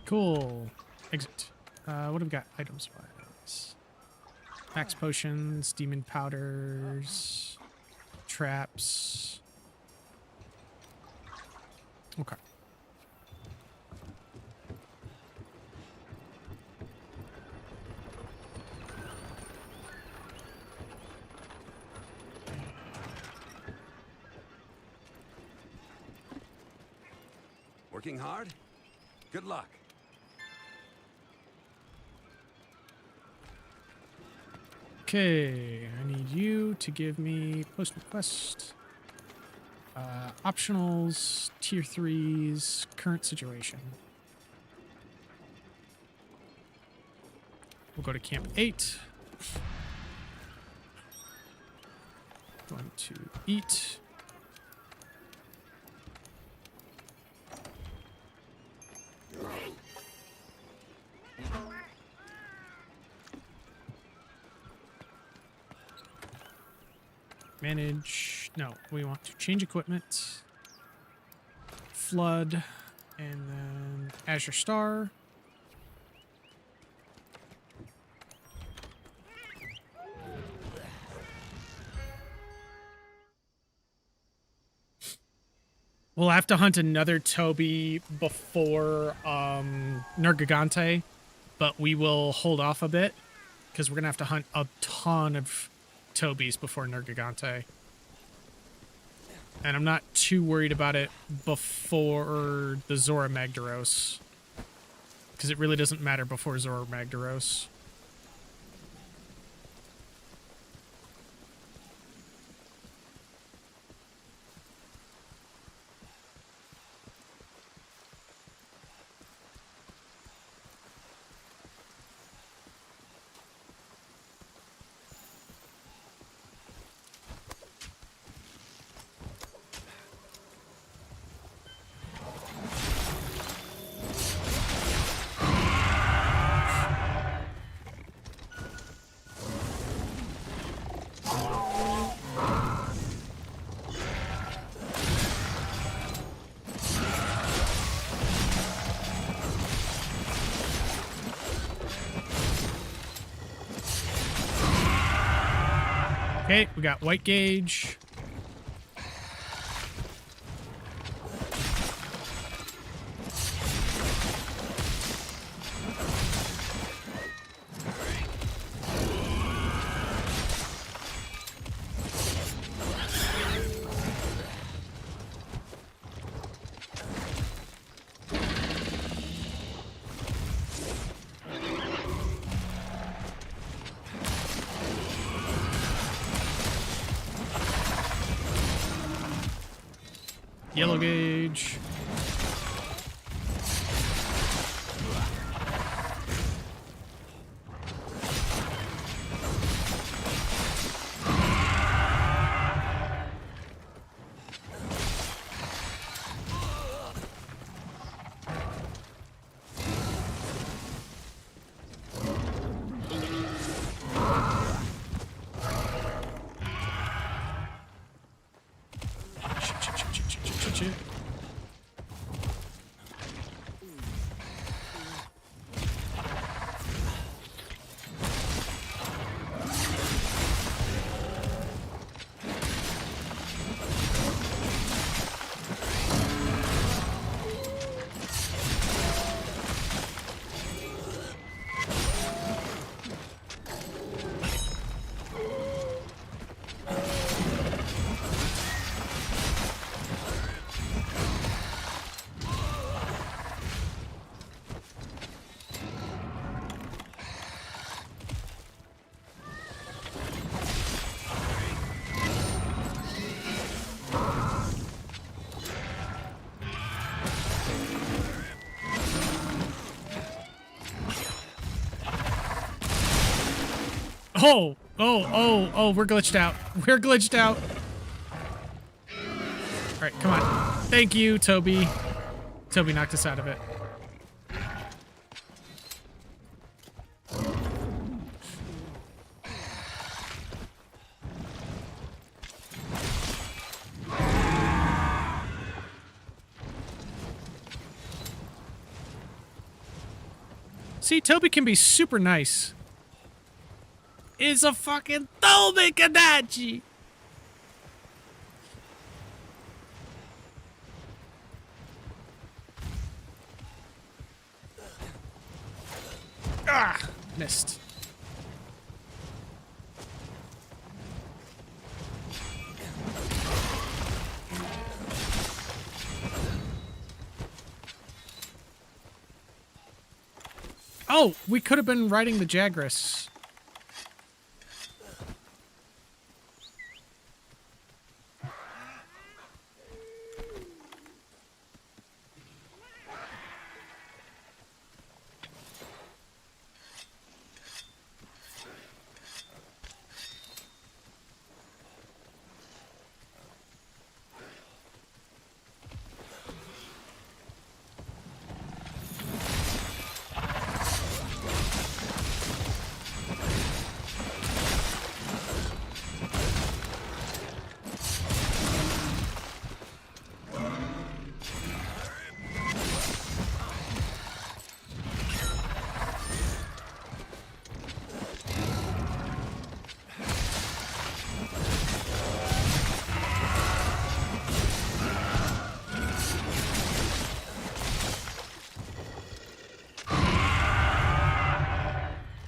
Cool. Exit. What have we got? Items-wise. Max potions, demon powders, traps. Okay. Working hard? Good luck. Okay, I need you to give me post request, optionals, tier 3s, current situation. We'll go to camp 8. Going to eat. Manage. No, we want to change equipment. Flood. And then Azure Star. We'll have to hunt another Toby before Nergigante, but we will hold off a bit because we're going to have to hunt a ton of Tobys before Nergigante. And I'm not too worried about it before the Zora Magdaros. because it really doesn't matter before Zor Magdaros. Okay, we got white gauge. Yellow gauge. Shit. Oh, we're glitched out. We're glitched out. All right, come on. Thank you, Toby. Toby knocked us out of it. See, Toby can be super nice. It's a fucking Toby Kadachi. Ah, missed. Oh, we could have been riding the Jagras.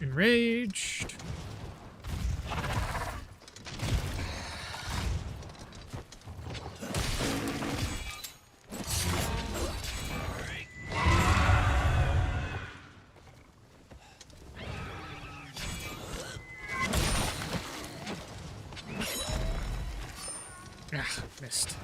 Enraged. Ah, missed.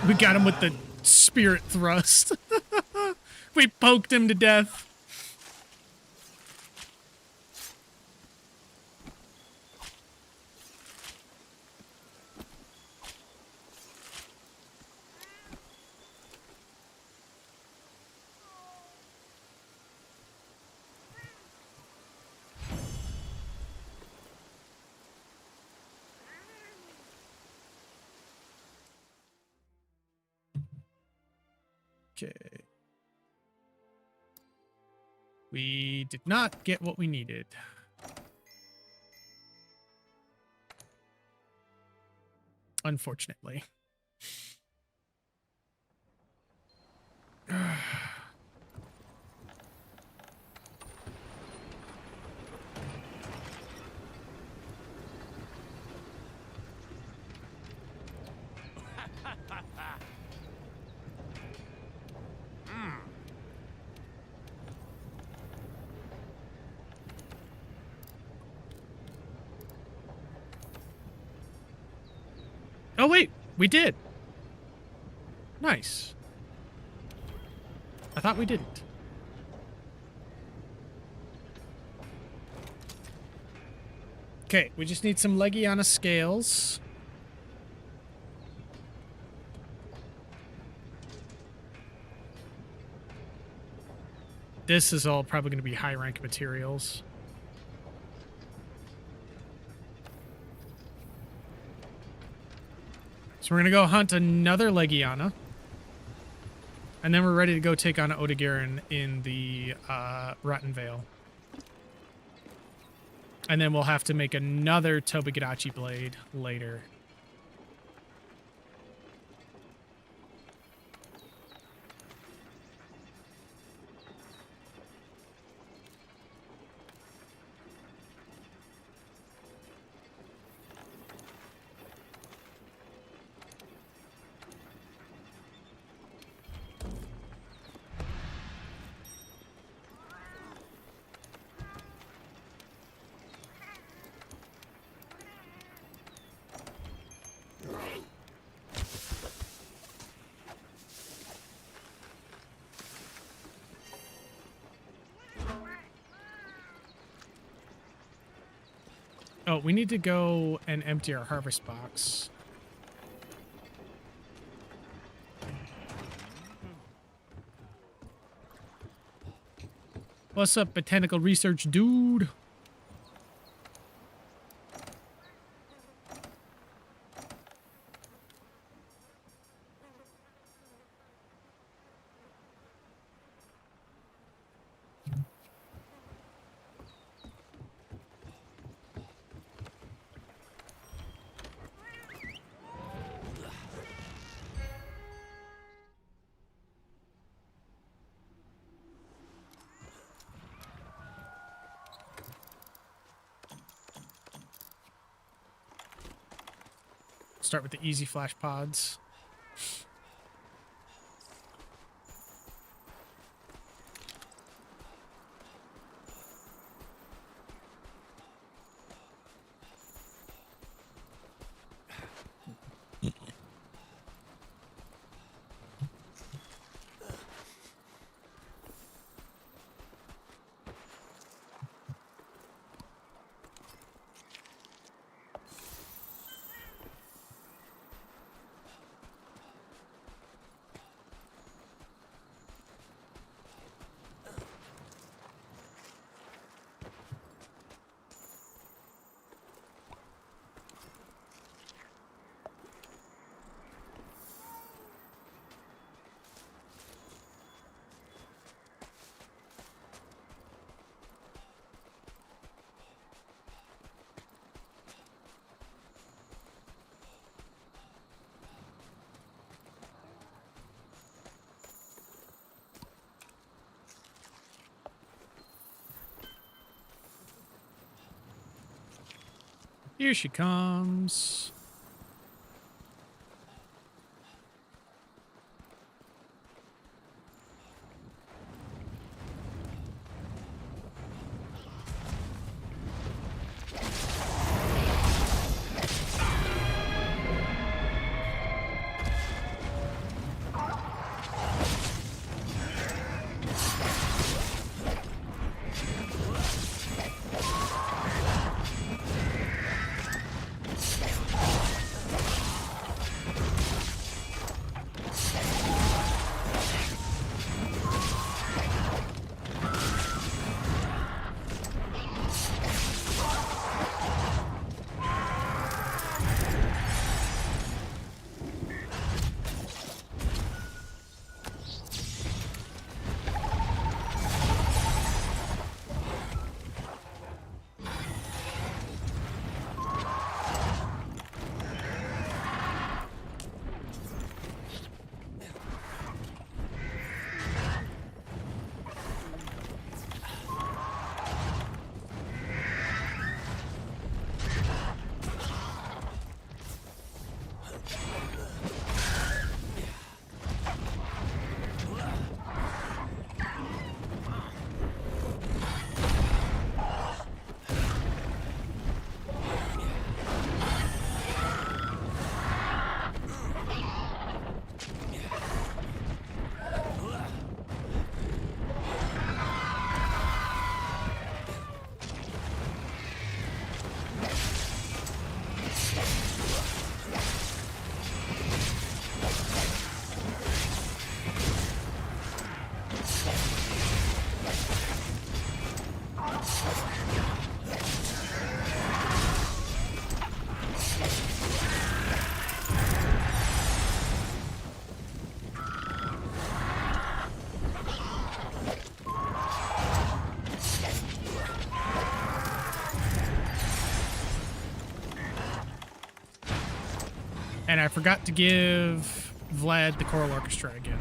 We got him with the spirit thrust. We poked him to death. Okay. We did not get what we needed. Unfortunately. Oh, wait. We did. Nice. I thought we didn't. Okay, we just need some Legiana scales. This is all probably going to be high rank materials. So we're going to go hunt another Legiana. And then we're ready to go take on Odegarin in the Rotten Vale. And then we'll have to make another Tobigadachi blade later. Oh, we need to go and empty our harvest box. What's up, botanical research dude? Start with the easy flash pods. Here she comes. And I forgot to give Vlad the choral orchestra again.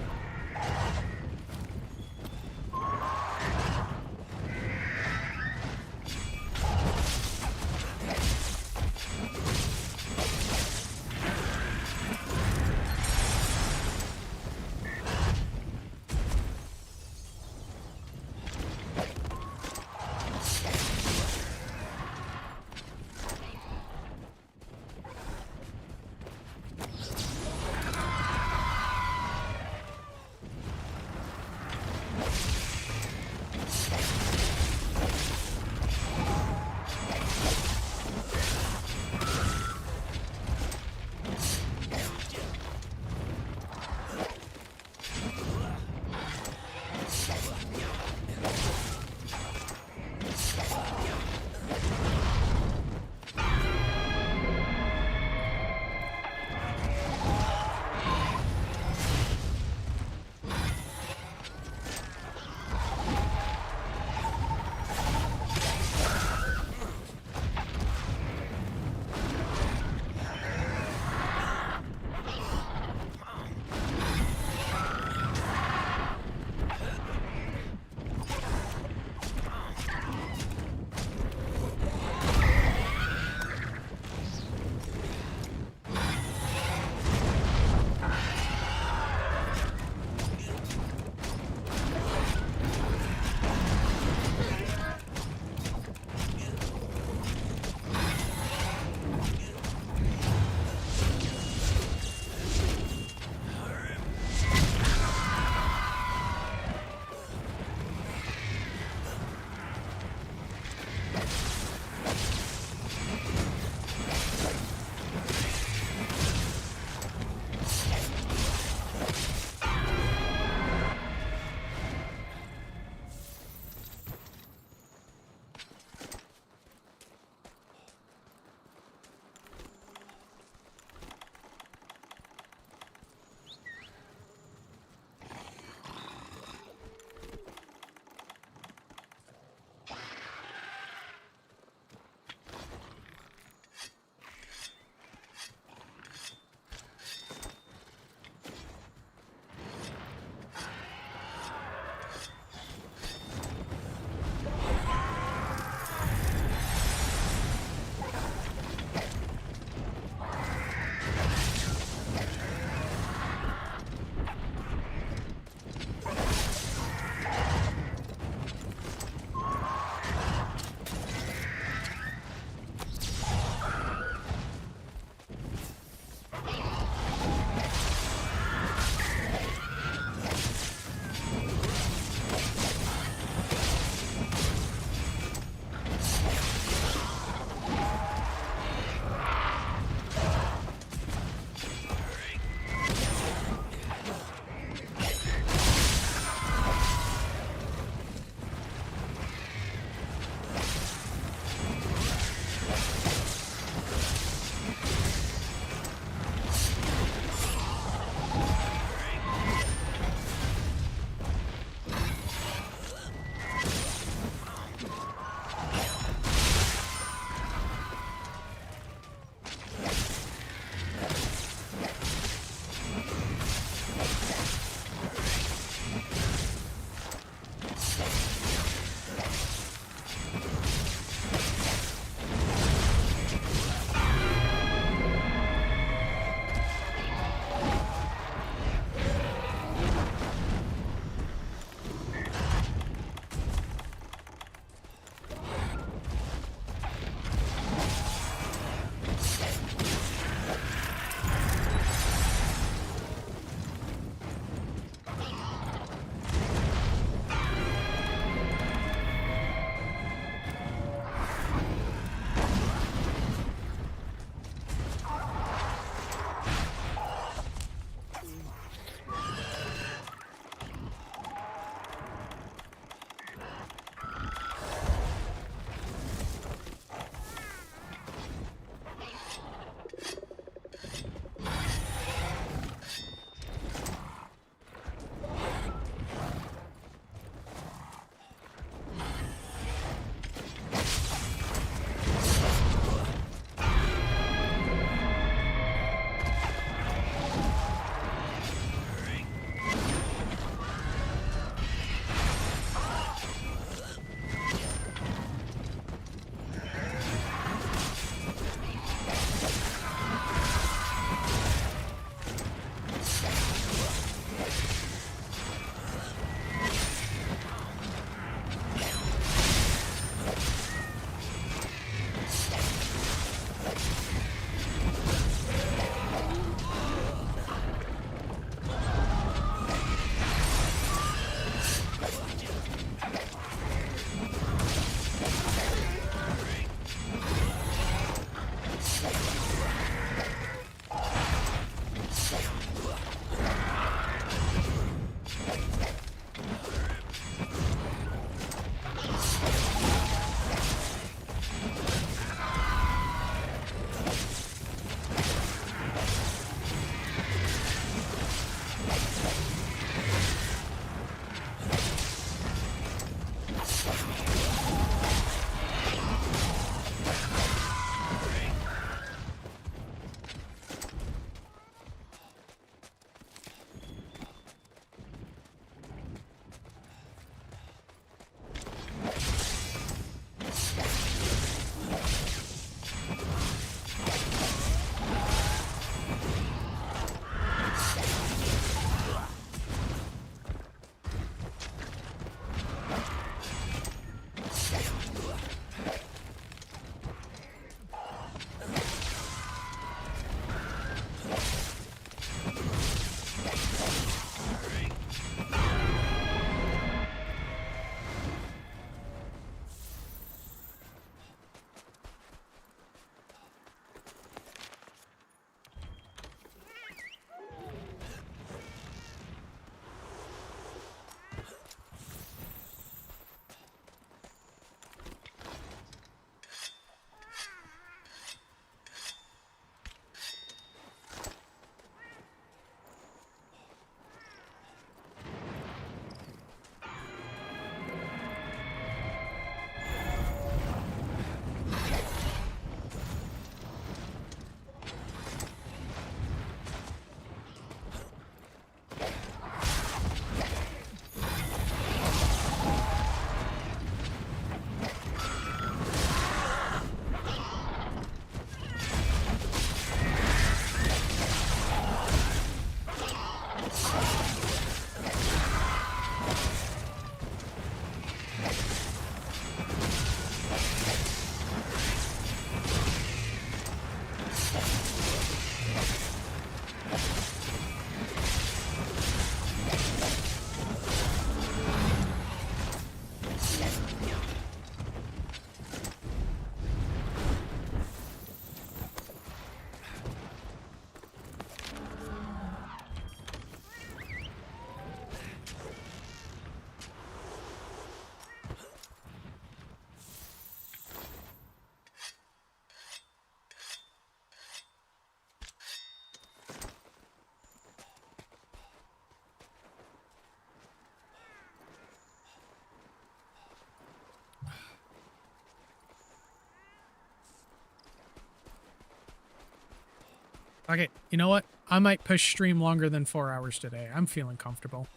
Okay, you know what? I might push stream longer than 4 hours today. I'm feeling comfortable.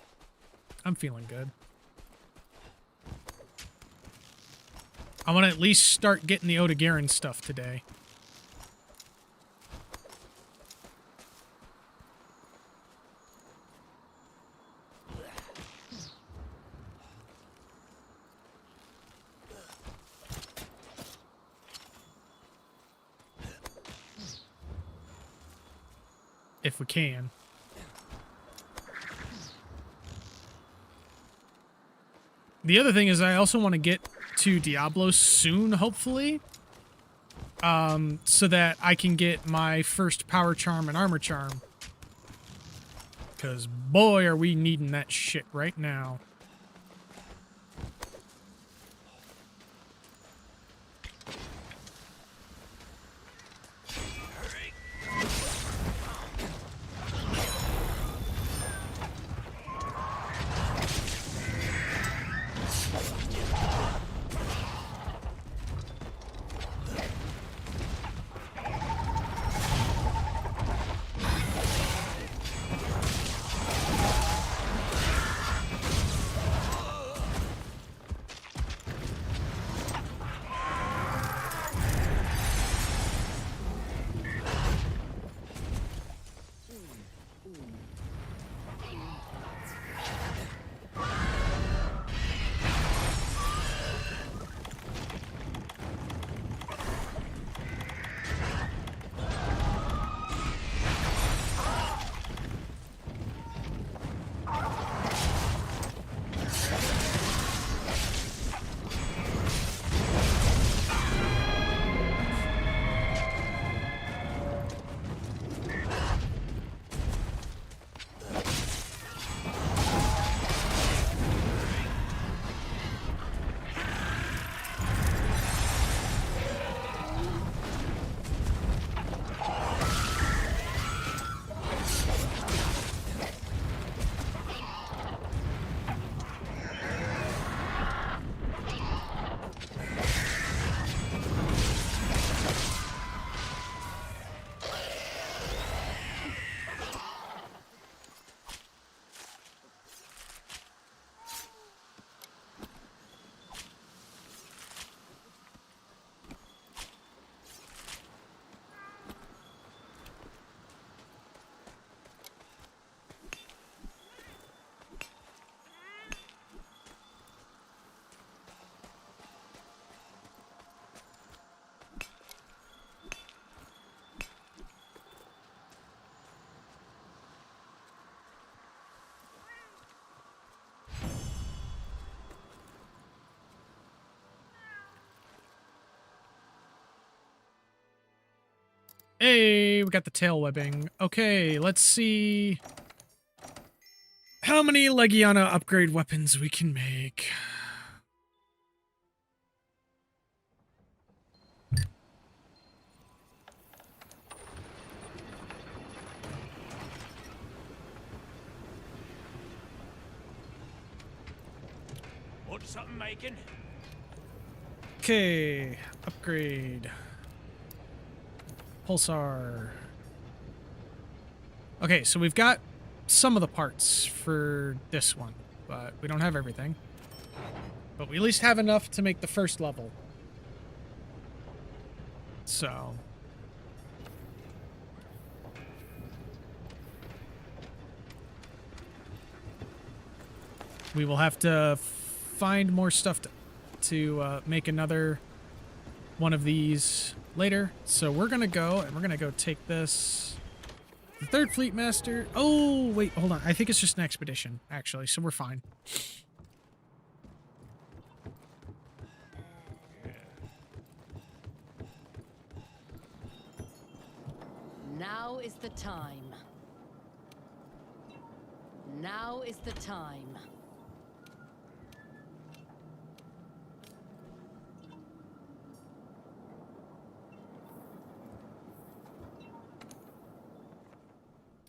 I'm feeling good. I want to at least start getting the Odegarin stuff today. If we can. The other thing is I also want to get to Diablo soon, hopefully. So that I can get my first power charm and armor charm. Because boy, are we needing that shit right now. Hey, we got the tail webbing. Okay, let's see how many Legiana upgrade weapons we can make. Want something making? Okay, upgrade. Pulsar. Okay, so we've got some of the parts for this one, but we don't have everything. But we at least have enough to make the first level. So... we will have to find more stuff to make another one of these later. So we're going to go, and we're going to go take this. The third Fleet Master. Oh, wait, hold on. I think it's just an expedition, actually, so we're fine. Now is the time. Now is the time.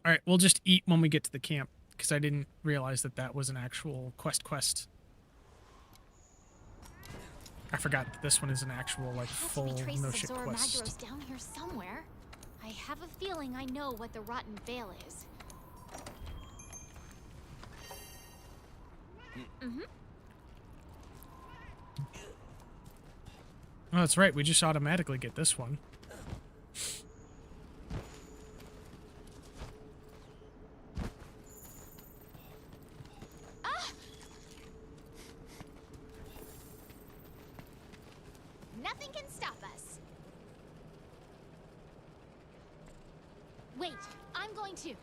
All right, we'll just eat when we get to the camp, because I didn't realize that that was an actual quest. I forgot that this one is an actual, like, Has to full be traces no of shit Zora quest. Magdaros down here somewhere. I have a feeling I know what the Rotten Veil is. Oh, that's right. We just automatically get this one. Nothing can stop us. Wait, I'm going to. Here!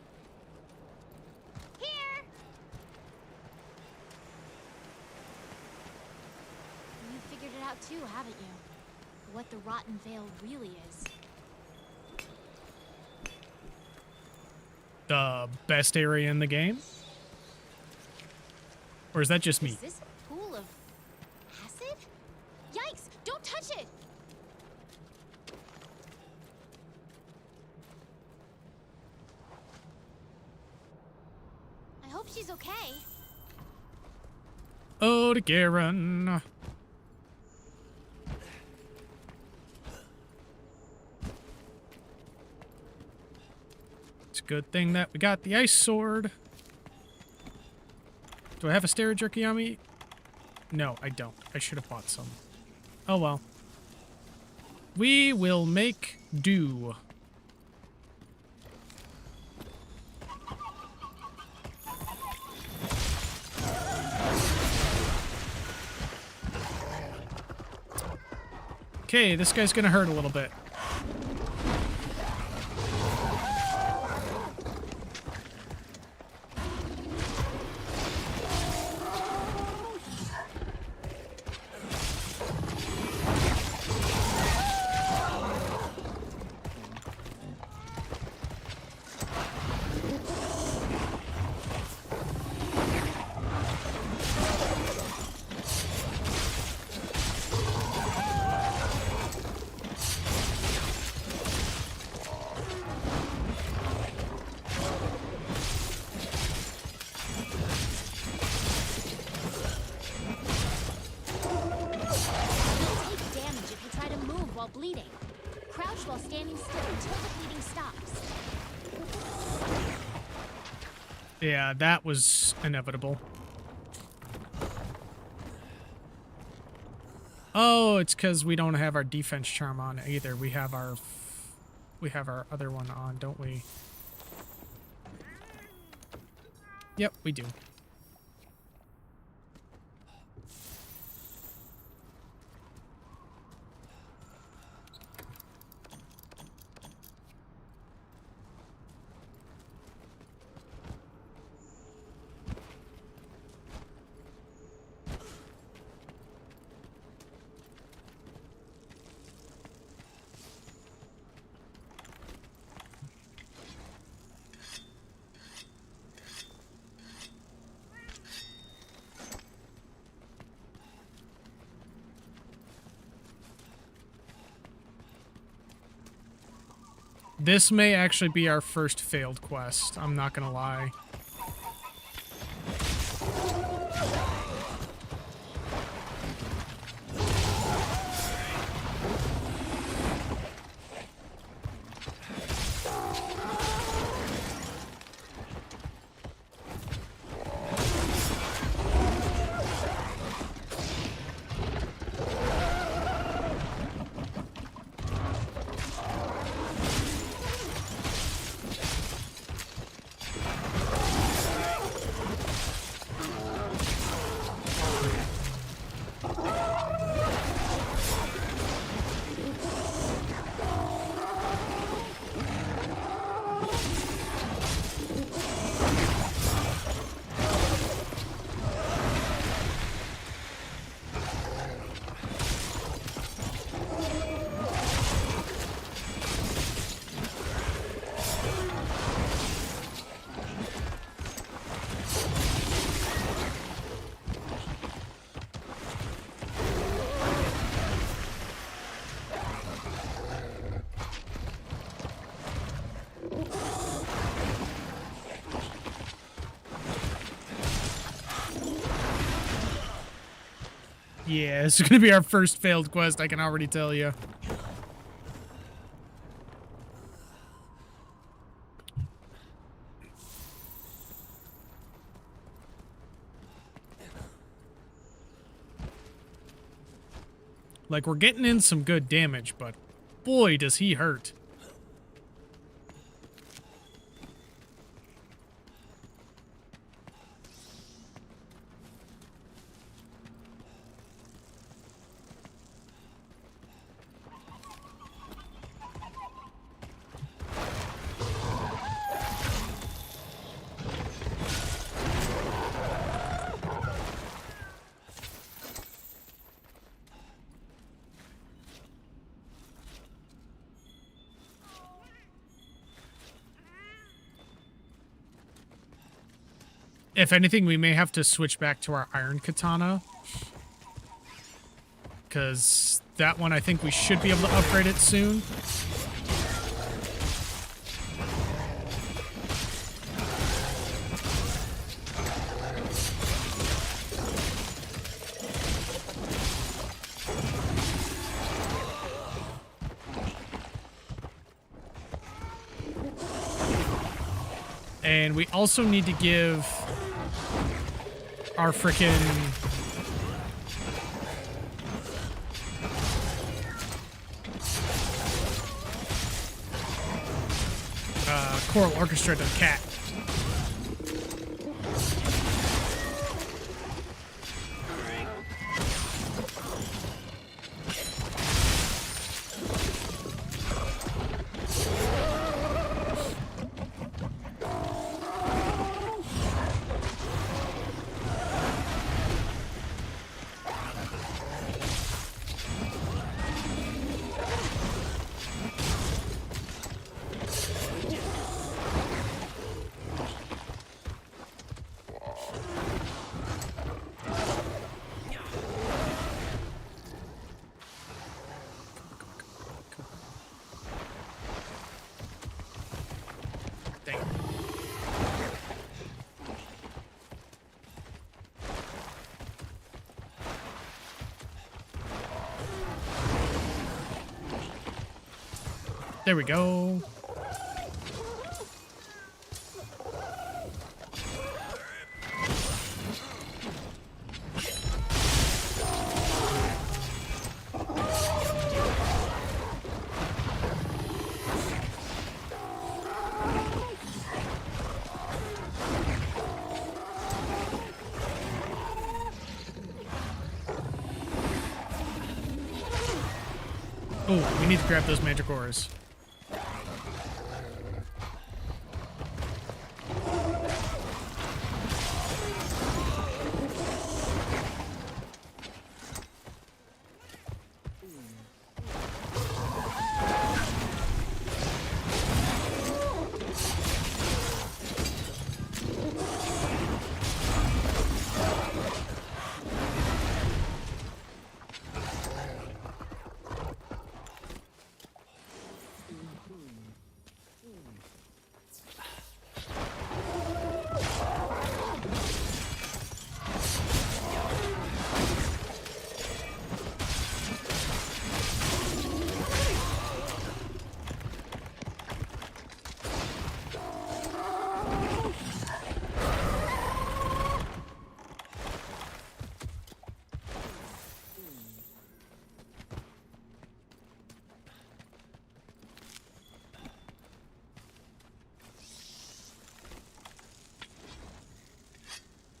You figured it out too, haven't you? What the Rotten Veil really is. The best area in the game? Or is that just me? Is this a pool of acid? Yikes! Don't touch it! I hope she's okay. Oh, to Garen. It's a good thing that we got the ice sword. Do I have a stera jerky on me? No, I don't. I should have bought some. Oh well. We will make do. Okay, this guy's gonna hurt a little bit. Bleeding. Crouch while standing still until the bleeding stops. Yeah, that was inevitable. Oh, it's because we don't have our defense charm on either. We have our other one on, don't we? Yep, we do. This may actually be our first failed quest. I'm not gonna lie. Yeah, it's gonna be our first failed quest, I can already tell you. Like, we're getting in some good damage, but boy, does he hurt. If anything, we may have to switch back to our iron katana. Because that one, I think we should be able to upgrade it soon. And we also need to give our frickin' choral orchestra to the cat. There we go. Oh, we need to grab those manticores.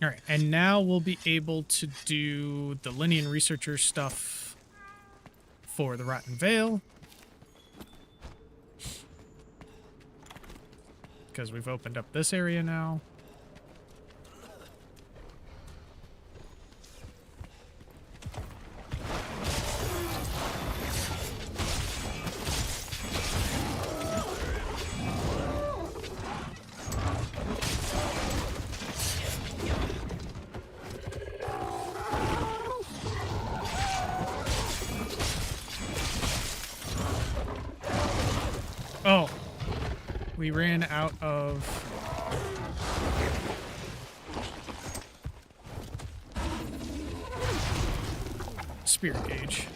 All right, and now we'll be able to do the Linean Researcher stuff for the Rotten Vale. Because we've opened up this area now. Oh, we ran out of spirit gauge.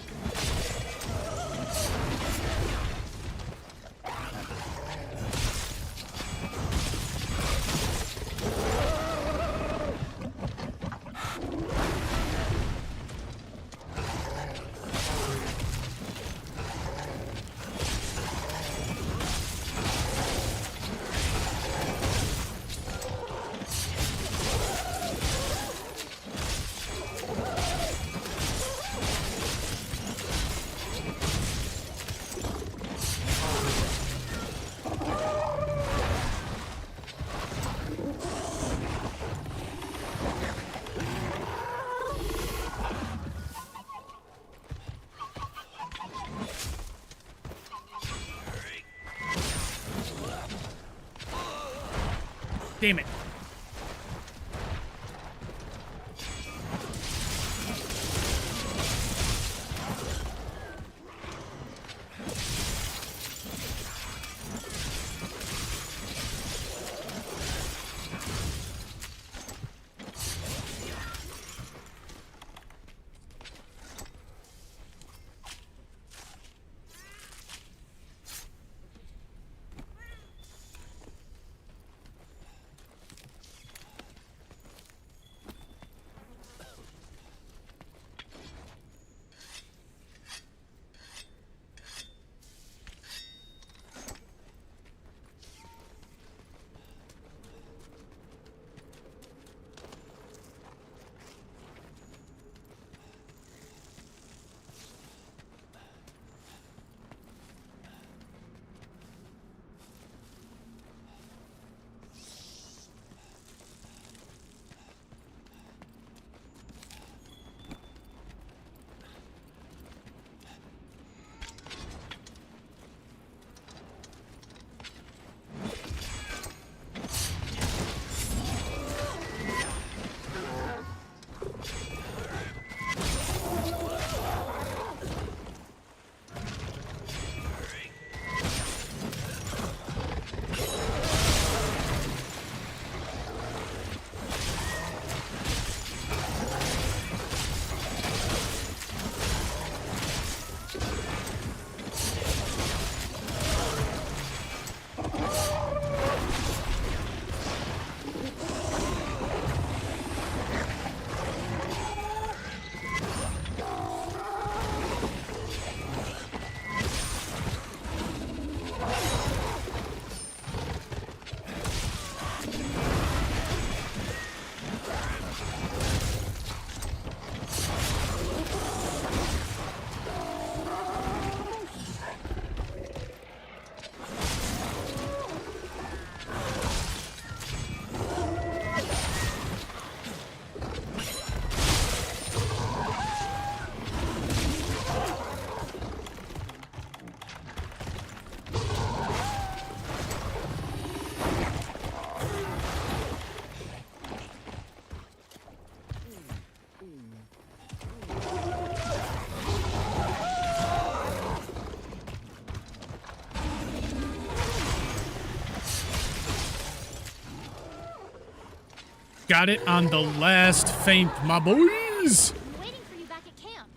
Got it on the last feint, my boys. I'm waiting for you back at camp.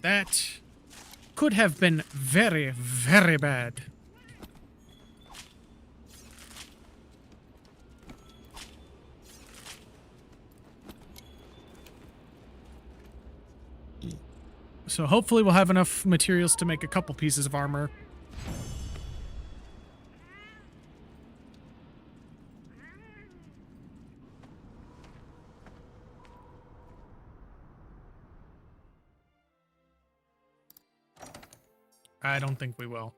That could have been very, very bad. So hopefully we'll have enough materials to make a couple pieces of armor. I don't think we will.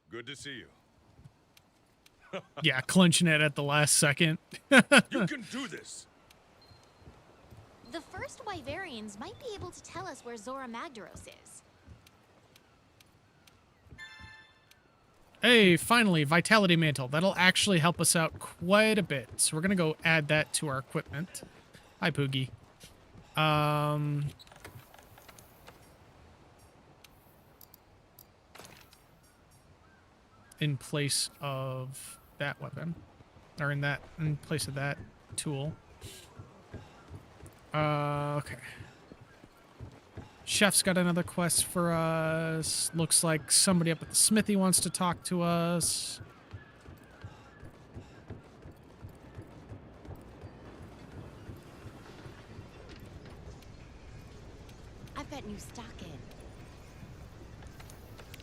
Good to see you. Yeah, clinching it at the last second. You can do this. The first Wyverians might be able to tell us where Zora Magdaros is. Hey, finally, Vitality Mantle. That'll actually help us out quite a bit. So we're going to go add that to our equipment. Hi, Poogie. In place of that weapon. Or in place of that tool. Okay. Chef's got another quest for us. Looks like somebody up at the smithy wants to talk to us. I've got new stock in.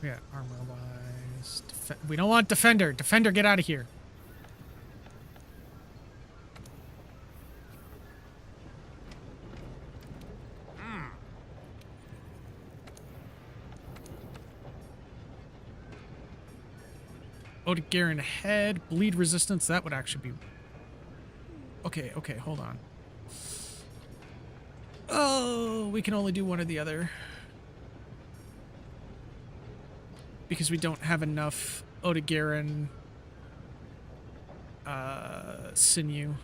Yeah, armor-wise. We don't want Defender. Defender, get out of here. Odegarin head, bleed resistance, that would actually be... Okay, hold on. Oh, we can only do one or the other. Because we don't have enough Odegarin sinew.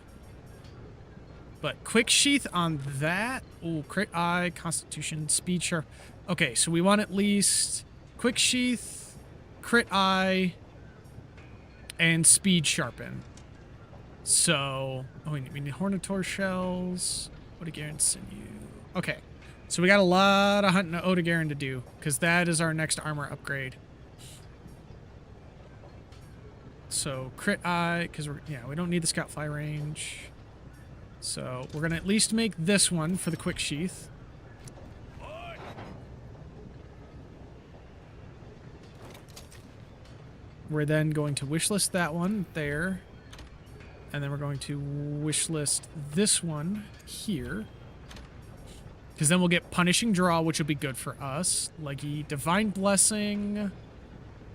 But quick sheath on that. Ooh, crit eye, constitution, speed sharp. Okay, so we want at least quick sheath, crit eye, and speed sharpen. So, oh, we need Hornator shells. Odegarin sinew. Okay, so we got a lot of hunting Odegarin to do, because that is our next armor upgrade. So, crit eye, because we don't need the scout fly range. So, we're going to at least make this one for the quick sheath. We're then going to wishlist that one there. And then we're going to wishlist this one here. Because then we'll get Punishing Draw, which will be good for us. Leggy, Divine Blessing,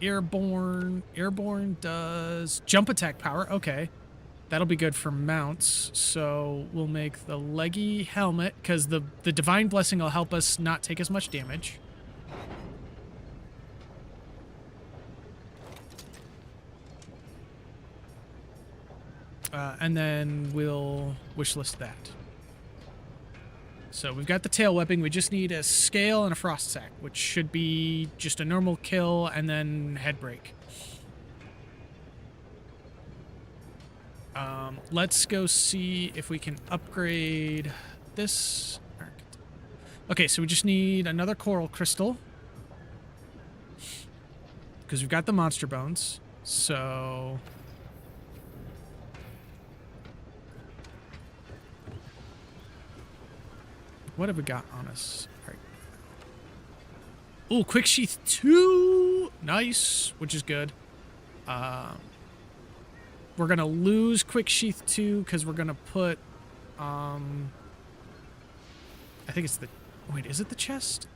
Airborne. Airborne does Jump Attack Power. Okay. That'll be good for mounts. So we'll make the Leggy Helmet, because the Divine Blessing will help us not take as much damage. And then we'll wishlist that. So we've got the tail webbing. We just need a scale and a frost sack, which should be just a normal kill and then head break. Let's go see if we can upgrade this. Okay, so we just need another coral crystal. Because we've got the monster bones. So... what have we got on us? All right. Ooh, Quick Sheath 2! Nice, which is good. We're going to lose Quick Sheath 2 because we're going to put... I think it's the... wait, is it the chest?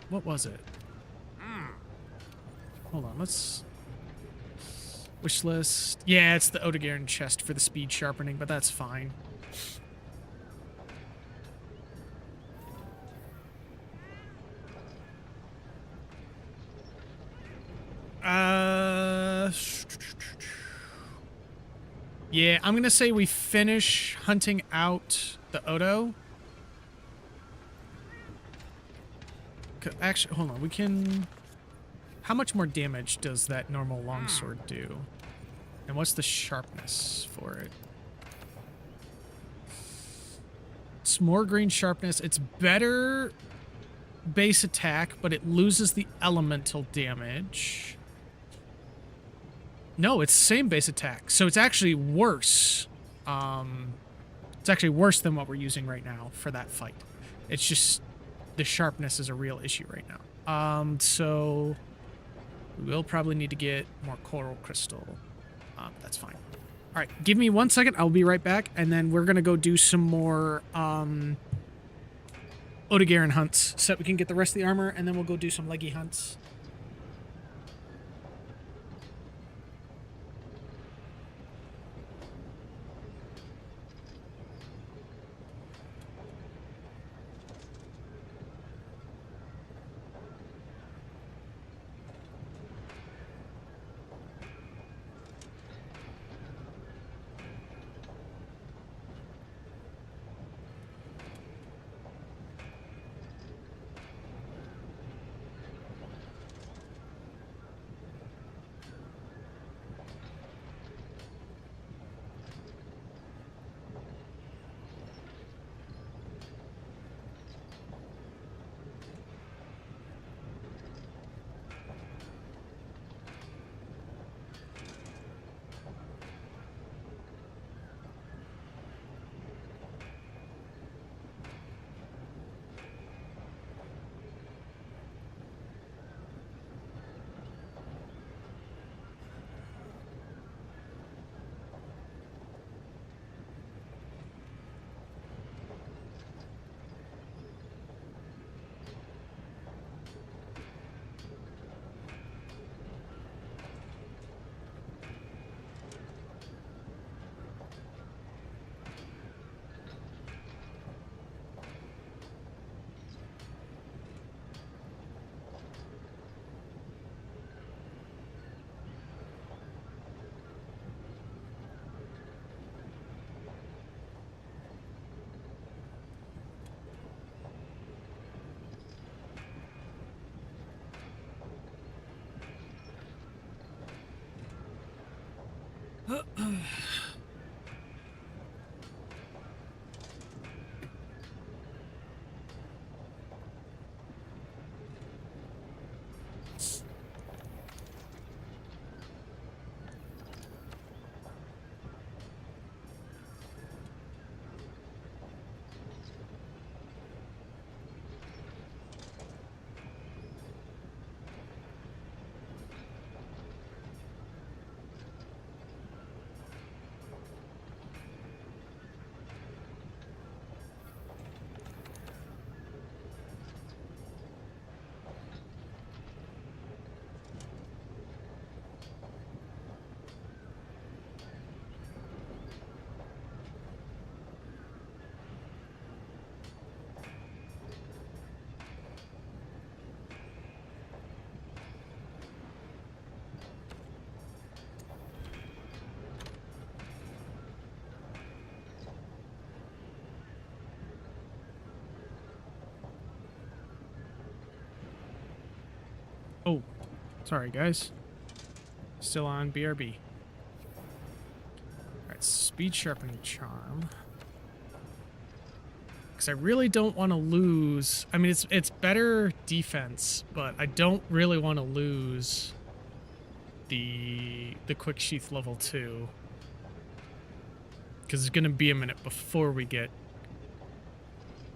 What was it? Hold on, let's... wish list. Yeah, it's the Odegarin chest for the speed sharpening, but that's fine. Yeah, I'm gonna say we finish hunting out the Odo. Actually, hold on. We can... How much more damage does that normal longsword do? And what's the sharpness for it? It's more green sharpness. It's better base attack, but it loses the elemental damage. No, it's the same base attack. So it's actually worse. It's actually worse than what we're using right now for that fight. It's just the sharpness is a real issue right now. So we will probably need to get more coral crystal. That's fine. All right, give me 1 second. I'll be right back, and then we're gonna go do some more Odegarin hunts so that we can get the rest of the armor, and then we'll go do some leggy hunts. Oh, sorry, guys. Still on BRB. Alright, speed sharpening charm. Because I really don't want to lose... I mean, it's better defense, but I don't really want to lose the quick sheath level 2. Because it's going to be a minute before we get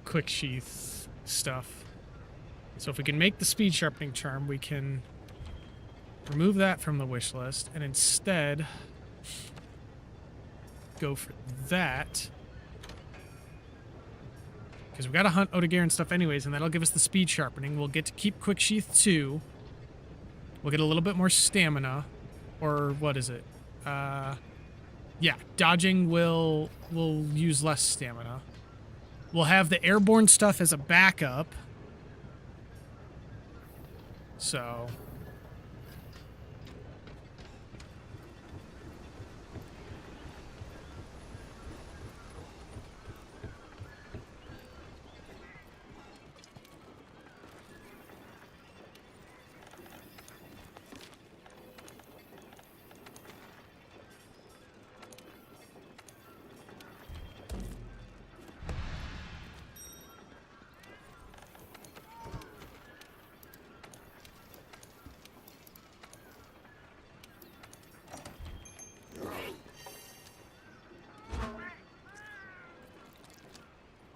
quick sheath stuff. So if we can make the speed sharpening charm, we can remove that from the wish list and instead go for that. Because we've got to hunt Odegarin stuff anyways, and that'll give us the speed sharpening. We'll get to keep quick sheath 2. We'll get a little bit more stamina. Or what is it? Yeah, dodging will use less stamina. We'll have the airborne stuff as a backup. So...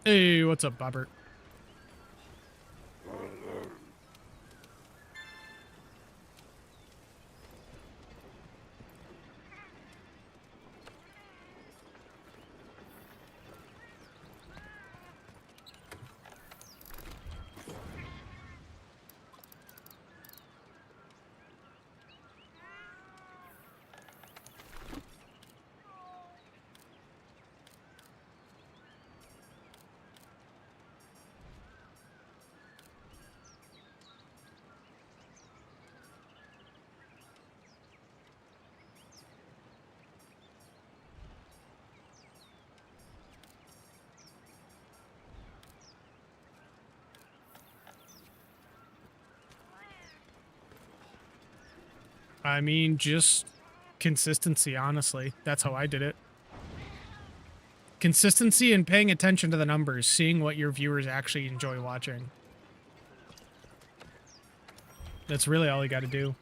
Hey, what's up, Bobbert? I mean, just consistency, honestly. That's how I did it. Consistency and paying attention to the numbers, seeing what your viewers actually enjoy watching. That's really all you got to do.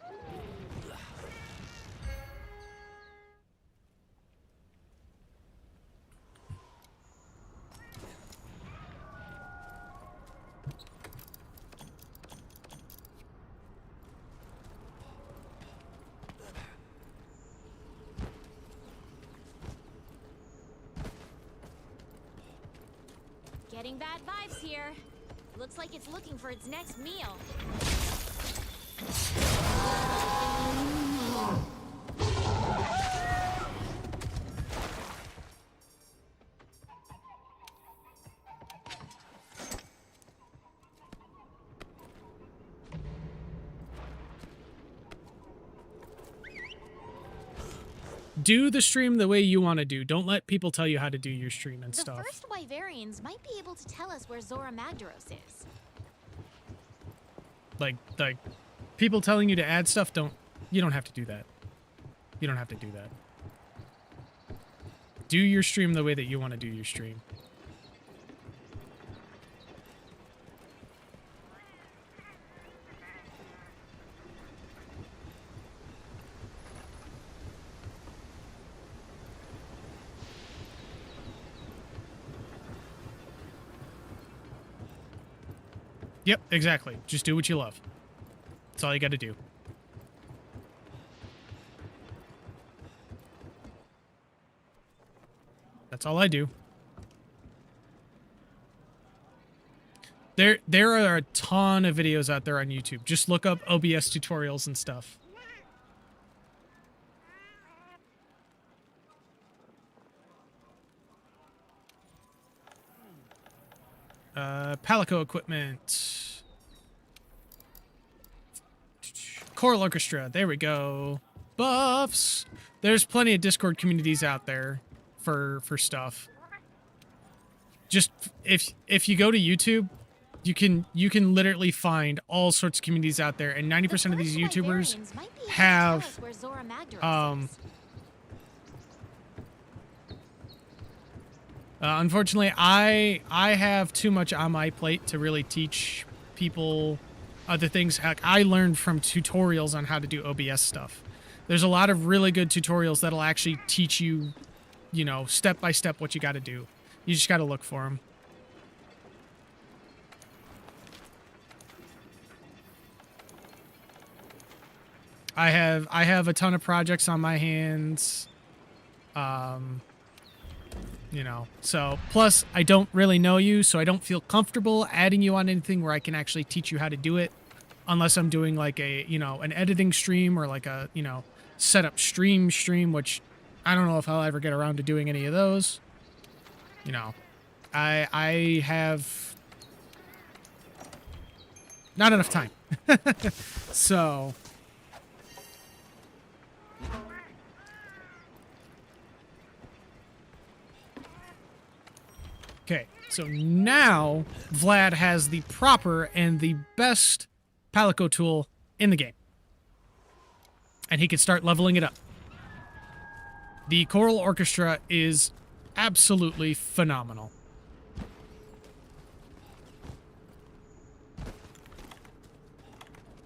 Getting bad vibes here. Looks like it's looking for its next meal. Do the stream the way you want to do. Don't let people tell you how to do your stream and The stuff. first Wyverians might be able to tell us where Zora Magdaros is. Like people telling you to add stuff, you don't have to do that. You don't have to do that. Do your stream the way that you want to do your stream. Yep, exactly. Just do what you love. That's all you got to do. That's all I do. There are a ton of videos out there on YouTube. Just look up OBS tutorials and stuff. Palico equipment. Choral orchestra. There we go. Buffs. There's plenty of Discord communities out there for stuff. Just if you go to YouTube, you can literally find all sorts of communities out there, and 90% of these YouTubers have unfortunately, I have too much on my plate to really teach people other things. Heck, I learned from tutorials on how to do OBS stuff. There's a lot of really good tutorials that'll actually teach you, you know, step by step what you got to do. You just got to look for them. I have a ton of projects on my hands. You know, so plus I don't really know you, so I don't feel comfortable adding you on anything where I can actually teach you how to do it, unless I'm doing like a, you know, an editing stream or like a, you know, setup stream, which I don't know if I'll ever get around to doing any of those. You know, I have not enough time. So okay, so now Vlad has the proper and the best Palico tool in the game. And he can start leveling it up. The choral orchestra is absolutely phenomenal.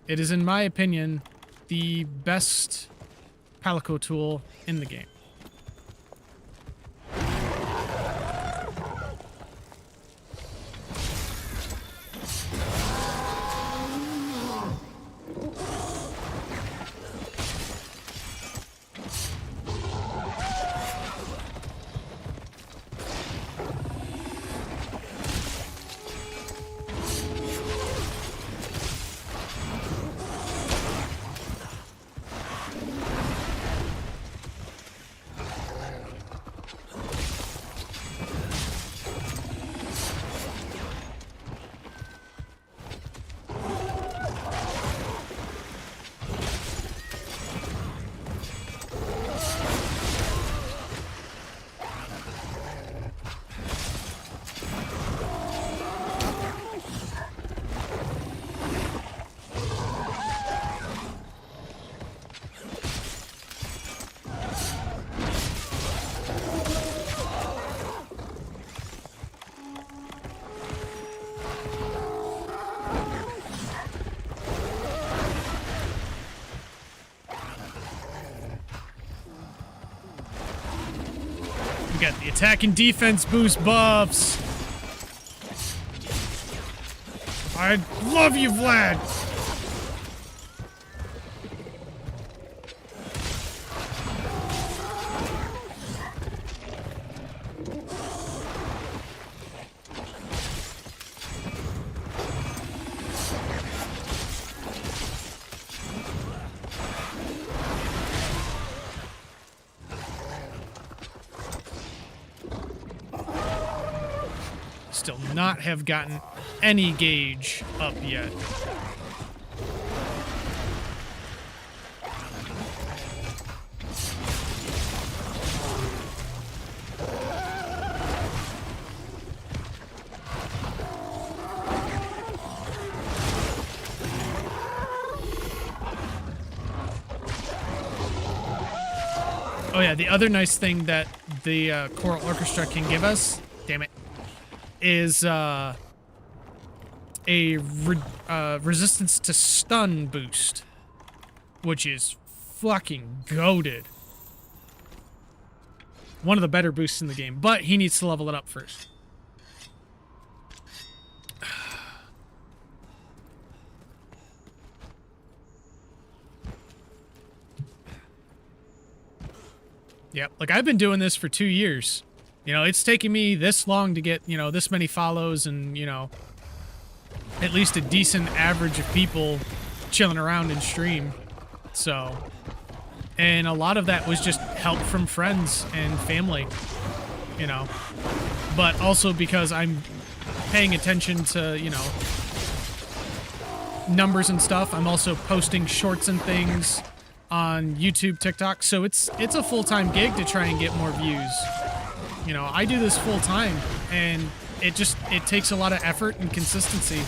It is, in my opinion, the best Palico tool in the game. got the attack and defense boost buffs. I love you, Vlad. Still not have gotten any gauge up yet. Oh yeah, the other nice thing that the Choral Orchestra can give us, damn it, is resistance to stun boost, which is fucking goated. One of the better boosts in the game, but he needs to level it up first. Yep, like I've been doing this for 2 years. You know, it's taken me this long to get, you know, this many follows and, you know, at least a decent average of people chilling around in stream. So, and a lot of that was just help from friends and family, you know, but also because I'm paying attention to, you know, numbers and stuff. I'm also posting shorts and things on YouTube, TikTok, so it's a full-time gig to try and get more views. You know, I do this full-time, and it takes a lot of effort and consistency.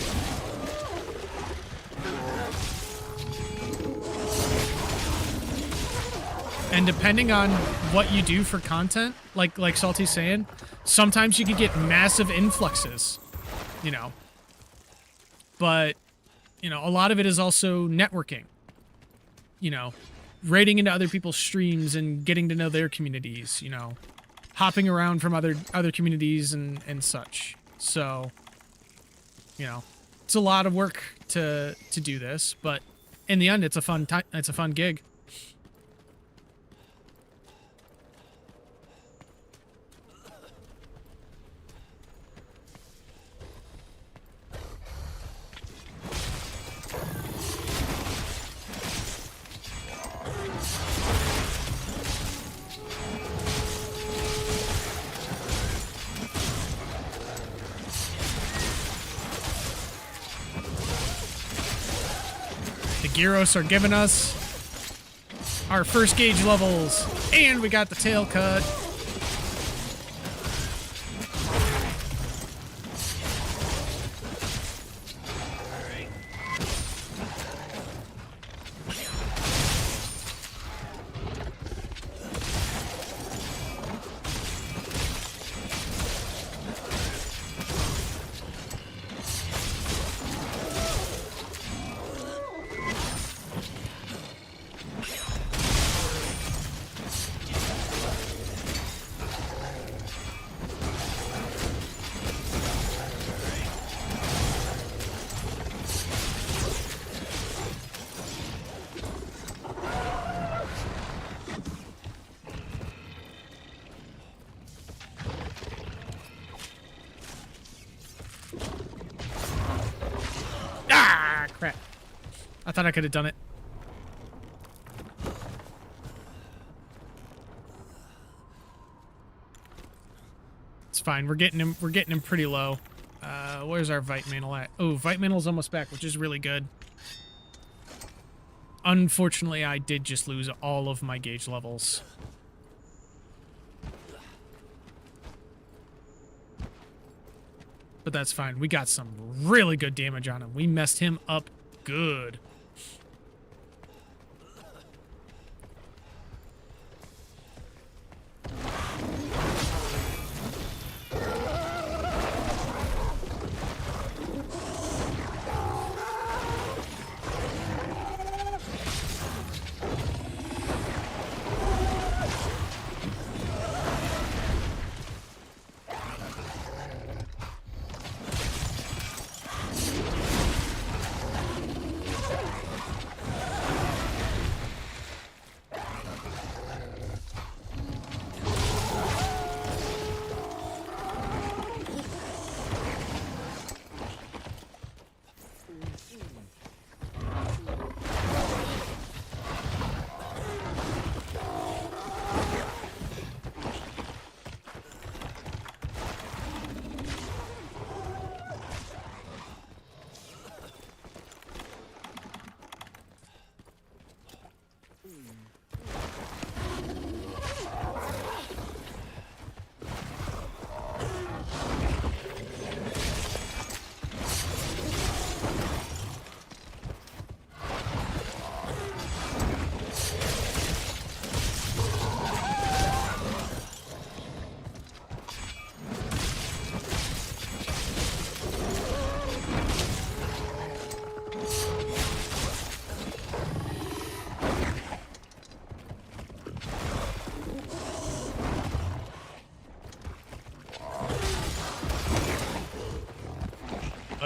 And depending on what you do for content, like Salty's saying, sometimes you can get massive influxes, you know. But, you know, a lot of it is also networking. You know, raiding into other people's streams and getting to know their communities, you know, hopping around from other communities and such. So, you know, it's a lot of work to do this, but in the end, it's a fun gig. Gyros are giving us our first gauge levels, and we got the tail cut. Crap. I thought I could have done it. It's fine. We're getting him pretty low. Where's our Vite Mantle at? Oh, Vite Mantle's almost back, which is really good. Unfortunately, I did just lose all of my gauge levels. But that's fine. We got some really good damage on him. We messed him up good.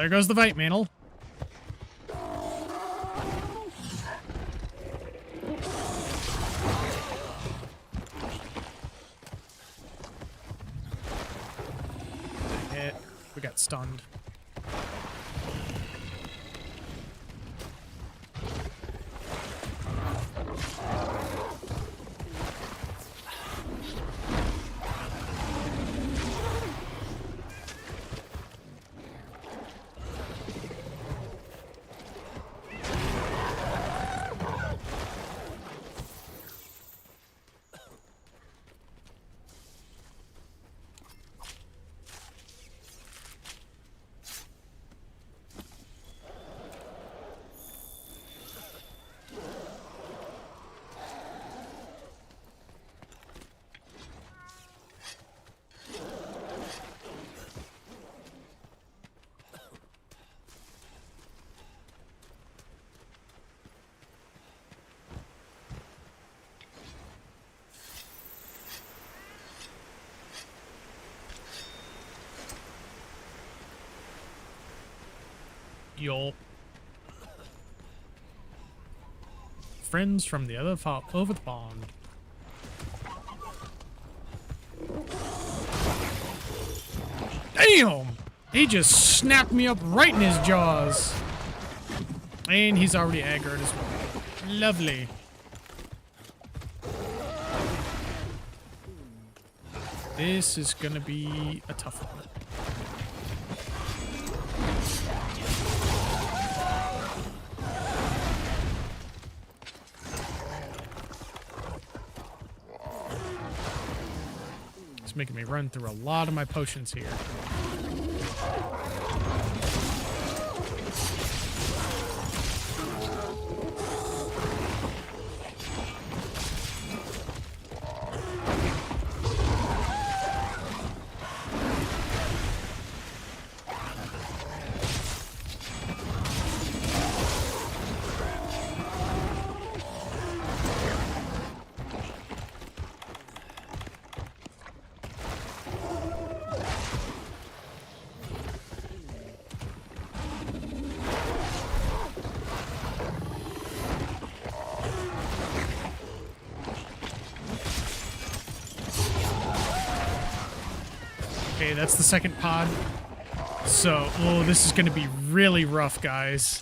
there goes the Vite Mantle. Hit. We got stunned. Yo. Friends from the other over the pond. Damn! He just snapped me up right in his jaws. And he's already aggroed as well. Lovely. This is gonna be a tough one. It's making me run through a lot of my potions here. Okay, that's the second pod. So, oh, this is going to be really rough, guys.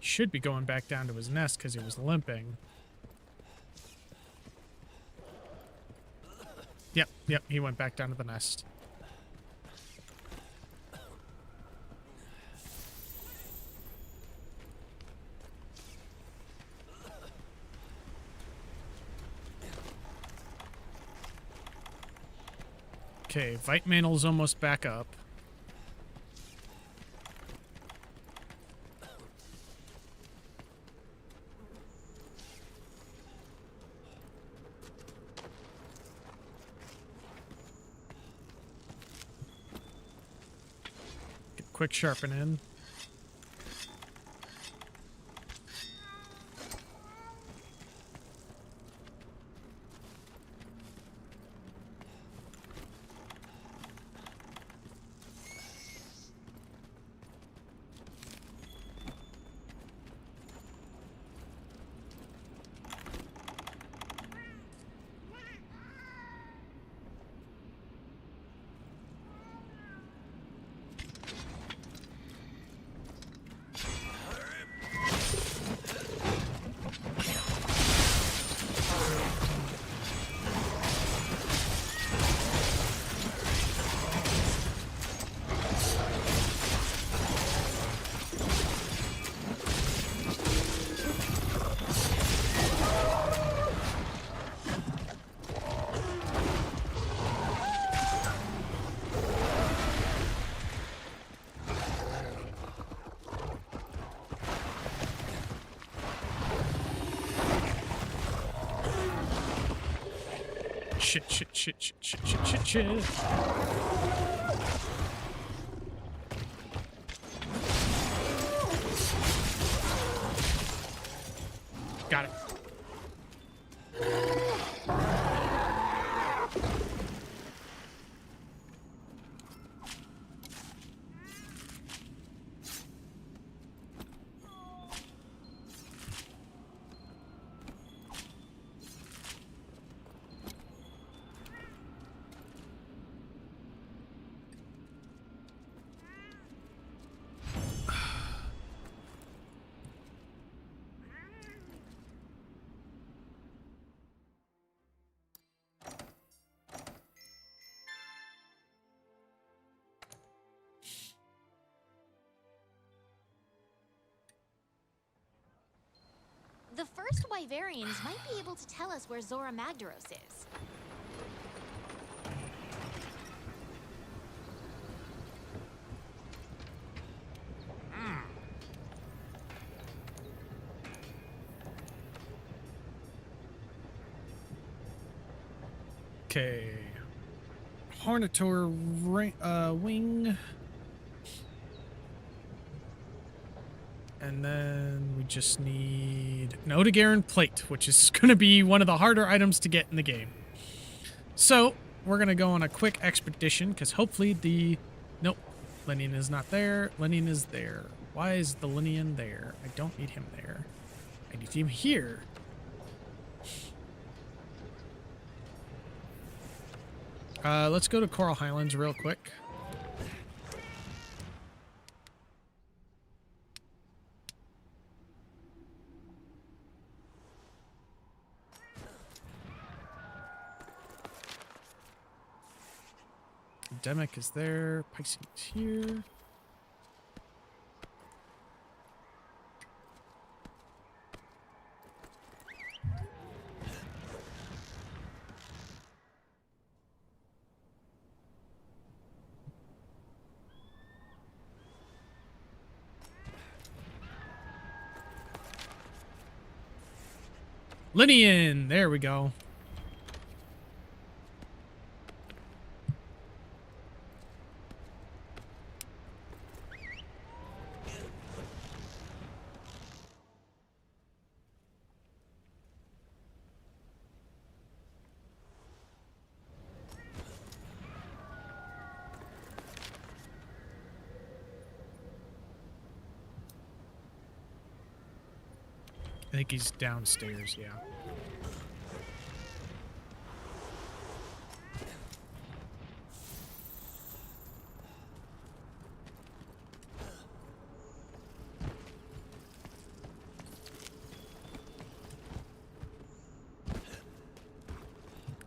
Should be going back down to his nest because he was limping. Yep, he went back down to the nest. Okay, Vite Mantle's almost back up. Quick sharpen in. Shit, shit, shit, shit, shit, shit, shit, shit. Got it. The first Wyverians might be able to tell us where Zora Magdaros is. Okay. Hornator wing. And then we just need an Odegaran plate, which is going to be one of the harder items to get in the game. So, we're going to go on a quick expedition, because hopefully the... Nope. Linian is not there. Linian is there. Why is the Linian there? I don't need him there. I need him here. Let's go to Coral Highlands real quick. Demic is there. Pisces is here. Linian! There we go. I think he's downstairs, yeah.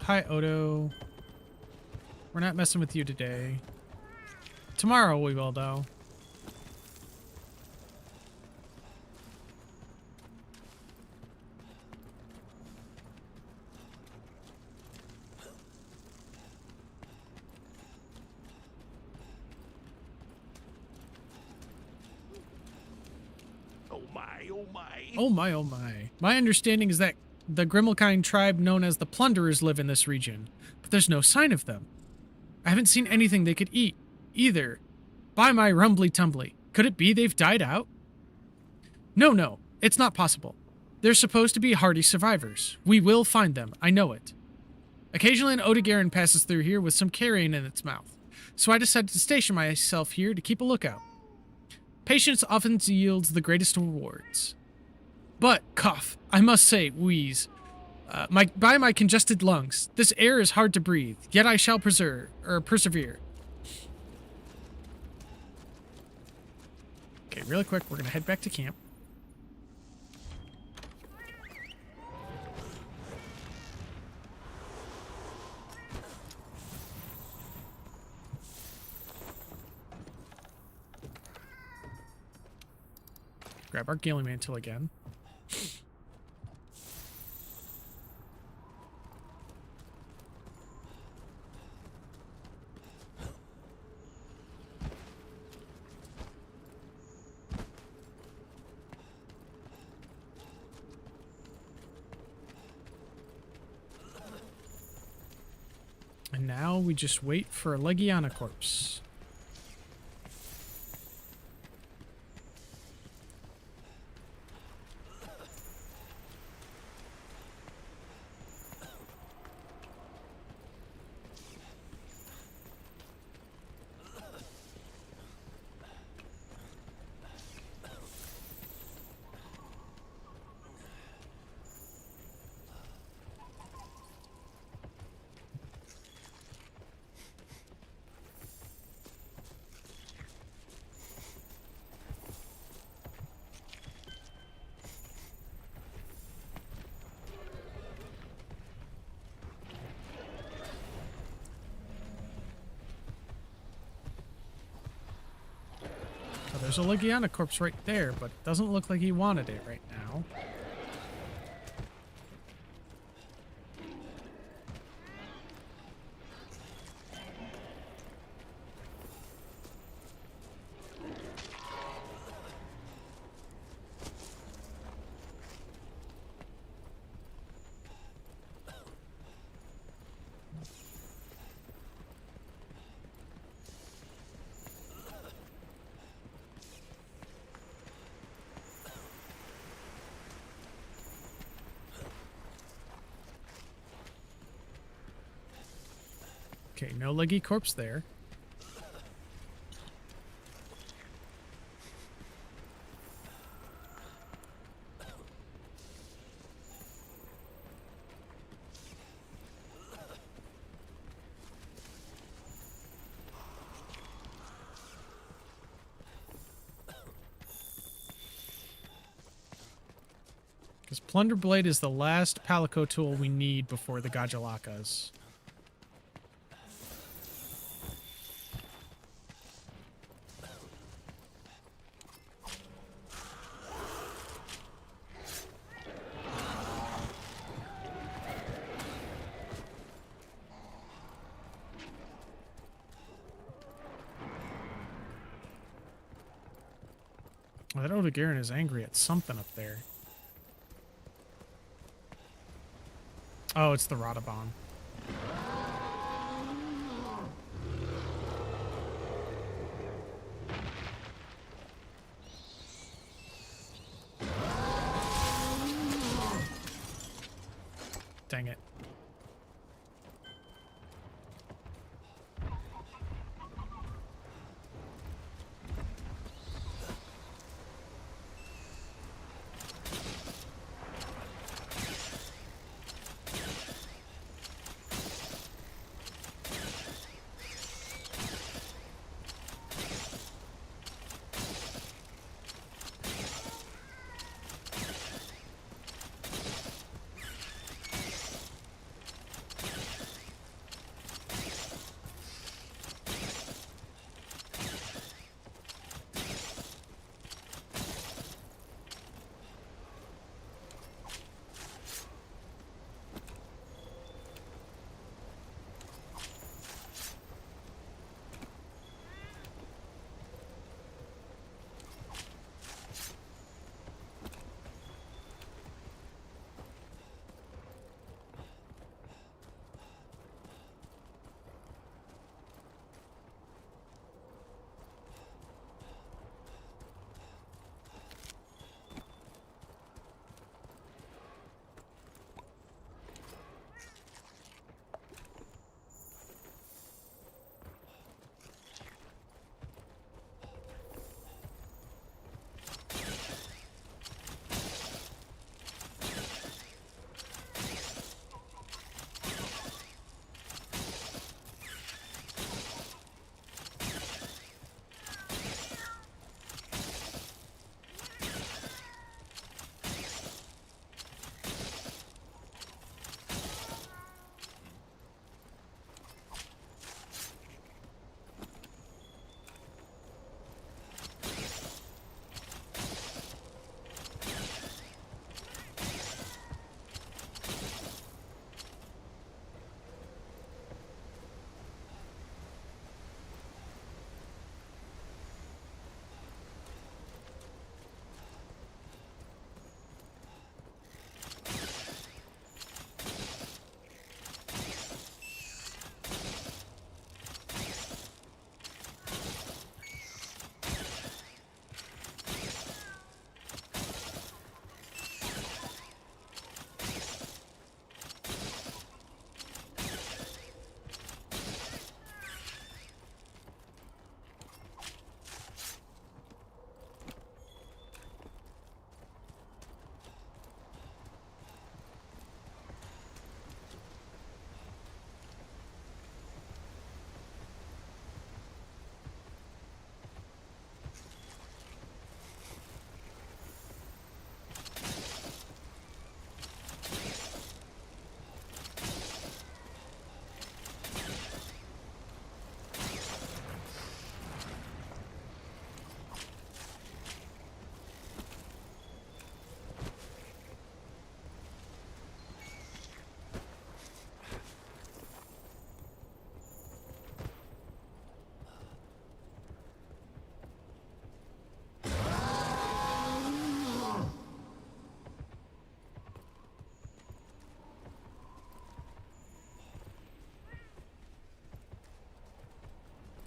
Hi, Odo. We're not messing with you today. Tomorrow we will, though. Oh my, oh my. Oh my, oh my. My understanding is that the Grimalkine tribe known as the Plunderers live in this region, but there's no sign of them. I haven't seen anything they could eat, either. By my rumbly tumbly, could it be they've died out? No, it's not possible. They're supposed to be hardy survivors. We will find them, I know it. Occasionally an Odegaran passes through here with some carrion in its mouth, so I decided to station myself here to keep a lookout. Patience often yields the greatest rewards. But, cough, I must say, wheeze. By my congested lungs, this air is hard to breathe, yet I shall persevere. Okay, really quick, we're gonna head back to camp. Grab our Gilly Mantle again. now we just wait for a Legiana corpse. So there's a Legiana corpse right there, but it doesn't look like he wanted it right now. Okay, no leggy corpse there. Because Plunder Blade is the last Palico tool we need before the Gajalakas. Well, that Odegarin is angry at something up there. Oh, it's the Radabon. Dang it.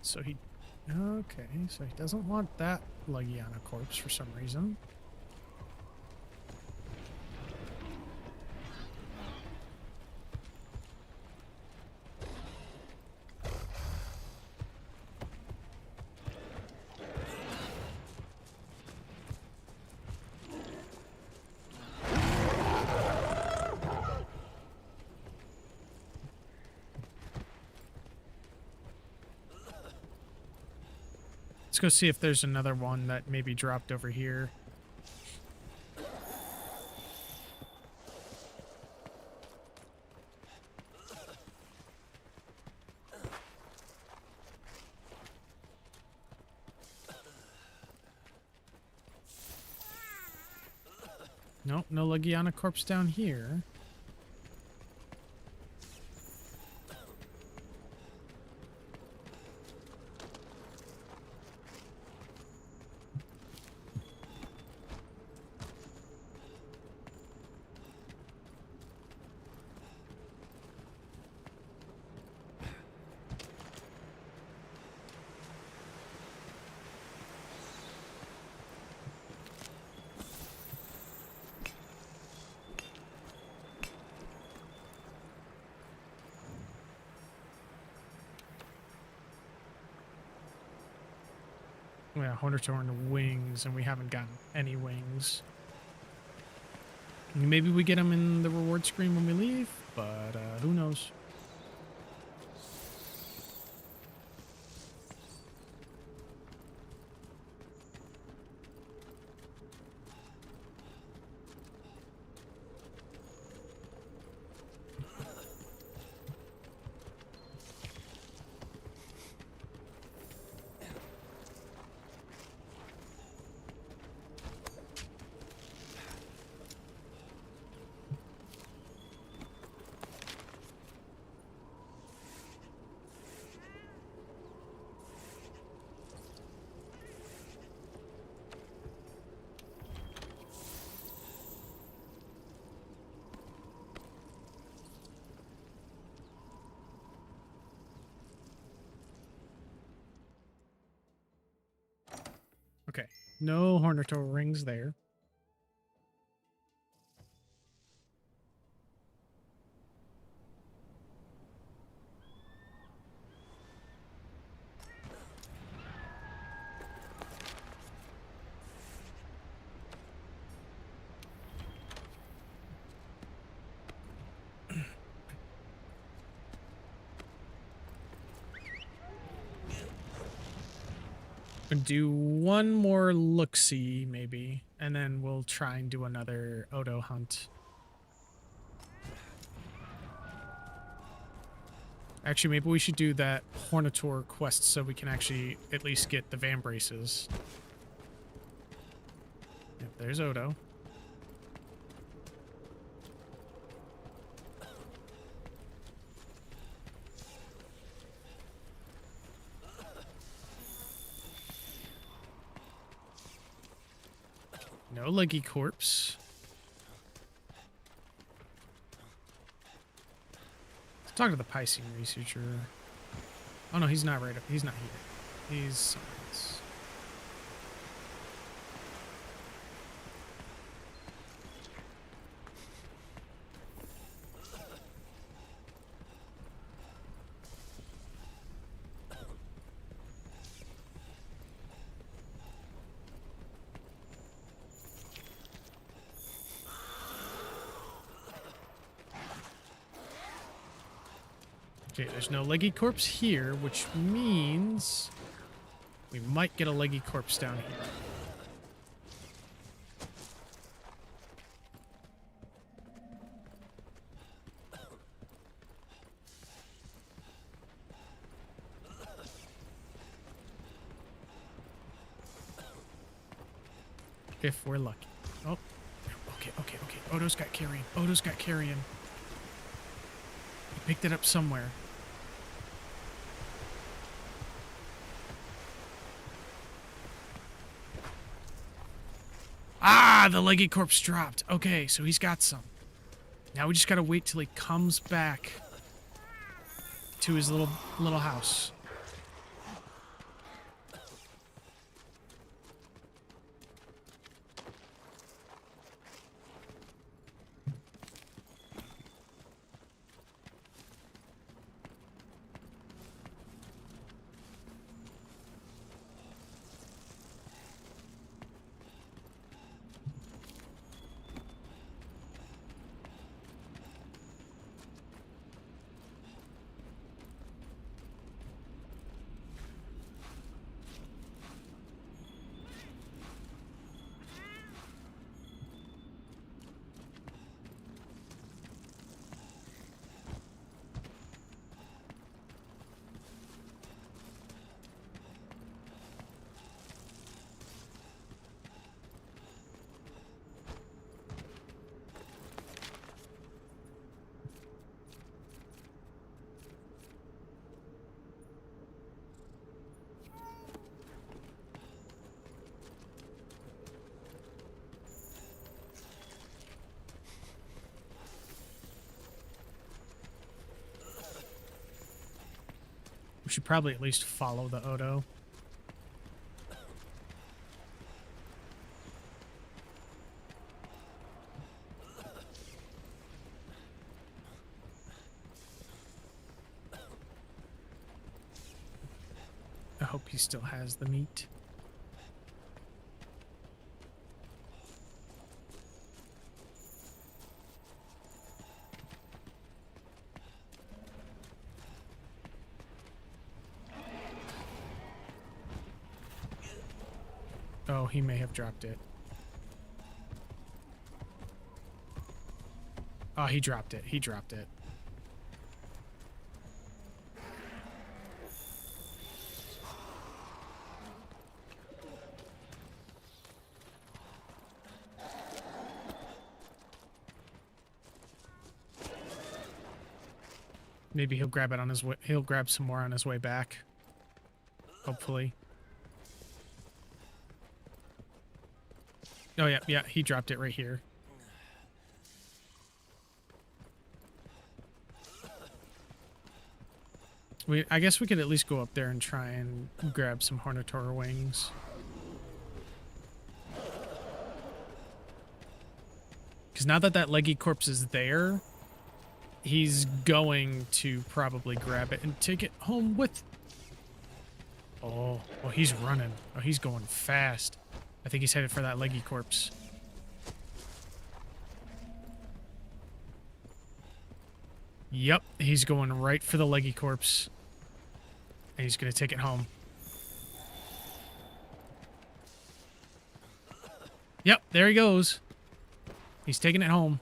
So he... Okay, so he doesn't want that Legiana corpse for some reason. Let's go see if there's another one that maybe dropped over here. Nope, no Legiana corpse down here. Yeah, Hornithorn wings, and we haven't gotten any wings. Maybe we get them in the reward screen when we leave, but who knows? Okay, no Hornithorn rings there. We'll do one more look-see, maybe, and then we'll try and do another Odo hunt. Actually, maybe we should do that Hornitor quest so we can actually at least get the Van Braces. Yep, there's Odo. No leggy corpse. Let's talk to the Piscean researcher. Oh no, he's not right up. He's not here. He's somewhere else. Okay, there's no leggy corpse here, which means we might get a leggy corpse down here. If we're lucky. Oh, okay. Odo's got carrion. Odo's got carrion. He picked it up somewhere. Ah, the leggy corpse dropped. Okay, so he's got some. Now we just gotta wait till he comes back to his little house. should probably at least follow the Odo. I hope he still has the meat. Oh, he may have dropped it. Oh, he dropped it. He dropped it. Maybe he'll grab it on his way. He'll grab some more on his way back. Hopefully. Oh, yeah, yeah, he dropped it right here. I guess we could at least go up there and try and grab some Hornitorer wings. Because now that that leggy corpse is there, he's going to probably grab it and take it home with... Oh, he's running. Oh, he's going fast. I think he's headed for that leggy corpse. Yep, he's going right for the leggy corpse. And he's going to take it home. Yep, there he goes. He's taking it home.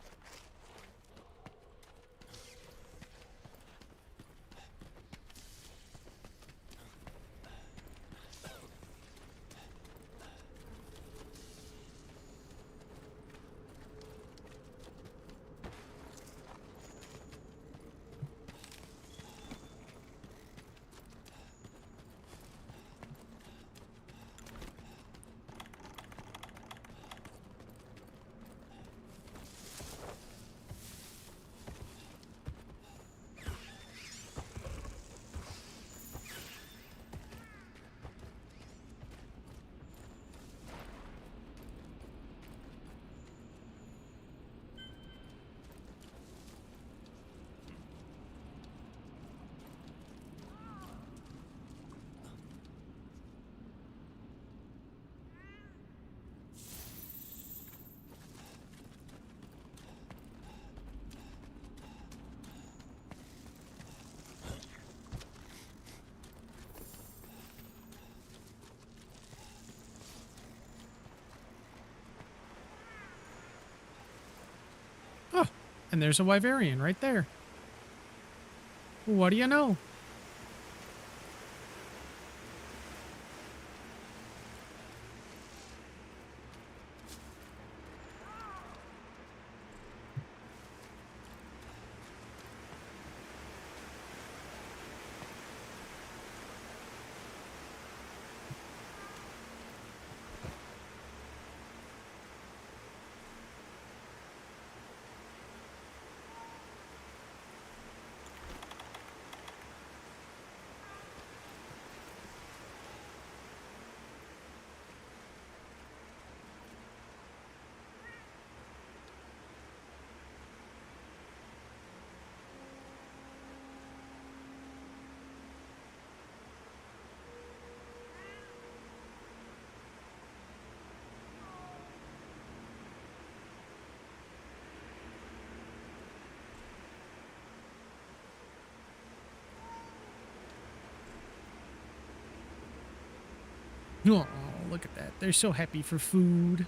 Oh, and there's a Wyverian right there. What do you know? Oh, look at that. They're so happy for food.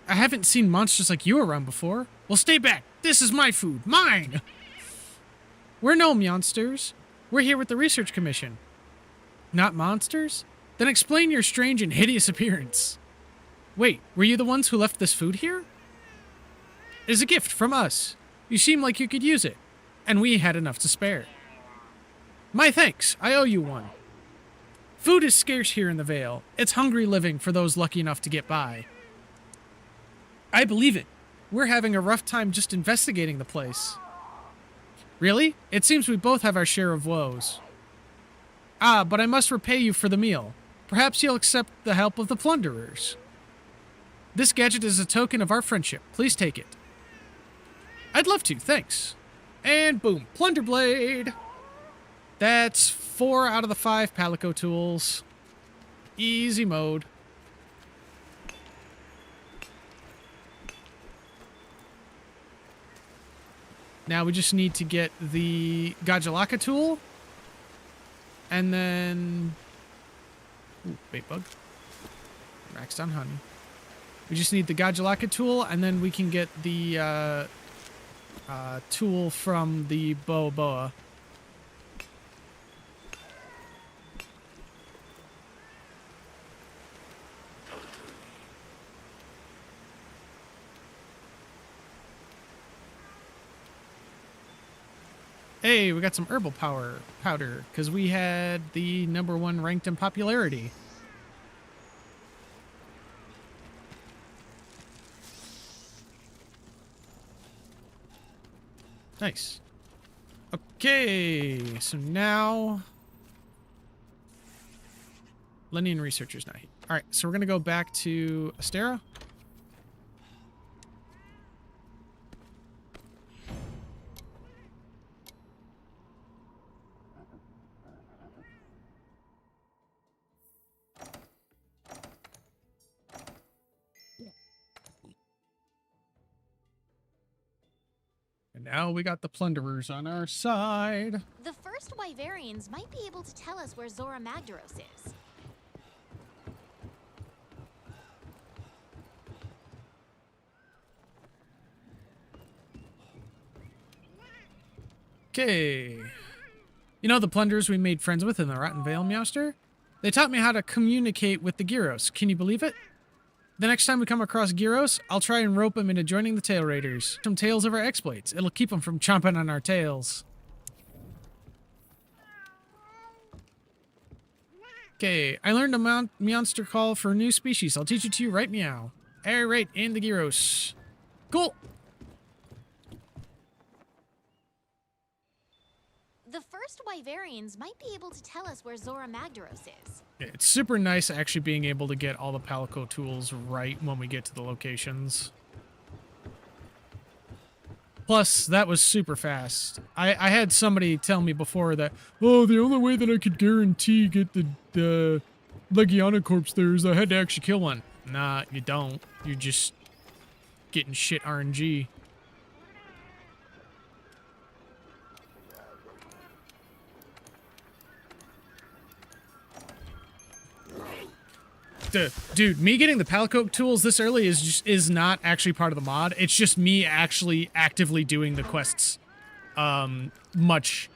I haven't seen monsters like you around before. Well, stay back. This is my food. Mine! We're no monsters. We're here with the Research Commission. Not monsters? Then explain your strange and hideous appearance. Wait, were you the ones who left this food here? It's a gift from us. You seem like you could use it. And we had enough to spare. My thanks. I owe you one. Food is scarce here in the Vale. It's hungry living for those lucky enough to get by. I believe it. We're having a rough time just investigating the place. Really? It seems we both have our share of woes. Ah, but I must repay you for the meal. Perhaps you'll accept the help of the plunderers. This gadget is a token of our friendship. Please take it. I'd love to, thanks. And boom, Plunder Blade. That's 4 out of the 5 Palico tools. Easy mode. Now we just need to get the Gajalaka tool. And then... Ooh, bait bug. Maxed on honey. We just need the Gajalaka tool, and then we can get the tool from the Boa. Hey, we got some herbal powder, because we had the #1 ranked in popularity. Nice. Okay, so now... Lennian researcher's not here. Alright, so we're going to go back to Astera. And now we got the plunderers on our side. The first Wyverians might be able to tell us where Zora Magdaros is. Okay. You know the plunderers we made friends with in the Rotten Vale, Meowster? They taught me how to communicate with the Gyros. Can you believe it? The next time we come across Gyros, I'll try and rope them into joining the Tail Raiders. Some tales of our exploits. It'll keep them from chomping on our tails. Okay, I learned a Meowster call for a new species. I'll teach it to you right meow. Alright, in the Gyros. Cool. The first Wyverians might be able to tell us where Zora Magdaros is. Yeah, it's super nice actually being able to get all the Palico tools right when we get to the locations. Plus, that was super fast. I had somebody tell me before that, oh, the only way that I could guarantee get the Legiana corpse there is I had to actually kill one. Nah, you don't. You're just getting shit RNG. Dude, me getting the Palico tools this early is not actually part of the mod. It's just me actually actively doing the quests much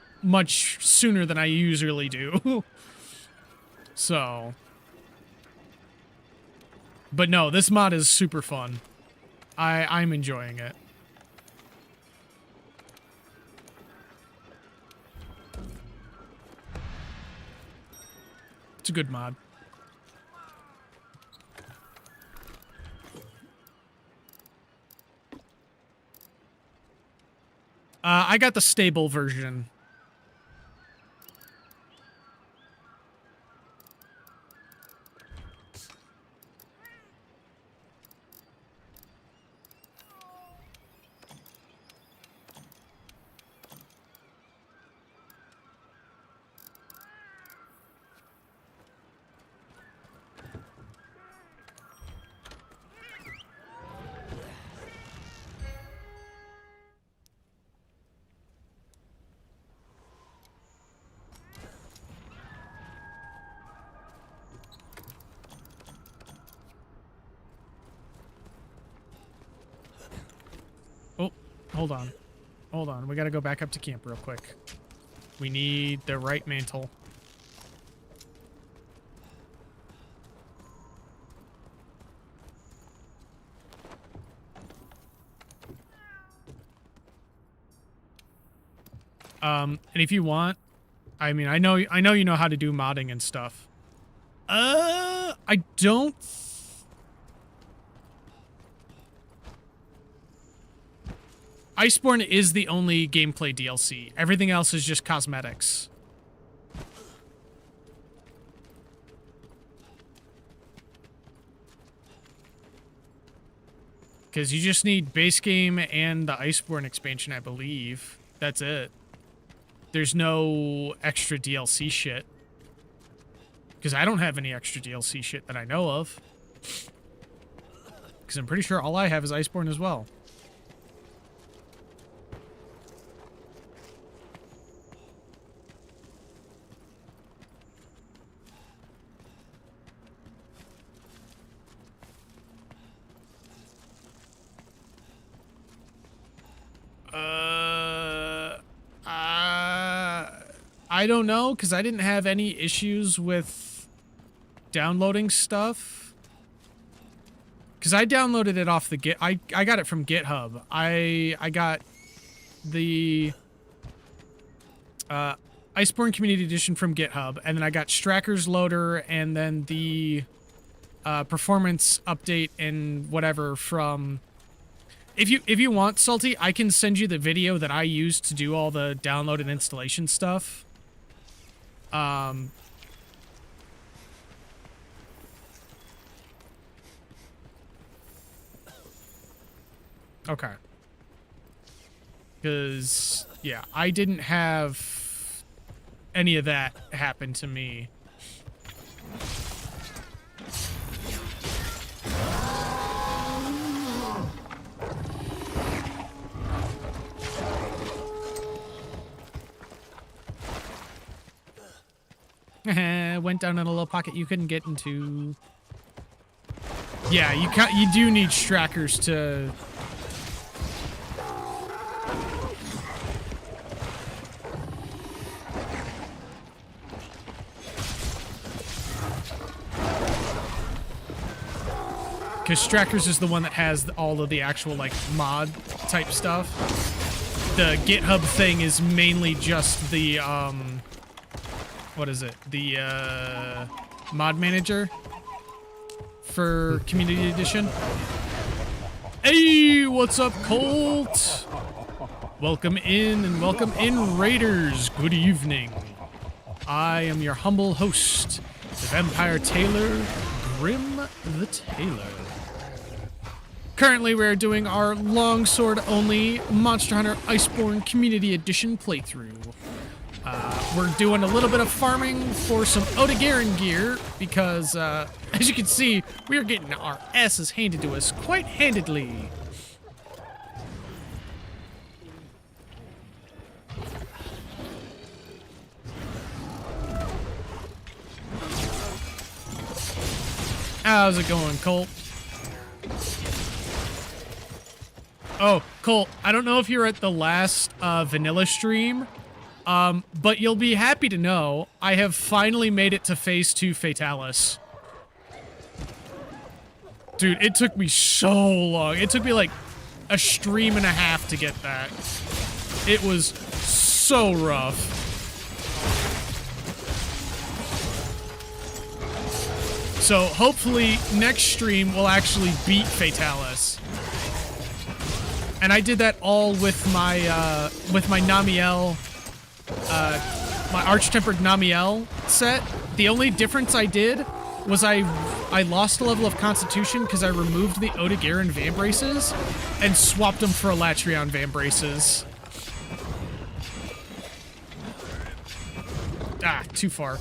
sooner than I usually do. So, but no, this mod is super fun. I'm enjoying it. It's a good mod. I got the stable version. Hold on. Hold on. We gotta go back up to camp real quick. We need the right mantle. And if you want, I mean, I know you know how to do modding and stuff. I don't. Iceborne is the only gameplay DLC. Everything else is just cosmetics. Because you just need base game and the Iceborne expansion, I believe. That's it. There's no extra DLC shit. Because I don't have any extra DLC shit that I know of. Because I'm pretty sure all I have is Iceborne as well. I don't know, because I didn't have any issues with downloading stuff. Because I downloaded it off the I got it from GitHub. I got the Iceborne Community Edition from GitHub, and then I got Stracker's Loader, and then the performance update and whatever from... If you want, Salty, I can send you the video that I used to do all the download and installation stuff. Okay. Because, yeah, I didn't have any of that happen to me. Went down in a little pocket you couldn't get into. Yeah, you do need Strackers to... Because Strackers is the one that has all of the actual, like, mod type stuff. The GitHub thing is mainly just the, what is it? The, mod manager for Community Edition. Hey, what's up, Colt? Welcome in, Raiders. Good evening. I am your humble host, the Vampire Tailor, Grim the Tailor. Currently, we're doing our longsword-only Monster Hunter Iceborne Community Edition playthrough. We're doing a little bit of farming for some Odegarin gear because, as you can see, we are getting our asses handed to us quite handedly. How's it going, Colt? Oh, Colt, I don't know if you're at the last vanilla stream, but you'll be happy to know I have finally made it to Phase 2 Fatalis. Dude, it took me so long. It took me like a stream and a half to get that. It was so rough. So hopefully next stream we'll actually beat Fatalis. And I did that all with my Namiel, my Arch-Tempered Namiel set. The only difference I did was I lost a level of Constitution because I removed the Odegarin Vambraces and swapped them for Elatrion Vambraces. Ah, too far.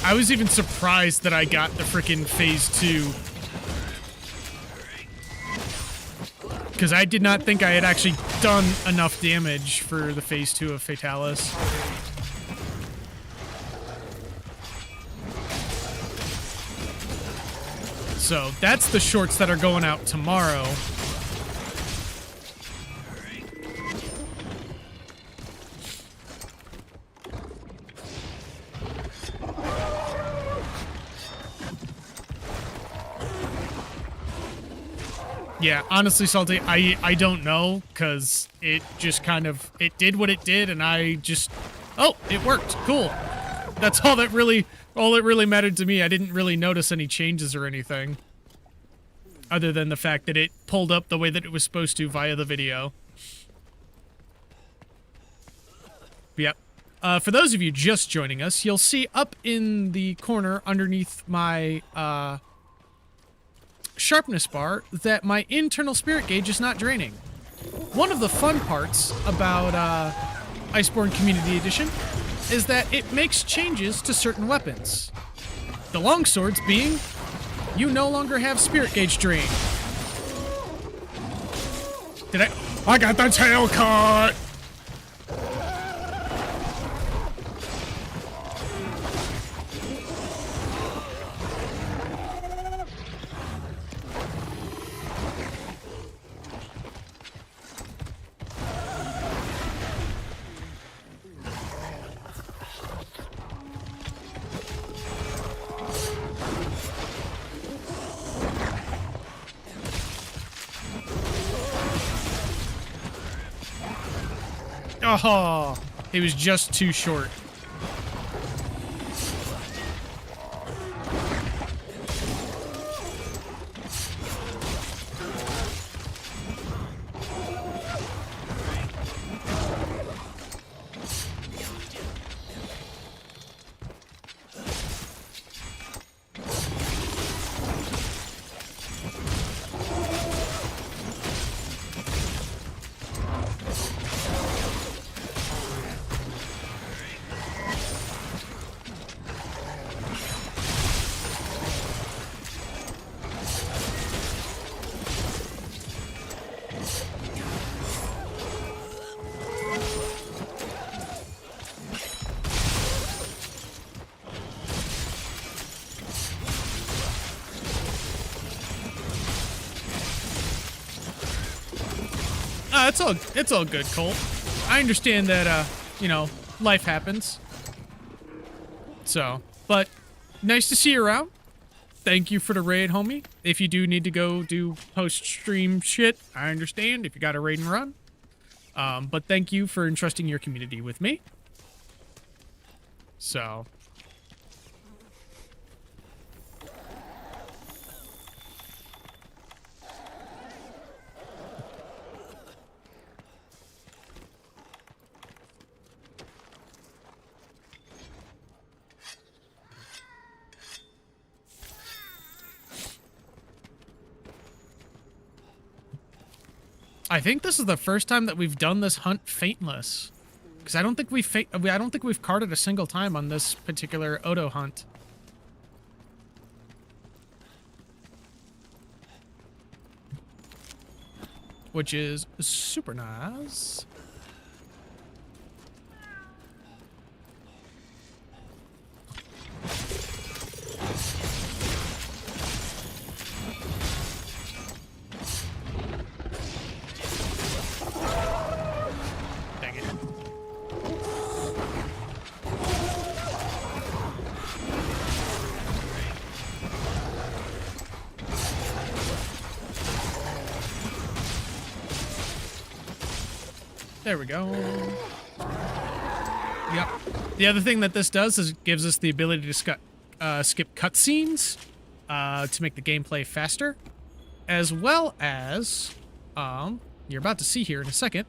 I was even surprised that I got the frickin' Phase 2. Because I did not think I had actually done enough damage for the phase 2 of Fatalis. So that's the shorts that are going out tomorrow. Yeah, honestly, Salty, I don't know, because it just kind of, it did what it did, and I just, oh, it worked, cool. That's all that really mattered to me. I didn't really notice any changes or anything, other than the fact that it pulled up the way that it was supposed to via the video. Yep. For those of you just joining us, you'll see up in the corner underneath my, sharpness bar that my internal spirit gauge is not draining. One of the fun parts about Iceborne Community Edition is that it makes changes to certain weapons. The longswords being, you no longer have spirit gauge drain. I got the tail cut! Oh, he was just too short. It's all good, Colt. I understand that, you know, life happens. So, but nice to see you around. Thank you for the raid, homie. If you do need to go do post-stream shit, I understand if you got a raid and run. But thank you for entrusting your community with me. So... I think this is the first time that we've done this hunt faintless, because I don't think we've carded a single time on this particular Odo hunt. Which is super nice. There we go. Yep. The other thing that this does is it gives us the ability to skip cutscenes to make the gameplay faster, as well as you're about to see here in a second.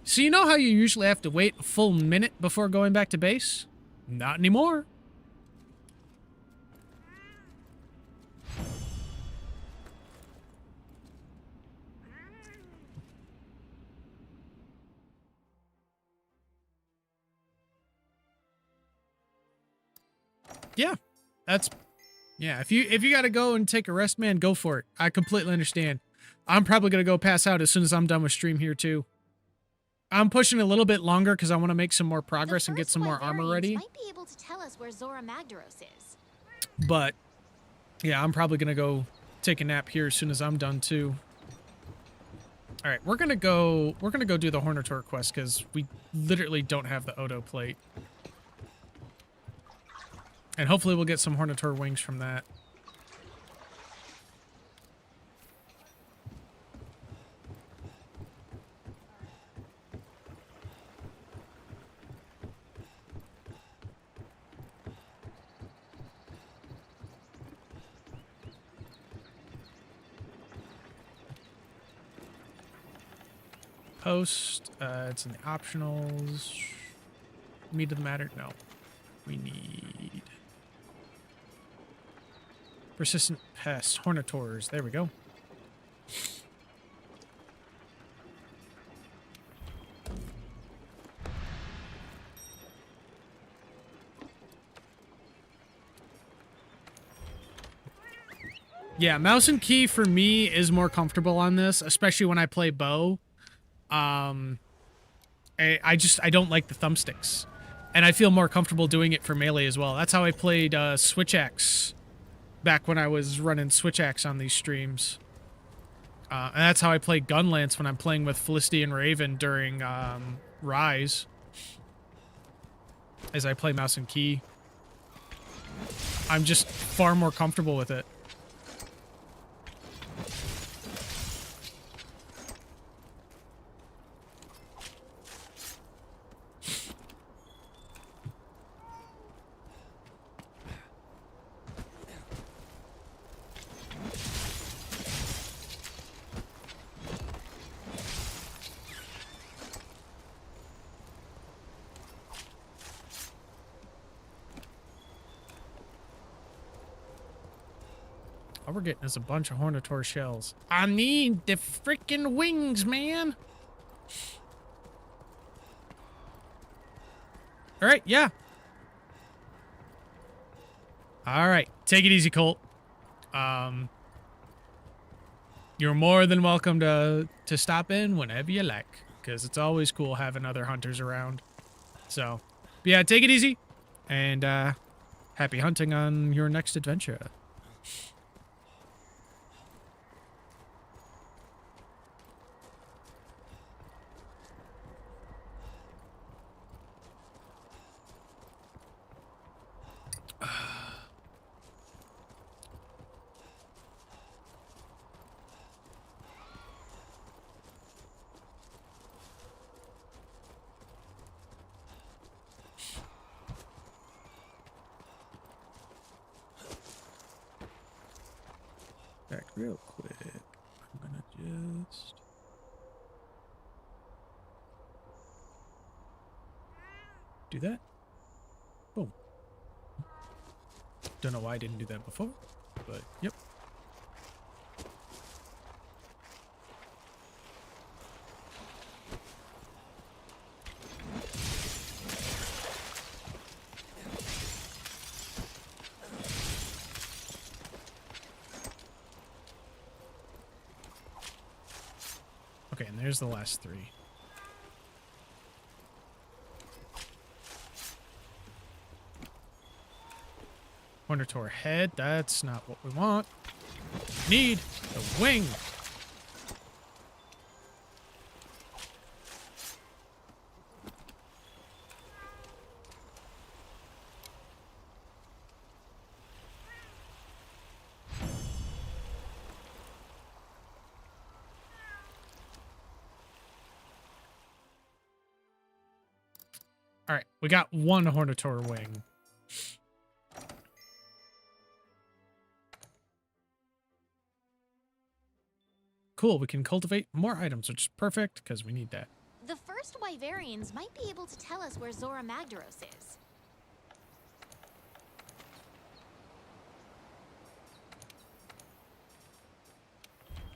So you know how you usually have to wait a full minute before going back to base? Not anymore. Yeah, if you got to go and take a rest, man, go for it. I completely understand. I'm probably going to go pass out as soon as I'm done with stream here, too. I'm pushing a little bit longer because I want to make some more progress and get some more armor ready. Might be able to tell us where Zora Magdaros is. But, yeah, I'm probably going to go take a nap here as soon as I'm done, too. All right, we're going to go do the Hornator quest because we literally don't have the Odo plate. And hopefully we'll get some Hornator wings from that. Post, it's in the optionals. Meat of the matter? No. We need persistent pests, Hornators. There we go. Yeah, mouse and key for me is more comfortable on this, especially when I play bow. I don't like the thumbsticks, and I feel more comfortable doing it for melee as well. That's how I played Switch Axe back when I was running Switch Axe on these streams. And that's how I play Gunlance when I'm playing with Felicity and Raven during Rise. As I play mouse and key. I'm just far more comfortable with it. All we're getting is a bunch of Hornator shells. I need the freaking wings, man. All right, yeah. All right, take it easy, Colt. You're more than welcome to stop in whenever you like, because it's always cool having other hunters around. So, but yeah, take it easy, and happy hunting on your next adventure. Back real quick. I'm gonna just... do that. Boom. Don't know why I didn't do that before, but yep. Okay, and there's the last three. Hornator head, that's not what we want. Need the wing. All right, we got one Hornator wing. Cool, we can cultivate more items, which is perfect, because we need that. The first Wyverians might be able to tell us where Zora Magdaros is.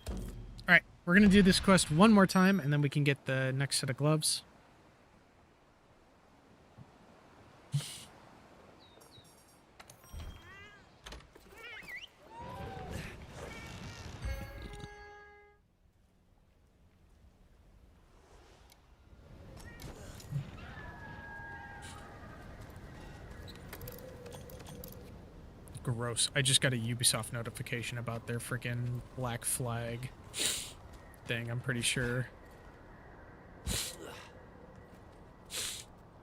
All right, we're going to do this quest one more time, and then we can get the next set of gloves. Gross. I just got a Ubisoft notification about their freaking Black Flag thing, I'm pretty sure.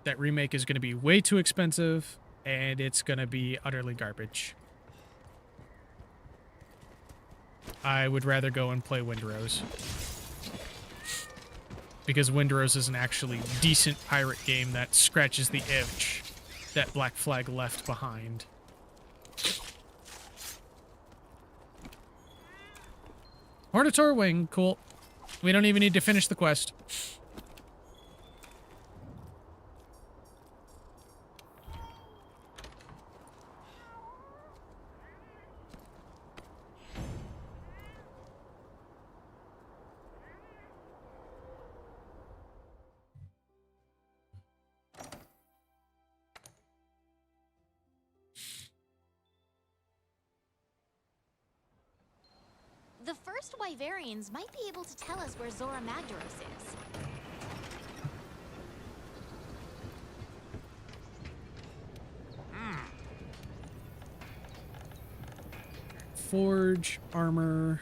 That remake is going to be way too expensive, and it's going to be utterly garbage. I would rather go and play Windrose. Because Windrose is an actually decent pirate game that scratches the itch that Black Flag left behind. Hornator Wing, cool. We don't even need to finish the quest. The first Wyverians might be able to tell us where Zora Magdaros is. Forge, armor,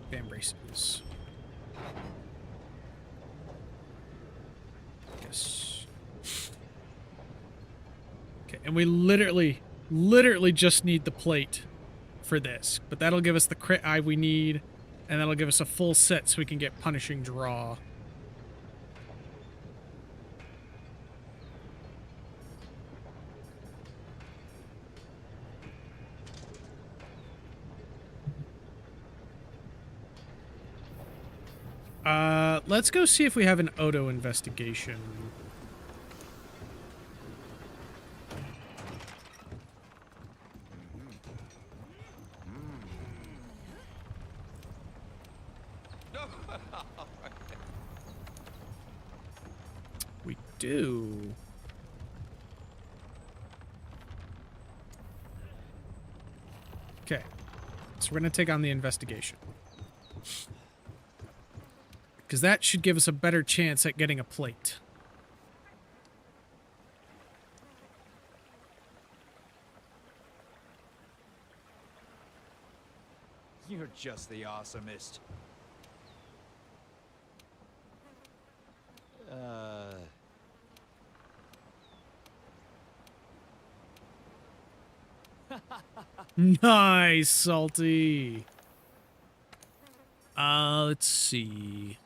bam braces. Yes. Okay, and we literally just need the plate for this, but that'll give us the crit eye we need, and that'll give us a full set so we can get punishing draw. Let's go see if we have an Odo investigation. We do. Okay. So we're going to take on the investigation. Because that should give us a better chance at getting a plate. You're just the awesomest. Nice, Salty. Let's see.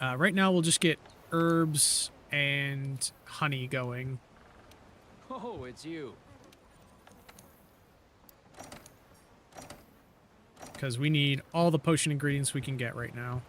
Right now we'll just get herbs and honey going. Oh, it's you. Because we need all the potion ingredients we can get right now.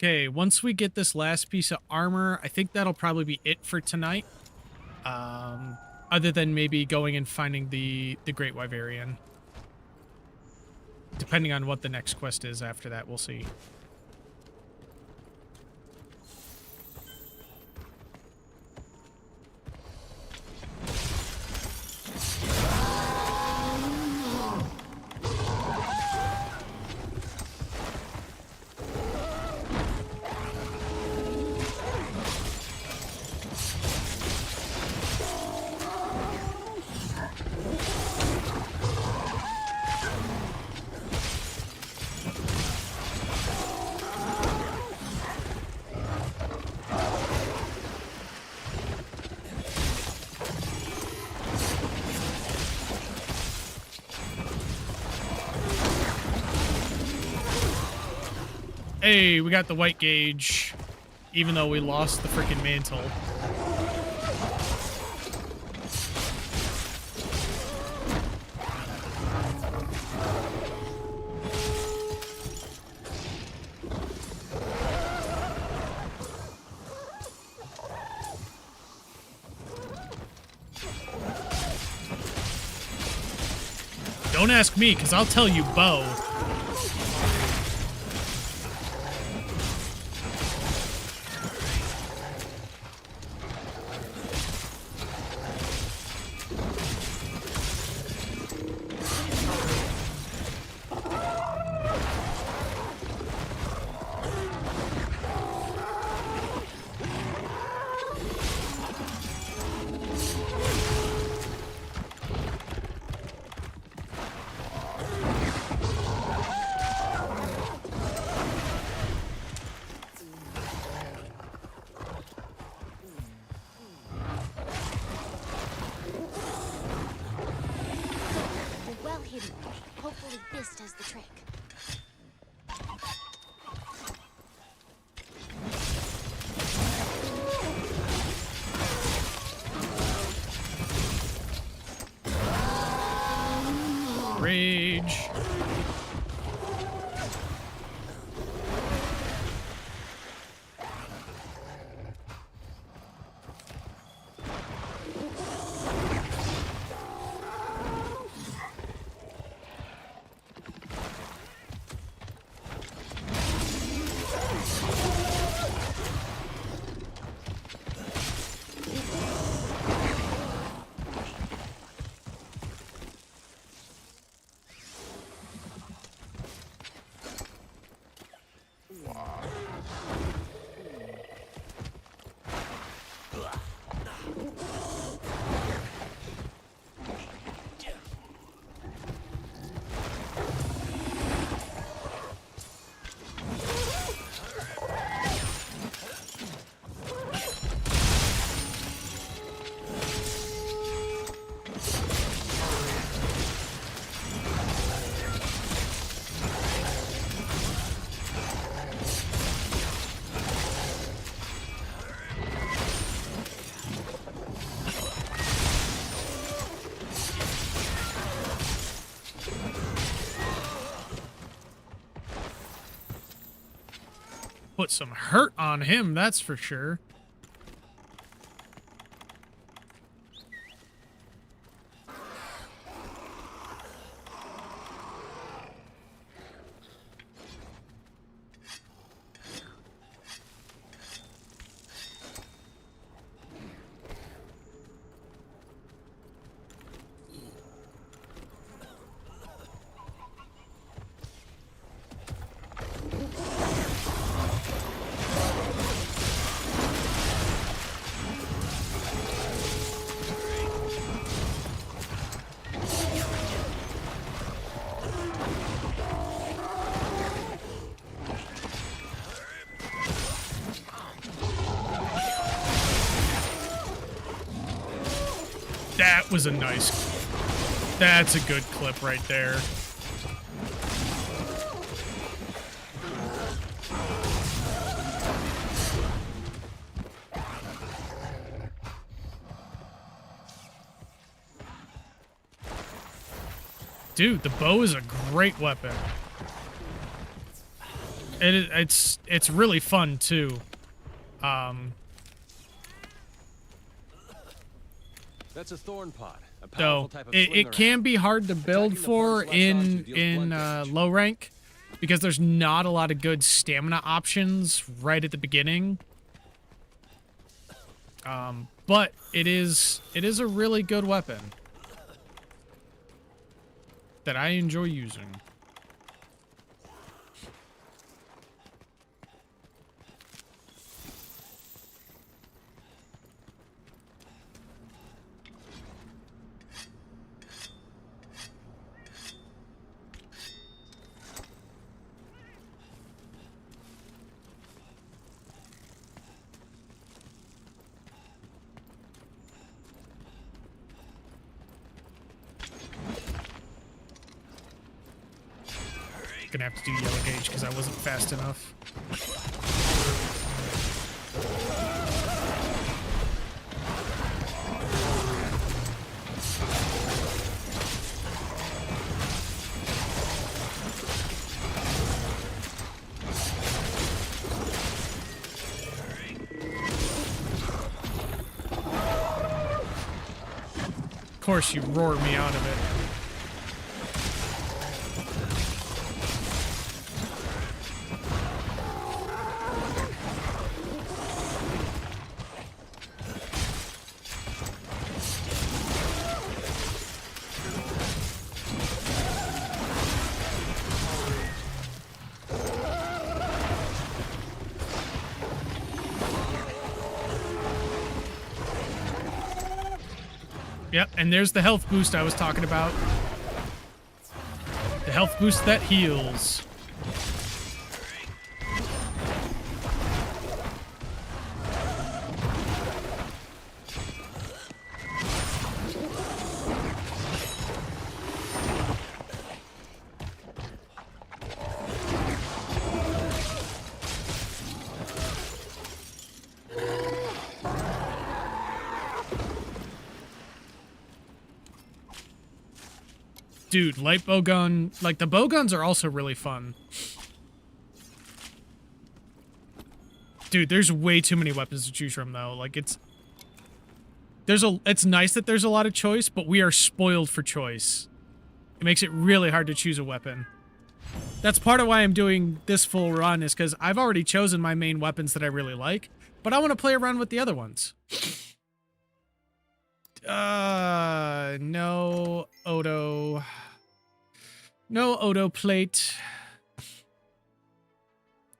Okay, once we get this last piece of armor, I think that'll probably be it for tonight. Other than maybe going and finding the Great Wyverian. Depending on what the next quest is after that, we'll see. Hey, we got the white gauge, even though we lost the freaking mantle. Don't ask me, because I'll tell you Bo. We're well hidden. Hopefully this does the trick. Rage. Put some hurt on him, that's for sure. That was a nice... That's a good clip right there. Dude, the bow is a great weapon. It's really fun too. That's a thorn pot. A So powerful type of it slinger can be hard to build Attacking the for parts latched onto deals in blunt damage. low rank because there's not a lot of good stamina options right at the beginning. But it is a really good weapon that I enjoy using. Gonna have to do yellow gauge because I wasn't fast enough. Of course, you roar me out of it. Yep, and there's the health boost I was talking about. The health boost that heals. Dude, light bowgun, like the bowguns are also really fun. Dude, there's way too many weapons to choose from though. Like it's nice that there's a lot of choice, but we are spoiled for choice. It makes it really hard to choose a weapon. That's part of why I'm doing this full run is because I've already chosen my main weapons that I really like, but I want to play around with the other ones. No Odo. No Odo plate.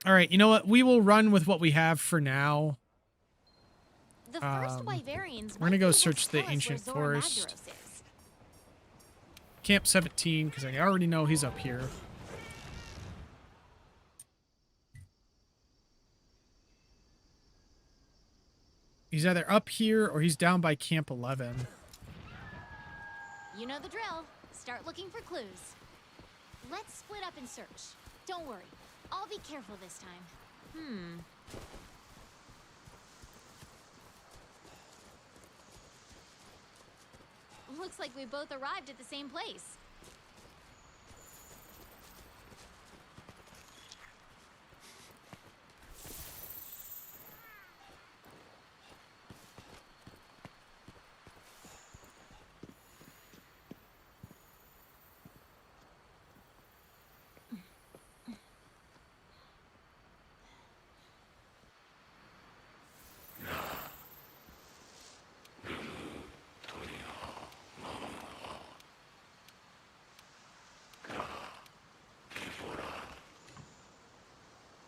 Alright, you know what? We will run with what we have for now. The first Wyverians We're gonna go search the ancient forest. Camp 17, because I already know he's up here. He's either up here or he's down by Camp 11. You know the drill. Start looking for clues. Let's split up and search. Don't worry. I'll be careful this time. Looks like we both arrived at the same place.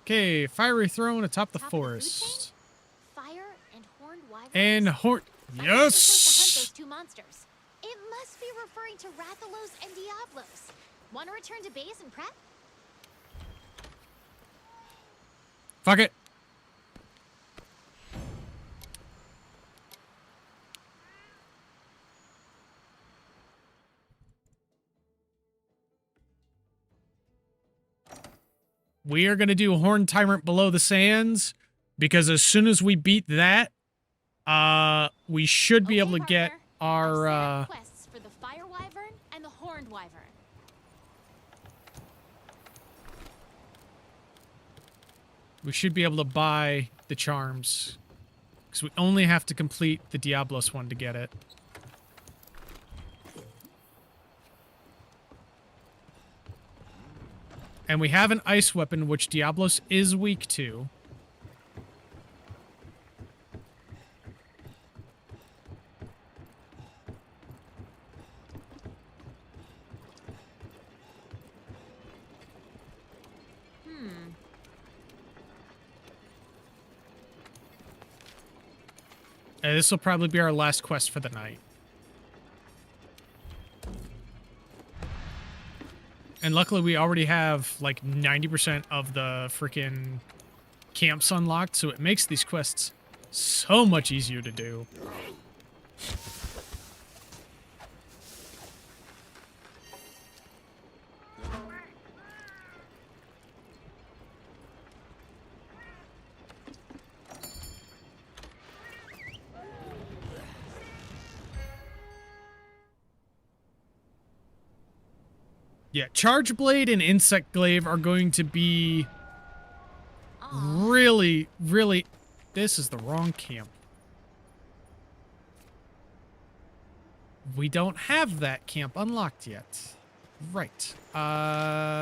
Okay, fiery throne atop the Top of the food forest. chain? Fire and horned wyverns? And horn. That's the place to hunt Yes! those two monsters. It must be referring to Rathalos and Diablos. Want to return to base and prep? Fuck it. We are going to do Horned Tyrant Below the Sands, because as soon as we beat that, we should be able to get our, I've set up quests for the Fire Wyvern and the Horned Wyvern. we should be able to buy the charms. Because we only have to complete the Diablos one to get it. And we have an ice weapon, which Diablos is weak to. This will probably be our last quest for the night. And luckily we already have like 90% of the freaking camps unlocked, so it makes these quests so much easier to do. Yeah, Charge Blade and Insect Glaive are going to be Aw. really, really... This is the wrong camp. We don't have that camp unlocked yet. Right.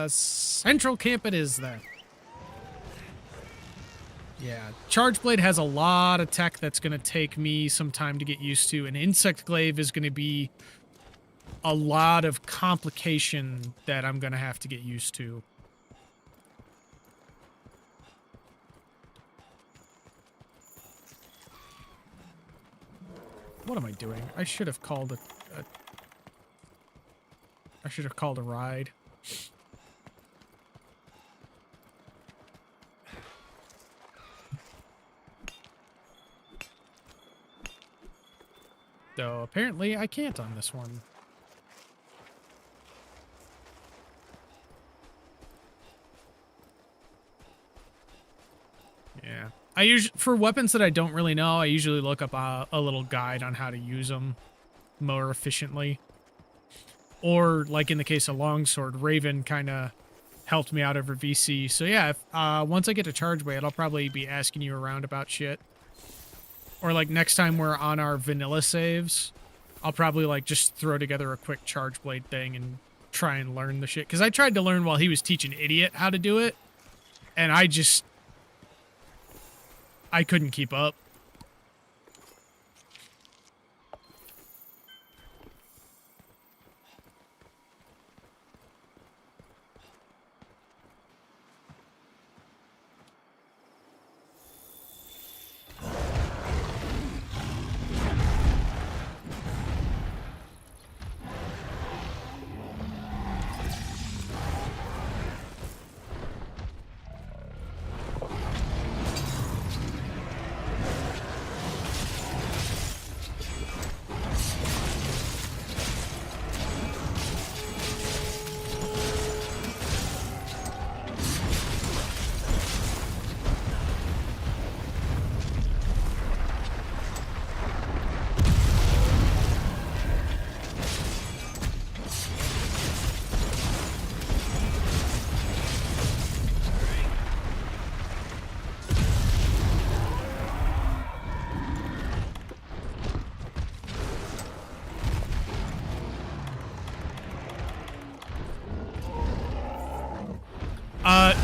Central camp it is then. Yeah, Charge Blade has a lot of tech that's going to take me some time to get used to, and Insect Glaive is going to be a lot of complication that I'm going to have to get used to. What am I doing? I should have called I should have called a ride. Though apparently I can't on this one. Yeah. For weapons that I don't really know, I usually look up a little guide on how to use them more efficiently. Or, like in the case of Longsword, Raven kind of helped me out over VC. So yeah, if, once I get to Charge Blade, I'll probably be asking you around about shit. Or like next time we're on our vanilla saves, I'll probably like just throw together a quick Charge Blade thing and try and learn the shit. Because I tried to learn while he was teaching Idiot how to do it. And I couldn't keep up.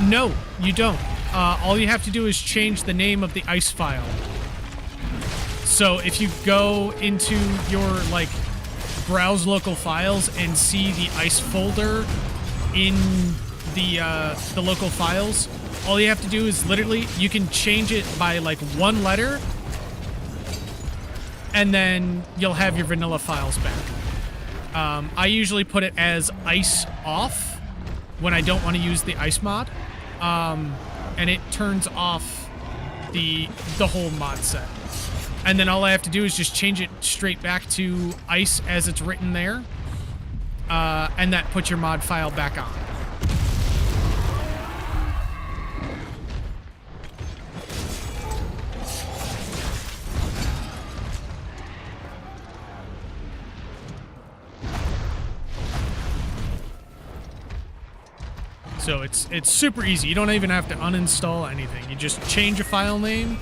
No, you don't. All you have to do is change the name of the ICE file. So if you go into your, like, browse local files and see the ICE folder in the local files, all you have to do is literally, you can change it by, like, one letter, and then you'll have your vanilla files back. I usually put it as ICE off when I don't want to use the ICE mod. And it turns off the whole mod set. And then all I have to do is just change it straight back to ICE as it's written there. And that puts your mod file back on. So it's super easy. You don't even have to uninstall anything. You just change a file name.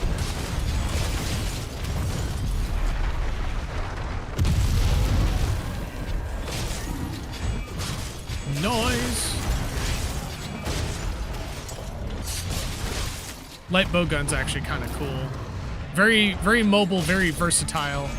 Noise. Light bow gun's actually kind of cool. Very, very mobile, very versatile.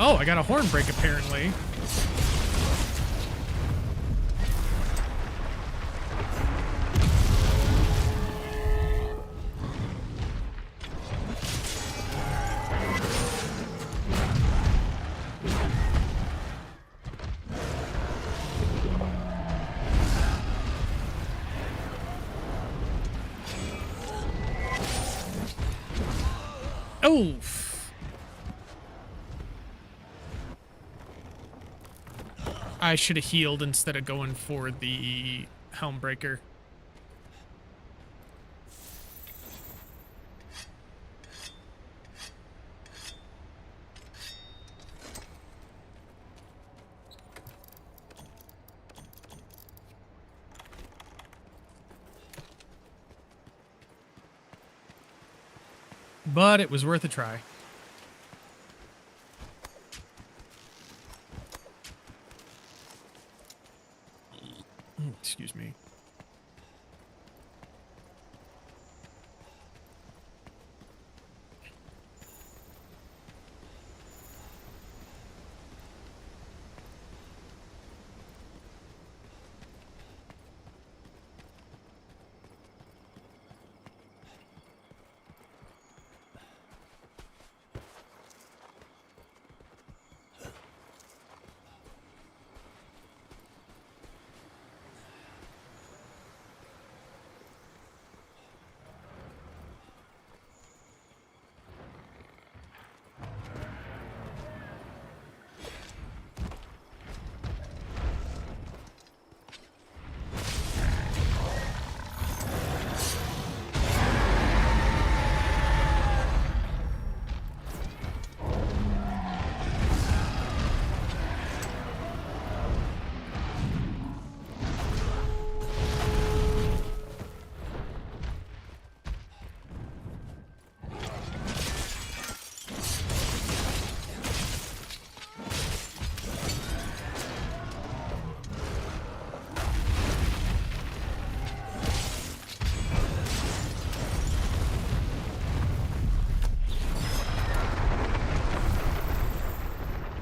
Oh, I got a horn break apparently. Oh! I should have healed instead of going for the helm breaker. But it was worth a try. Excuse me.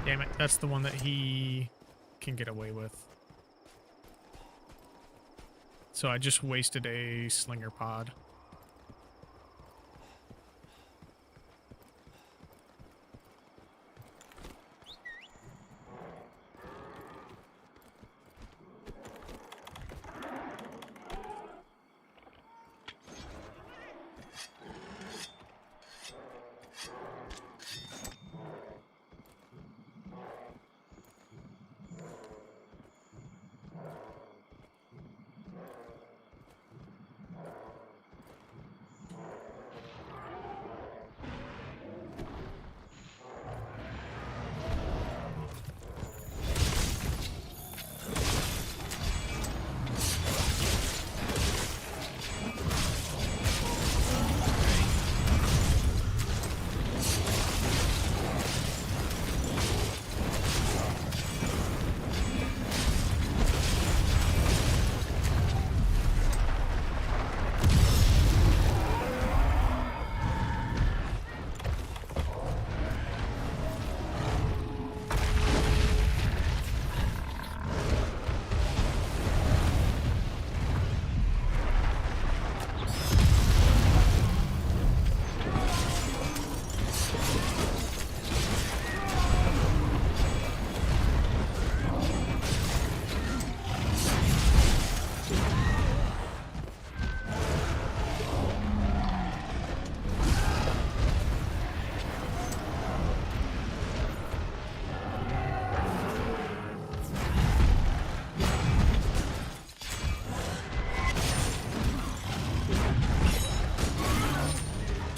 Damn it, that's the one that he can get away with. So I just wasted a slinger pod.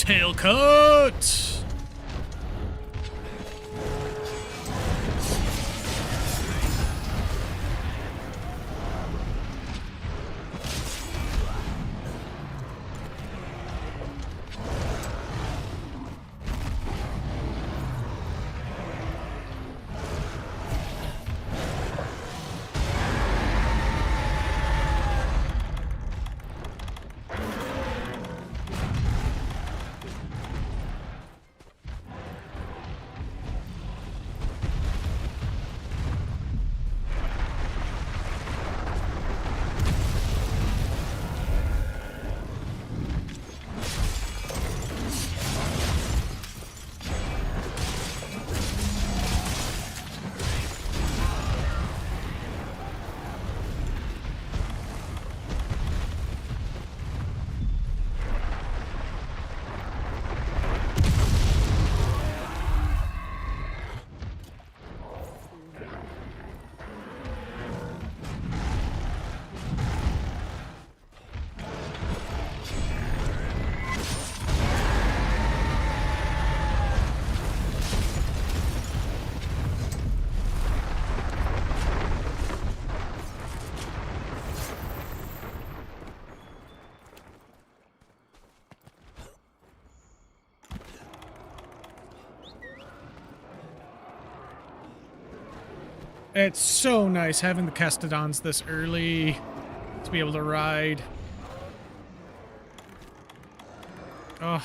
Tailcoat! It's so nice having the Castodons this early to be able to ride. Oh,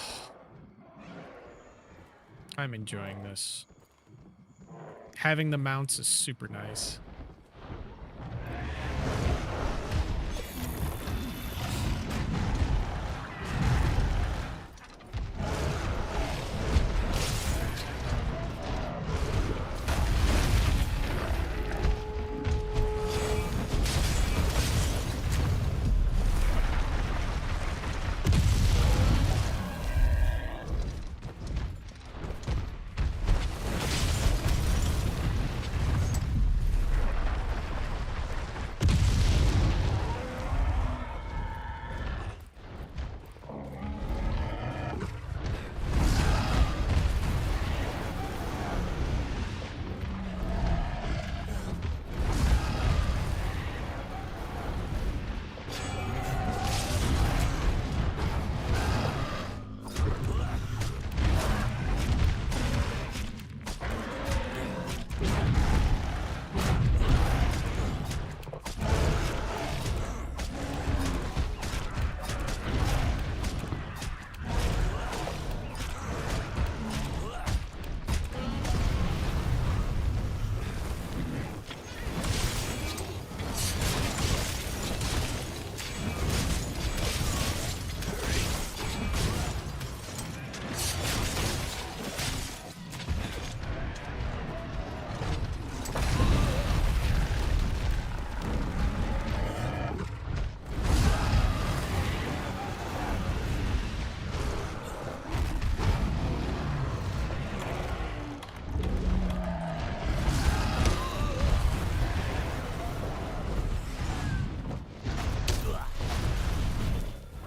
I'm enjoying this. Having the mounts is super nice.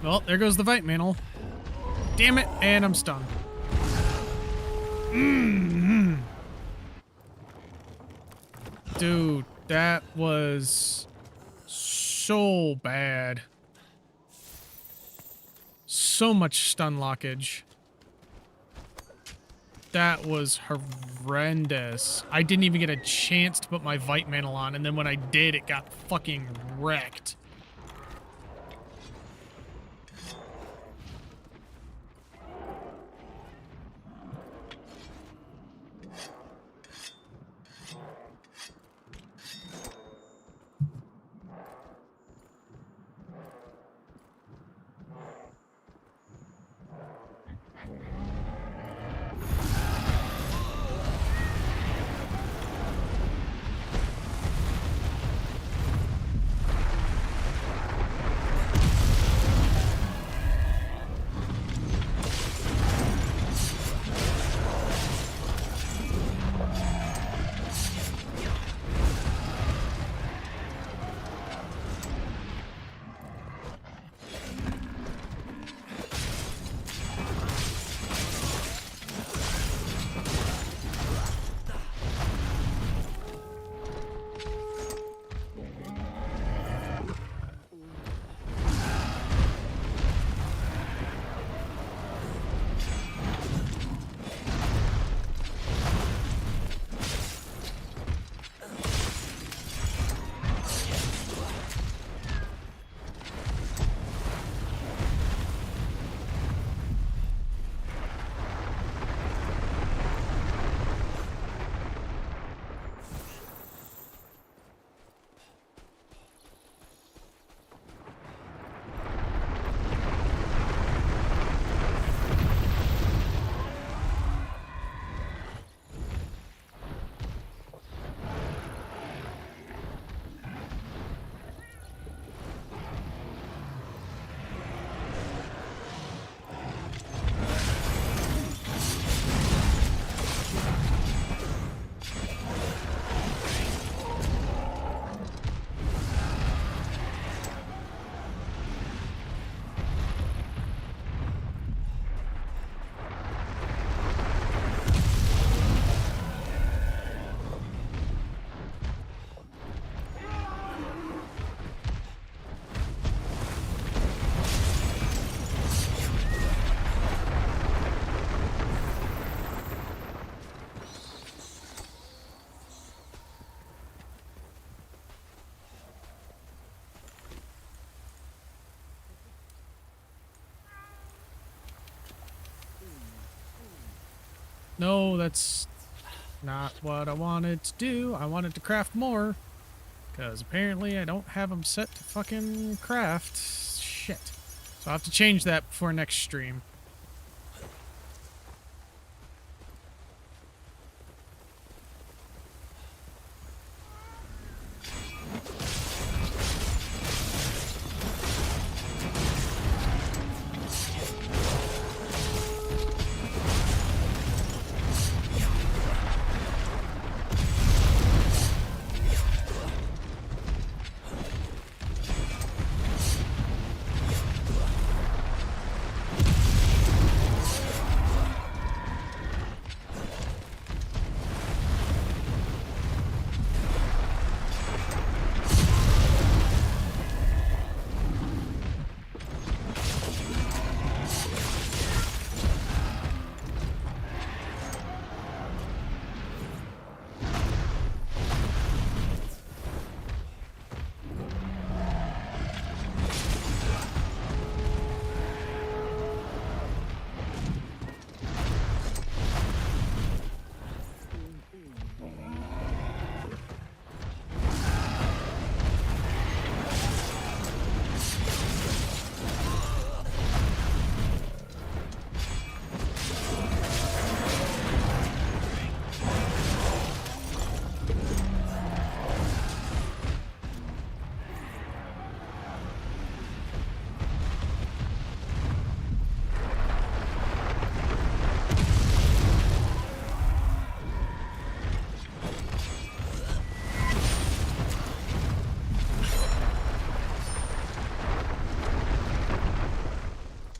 Well, there goes the Vite Mantle. Damn it, and I'm stunned. Dude, that was so bad. So much stun lockage. That was horrendous. I didn't even get a chance to put my Vite Mantle on, and then when I did, it got fucking wrecked. No, that's not what I wanted to do. I wanted to craft more. Because apparently I don't have them set to fucking craft. Shit. So I'll have to change that before next stream.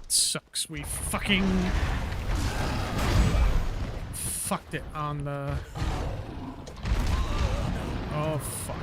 Sucks. We fucking fucked it on the... Oh, fuck.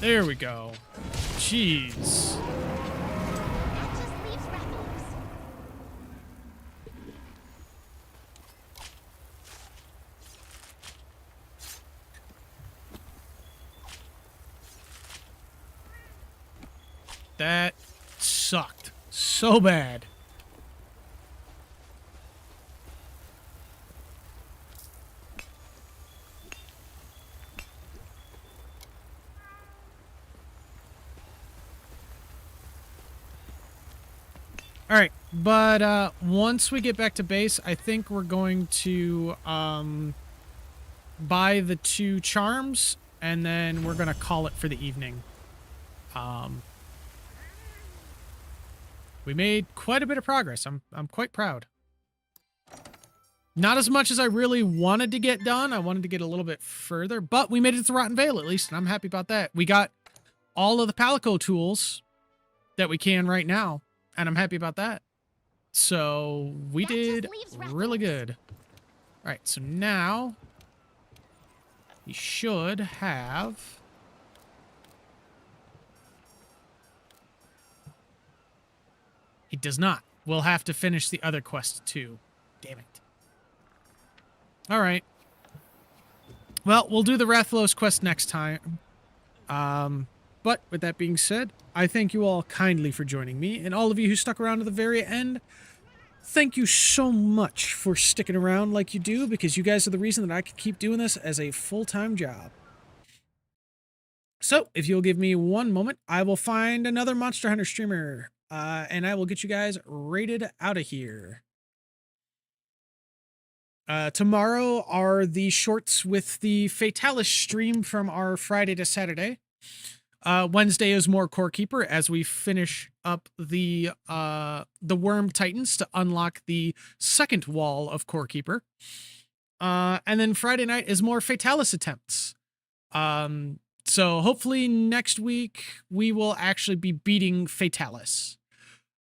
There we go. Jeez. That just leaves Rattles. That sucked so bad. All right, but once we get back to base, I think we're going to buy the 2 charms, and then we're gonna call it for the evening. We made quite a bit of progress. I'm quite proud. Not as much as I really wanted to get done. I wanted to get a little bit further, but we made it to Rotten Vale at least, and I'm happy about that. We got all of the Palico tools that we can right now, and I'm happy about that. So we did really good. All right, so now you should have... He does not. We'll have to finish the other quest too. Damn it. All right. Well, we'll do the Rathlos quest next time. But with that being said, I thank you all kindly for joining me, and all of you who stuck around to the very end, thank you so much for sticking around like you do, because you guys are the reason that I can keep doing this as a full-time job. So, if you'll give me one moment, I will find another Monster Hunter streamer, and I will get you guys rated out of here. Tomorrow are the shorts with the Fatalis stream from our Friday to Saturday. Wednesday is more Core Keeper as we finish up the Worm Titans to unlock the second wall of Core Keeper. And then Friday night is more Fatalis attempts. So hopefully next week we will actually be beating Fatalis.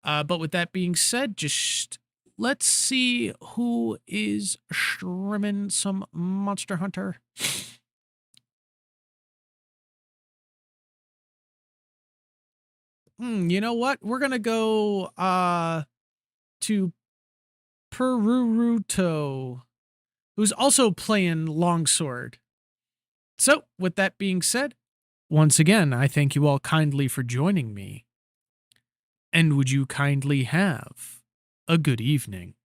But with that being said, just let's see who is streaming some Monster Hunter. You know what? We're gonna go to Peruruto, who's also playing Longsword. So, with that being said, once again, I thank you all kindly for joining me. And would you kindly have a good evening?